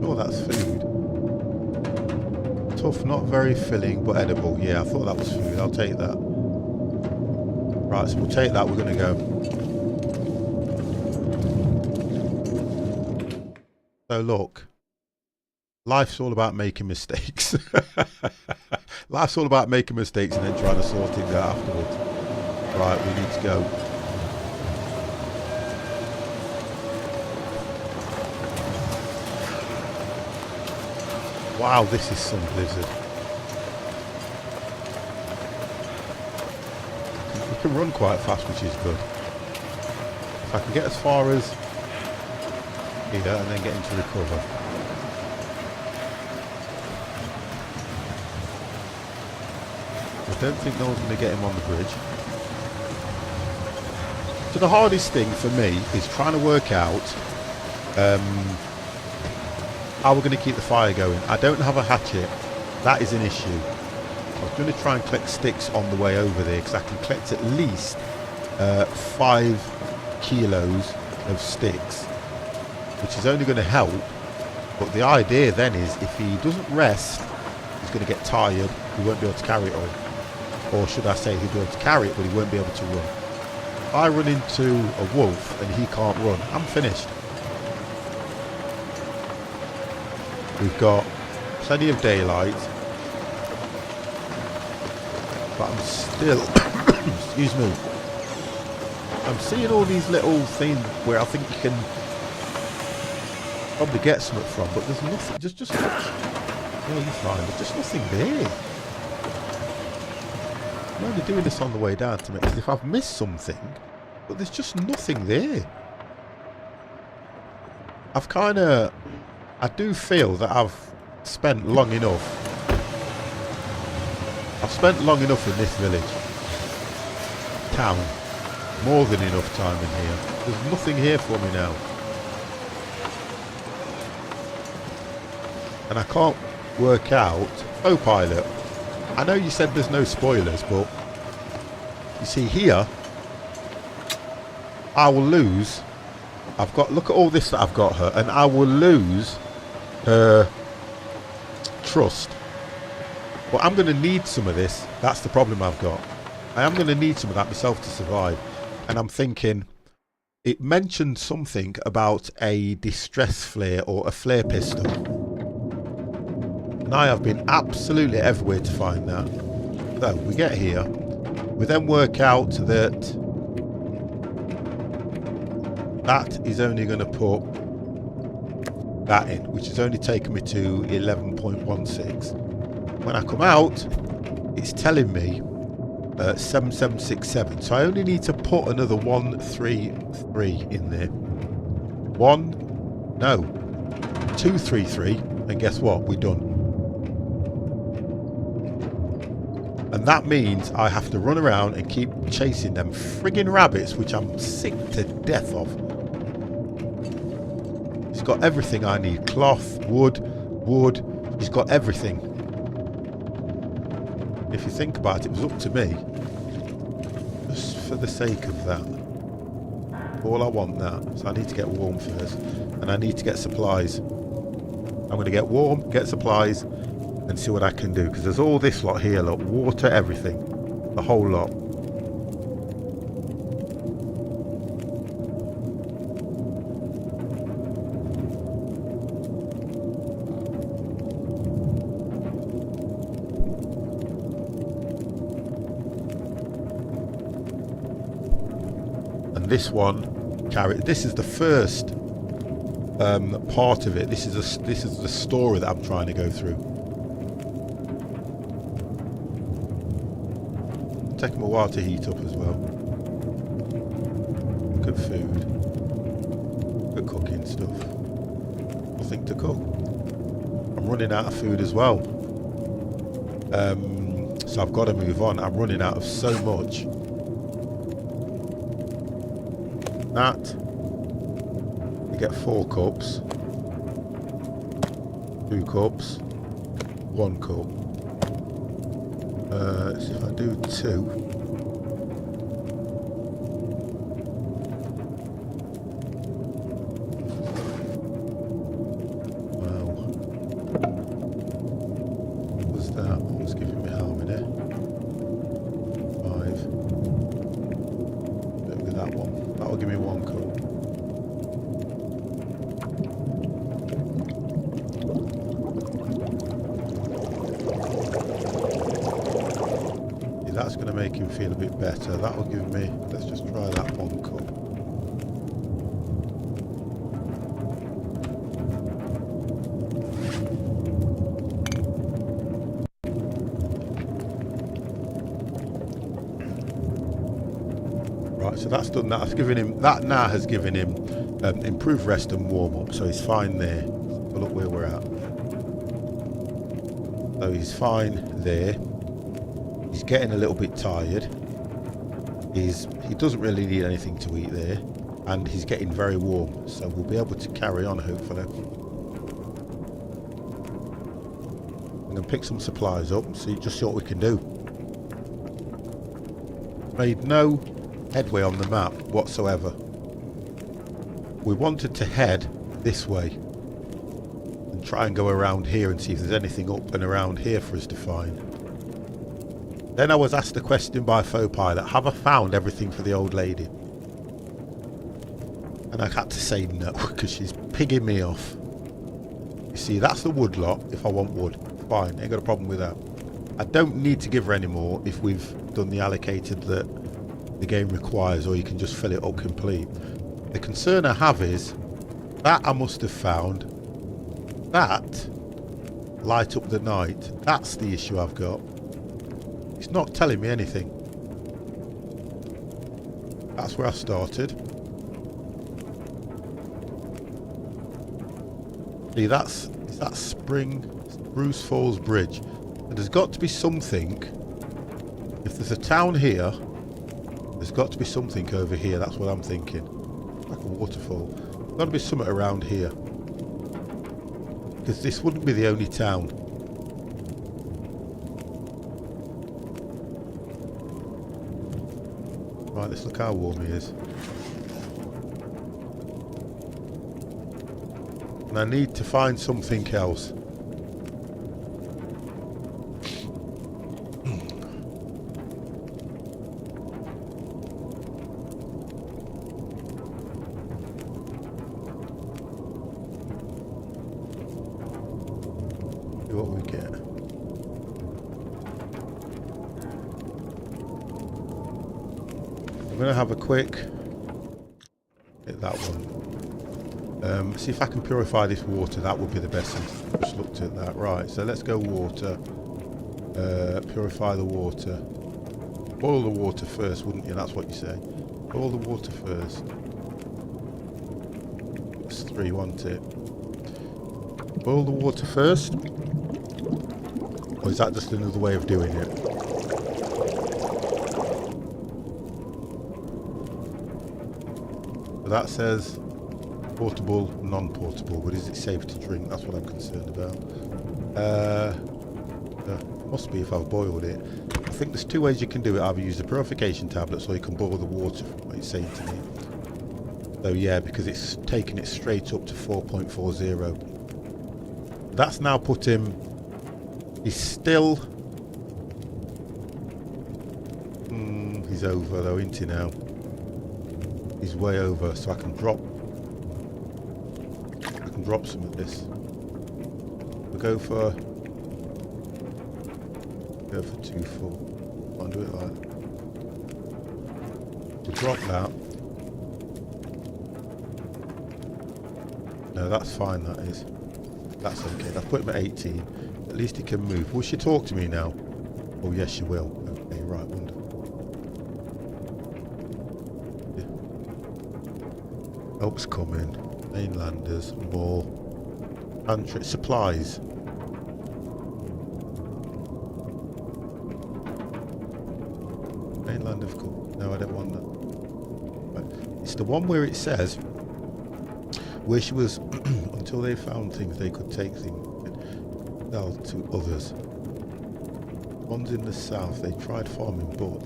Oh, that's food. Tough, not very filling, but edible. Yeah, I thought that was food. I'll take that. Right, so we'll take that. We're going to go. So look, life's all about making mistakes. Life's all about making mistakes and then trying to sort things out afterwards. Right, we need to go. Wow, this is some blizzard. We can run quite fast, which is good. If I can get as far as here and then get into recover. I don't think no one's going to get him on the bridge. So the hardest thing for me is trying to work out how we're going to keep the fire going. I don't have a hatchet. That is an issue. I was going to try and collect sticks on the way over there because I can collect at least 5 kilos of sticks, which is only going to help. But the idea then is if he doesn't rest, he's going to get tired. He won't be able to carry it all. Or should I say he'll be able to carry it, but he won't be able to run. If I run into a wolf and he can't run, I'm finished. We've got plenty of daylight. But I'm still... excuse me. I'm seeing all these little things where I think you can probably get something from, but there's nothing. Just yeah, you're fine. There's just nothing there. I'm only doing this on the way down to make as if I've missed something, but there's just nothing there. I do feel that I've spent long enough. I've spent long enough in this village. Town. More than enough time in here. There's nothing here for me now. And I can't work out... Oh, pilot. I know you said there's no spoilers, but... You see, here... I will lose... I've got... Look at all this that I've got her. And I will lose... her... trust. But I'm going to need some of this. That's the problem I've got. I am going to need some of that myself to survive. And I'm thinking... It mentioned something about a distress flare or a flare pistol. And I have been absolutely everywhere to find that. So we get here. We then work out that that is only going to put that in, which has only taken me to 11.16. When I come out, it's telling me 7767. So I only need to put another 133 in there. 233, and guess what? We're done. And that means I have to run around and keep chasing them friggin' rabbits, which I'm sick to death of. It's got everything I need. Cloth, wood. It's got everything. If you think about it, it was up to me. Just for the sake of that. All I want that. So I need to get warm first. And I need to get supplies. I'm going to get warm, get supplies, and see what I can do. Because there's all this lot here, look. Water, everything. The whole lot. And this one, this is the first part of it. This is the story that I'm trying to go through. Taking a while to heat up as well. Good food. Good cooking stuff. Nothing to cook. I'm running out of food as well. So I've got to move on. I'm running out of so much. That. You get 4 cups. 2 cups. 1 cup. So if I do 2. Wow. What was that? What was giving me how many? 5. Look at that one. That will give me 1 cup. That's going to make him feel a bit better. That will give me, let's just try that 1 cup. Right, so that's done that. That's given him, that now has given him improved rest and warm up, so he's fine there. So look where we're at. So he's fine there. He's getting a little bit tired. He doesn't really need anything to eat there, and he's getting very warm, so we'll be able to carry on hopefully. I'm going to pick some supplies up and just see what we can do. Made no headway on the map whatsoever. We wanted to head this way and try and go around here and see if there's anything up and around here for us to find. Then I was asked a question by Phopilot, have I found everything for the old lady? And I had to say no, because she's pigging me off. You see, that's the wood lot, if I want wood. Fine, ain't got a problem with that. I don't need to give her any more if we've done the allocated that the game requires, or you can just fill it up complete. The concern I have is, that I must have found, that light up the night, that's the issue I've got. It's not telling me anything. That's where I started. See, is that Spruce Falls Bridge. And there's got to be something. If there's a town here, there's got to be something over here. That's what I'm thinking. Like a waterfall. There's got to be something around here. Because this wouldn't be the only town. Right, let's look how warm he is. And I need to find something else. See what we get. I'm going to have a quick hit that one. See if I can purify this water. That would be the best thing. Just looked at that. Right, so let's go water. Purify the water. Boil the water first, wouldn't you? That's what you say. Boil the water first. It's 3, wasn't it? Boil the water first? Or is that just another way of doing it? So that says portable, non-portable, but is it safe to drink? That's what I'm concerned about. Must be if I've boiled it. I think there's 2 ways you can do it. Either use the purification tablets or you can boil the water, from what it's saying to me. So yeah, because it's taking it straight up to 4.40. That's now put him... He's still... he's over though, isn't he now? He's way over, so I can drop some of this. We'll go for 2 full. I'll do it like that. We'll drop that. No, that's fine, that is. That's okay. I've put him at 18. At least he can move. Will she talk to me now? Oh yes, she will. Okay, right, wonderful. Yeah. Help's coming. Mainlanders, more. Pantry, supplies. Mainland of course. No, I don't want that. Right. It's the one where it says where she was until they found things they could take things sell to others. Ones in the south, they tried farming, but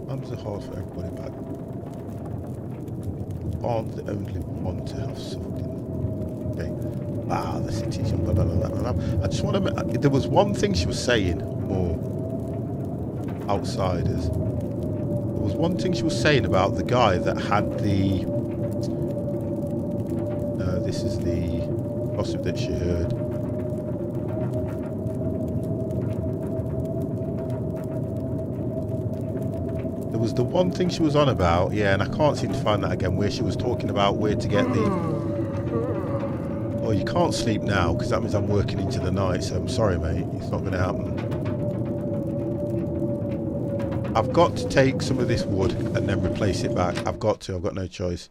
times are hard for everybody back. Aren't the only one to have something. Okay. Ah, the city's blah, blah, blah, blah, blah. I just want to... There was one thing she was saying, more outsiders. There was one thing she was saying about the guy that had the... No, this is the gossip that she heard. There was the one thing she was on about, yeah, and I can't seem to find that again, where she was talking about where to get the... Oh, you can't sleep now, because that means I'm working into the night, so I'm sorry, mate. It's not going to happen. I've got to take some of this wood and then replace it back. I've got to. I've got no choice.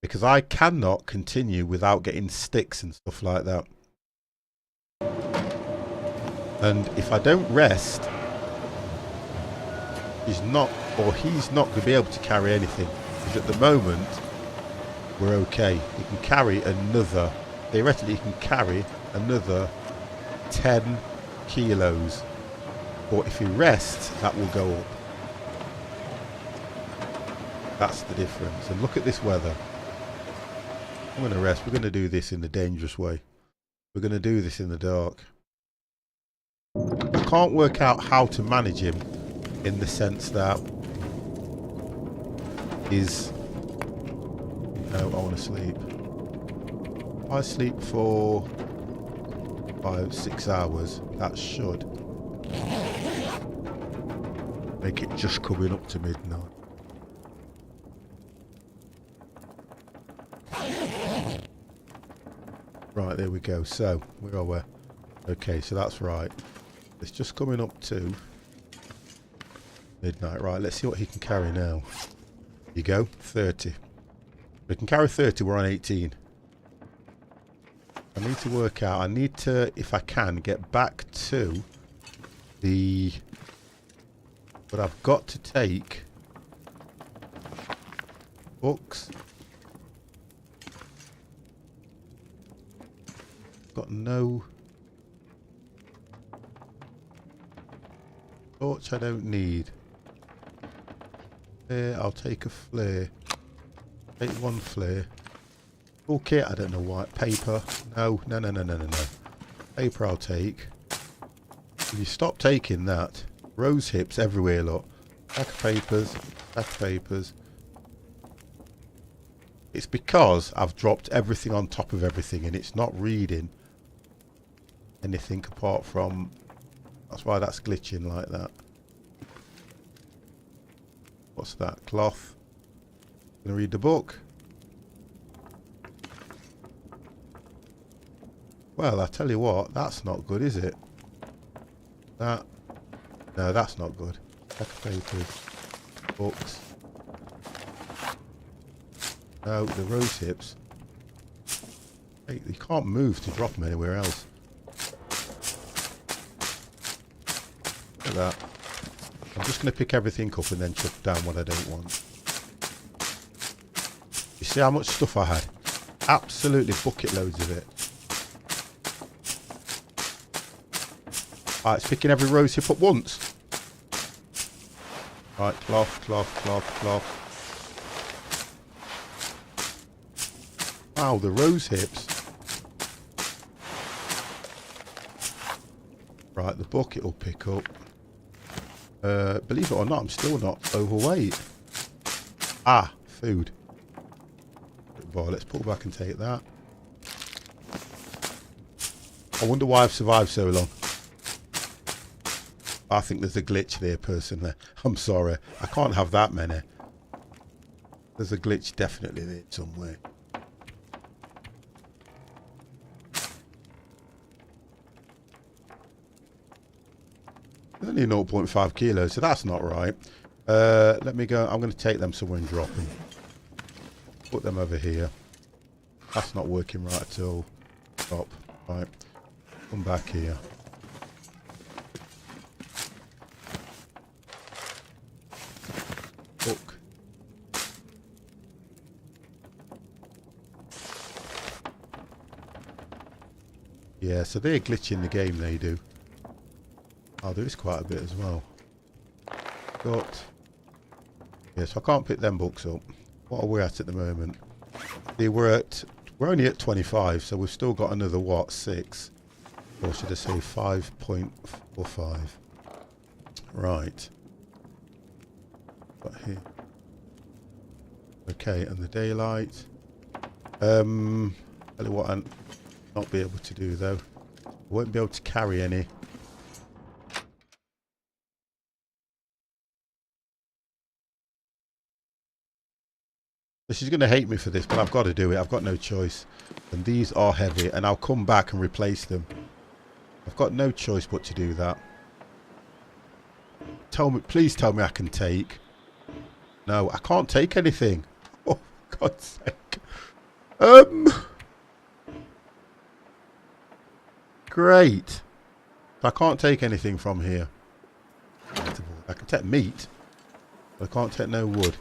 Because I cannot continue without getting sticks and stuff like that. And if I don't rest, he's not going to be able to carry anything. Because at the moment, we're okay. He can carry another... Theoretically, he can carry another 10 kilos. But if he rests, that will go up. That's the difference. And look at this weather. I'm going to rest. We're going to do this in a dangerous way. We're going to do this in the dark. I can't work out how to manage him in the sense that he's... No, I want to sleep. I sleep for 5-6 hours. That should make it just coming up to midnight. Right, there we go. So, where are we? Okay, so that's right. It's just coming up to midnight. Right, let's see what he can carry now. Here you go, 30. We can carry 30, we're on 18. I need to work out, I need to, if I can, get back to the... But I've got to take books. Got no torch. I don't need. Flare, I'll take a flare. Take one flare. Toolkit, I don't know why. Paper, no. Paper I'll take. If you stop taking that, rose hips everywhere, look. Stack of papers. It's because I've dropped everything on top of everything and it's not reading anything apart from... That's why that's glitching like that. What's that? Cloth. Gonna read the book. Well, I tell you what, that's not good, is it? No, that's not good. Stack of papers. Books. No, the rose hips. Hey, you can't move to drop them anywhere else. Look at that. I'm just going to pick everything up and then chuck down what I don't want. You see how much stuff I had? Absolutely bucket loads of it. Alright, it's picking every rose hip up once. Right, cloth, cloth, cloth, cloth. Wow, the rose hips. Right, the bucket will pick up. Believe it or not, I'm still not overweight. Ah, food. Well, let's pull back and take that. I wonder why I've survived so long. I think there's a glitch there, personally. I'm sorry. I can't have that many. There's a glitch definitely there somewhere. There's only 0.5 kilos, so that's not right. Let me go. I'm going to take them somewhere and drop them. Put them over here. That's not working right at all. Stop. Right. Come back here. Hook. Yeah, so they're glitching the game, they do. Oh, there is quite a bit as well. Got... Yeah, so I can't pick them books up. What are we at the moment? We're only at 25, so we've still got another, what, 6? Or should I say 5.45? Right. Got here. Okay, and the daylight. Tell you what I'll not be able to do, though. I won't be able to carry any. She's going to hate me for this, but I've got to do it. I've got no choice. And these are heavy, and I'll come back and replace them. I've got no choice but to do that. Please tell me I can take. No, I can't take anything. Oh, for God's sake. Great. I can't take anything from here. I can take meat, but I can't take no wood.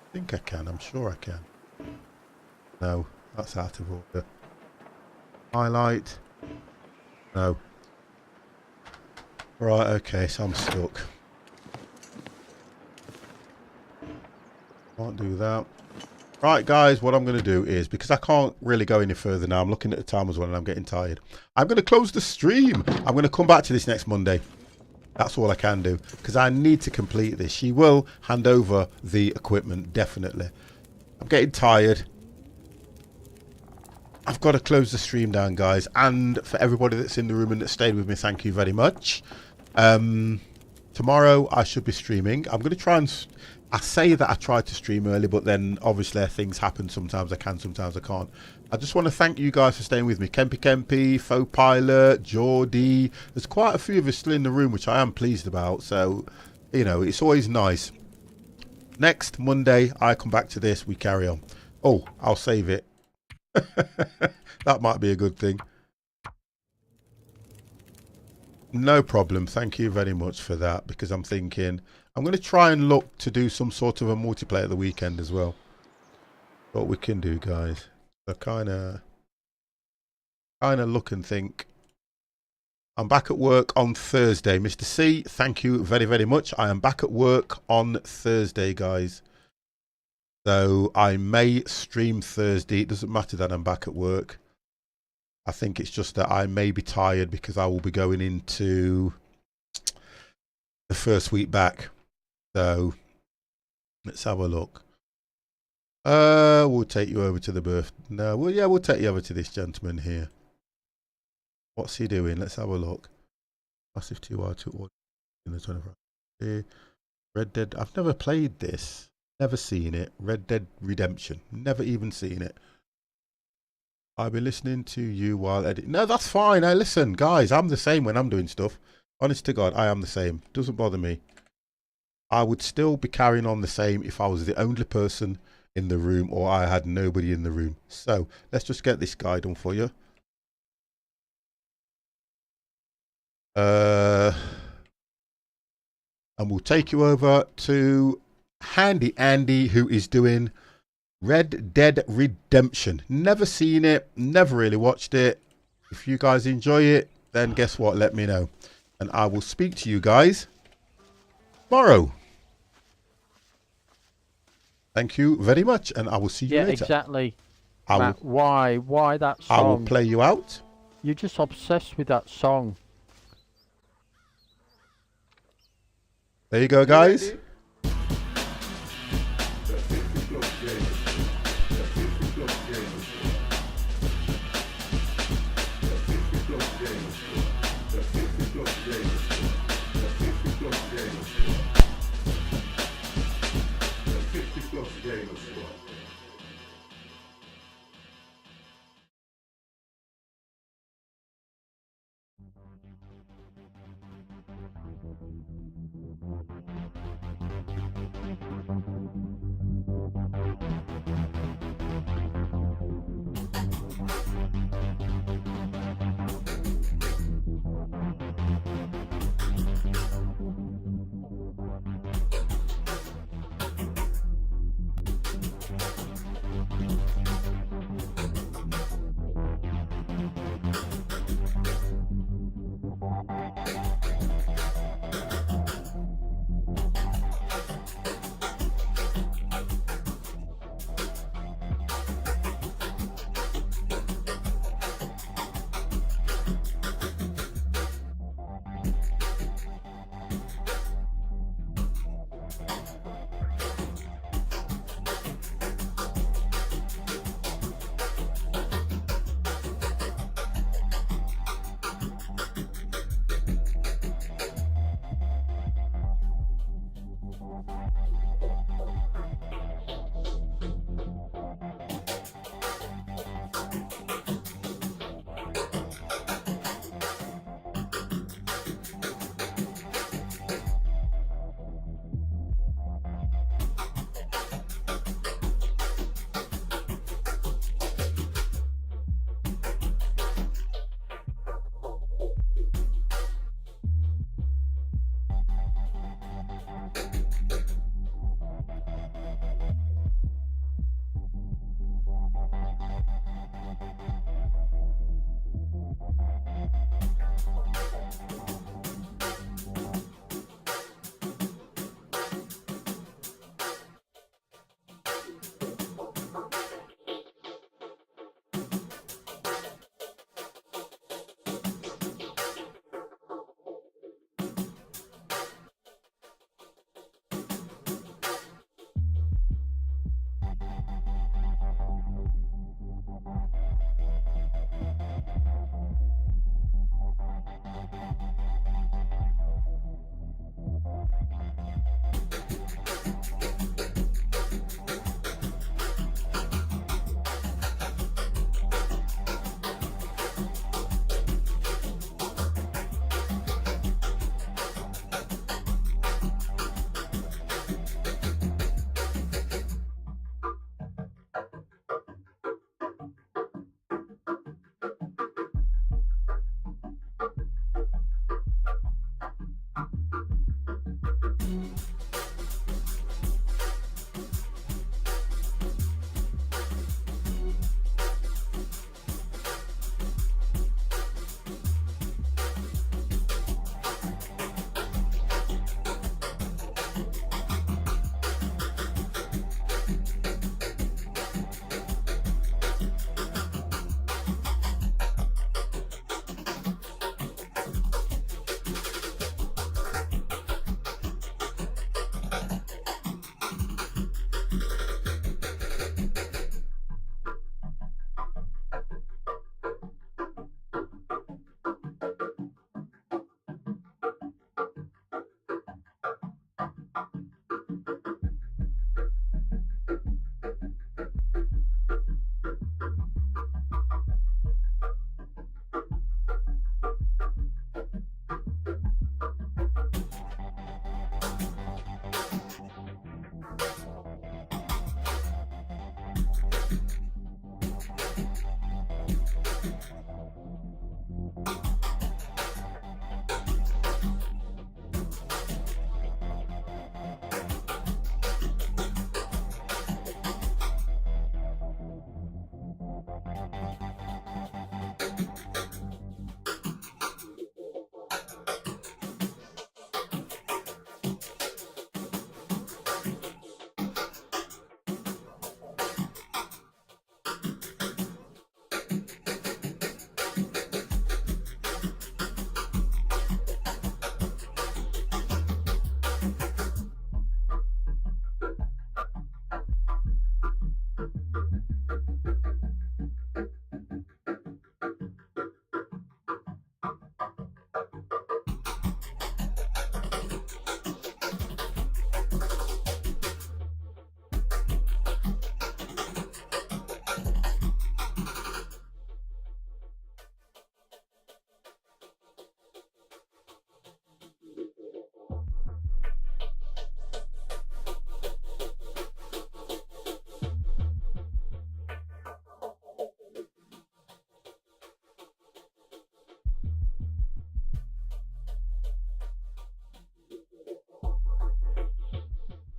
I think I can. I'm sure I can. No, that's out of order. Highlight. No. Right, okay, so I'm stuck. Can't do that. Right, guys, what I'm going to do is, because I can't really go any further now, I'm looking at the time as well and I'm getting tired. I'm going to close the stream. I'm going to come back to this next Monday. That's all I can do, because I need to complete this. She will hand over the equipment, definitely. I'm getting tired. I've got to close the stream down, guys. And for everybody that's in the room and that stayed with me, thank you very much. Tomorrow I should be streaming. I'm going to try and... I say that I try to stream early, but then obviously things happen. Sometimes I can, sometimes I can't. I just want to thank you guys for staying with me. Kempy, Faux Pilot, Geordie. There's quite a few of us still in the room, which I am pleased about. So, you know, it's always nice. Next Monday, I come back to this. We carry on. Oh, I'll save it. That might be a good thing. No problem. Thank you very much for that, because I'm thinking I'm going to try and look to do some sort of a multiplayer at the weekend as well. What we can do, guys. So kind of look and think. I'm back at work on Thursday. Mr. C, thank you very, very much. I am back at work on Thursday, guys. So I may stream Thursday. It doesn't matter that I'm back at work. I think it's just that I may be tired because I will be going into the first week back. So let's have a look. We'll take you over to the birth. No, well, yeah, we'll take you over to this gentleman here. What's he doing? Let's have a look. Massive 2R2 in the 25. Red Dead. I've never played this. Never seen it. Red Dead Redemption. Never even seen it. I'll be listening to you while editing. No, that's fine. Now listen, guys, I'm the same when I'm doing stuff. Honest to God, I am the same. Doesn't bother me. I would still be carrying on the same if I was the only person in the room or I had nobody in the room. So let's just get this guy done for you. And we'll take you over to Handy Andy, who is doing Red Dead Redemption. Never seen it, never really watched it. If you guys enjoy it, then guess what? Let me know. And I will speak to you guys tomorrow. Thank you very much, and I will see you later. Yeah, exactly. Matt, why that song? I will play you out. You're just obsessed with that song. There you go, guys.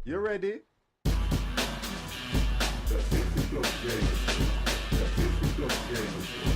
You ready? The 50 Club Game. The 50 Club Game.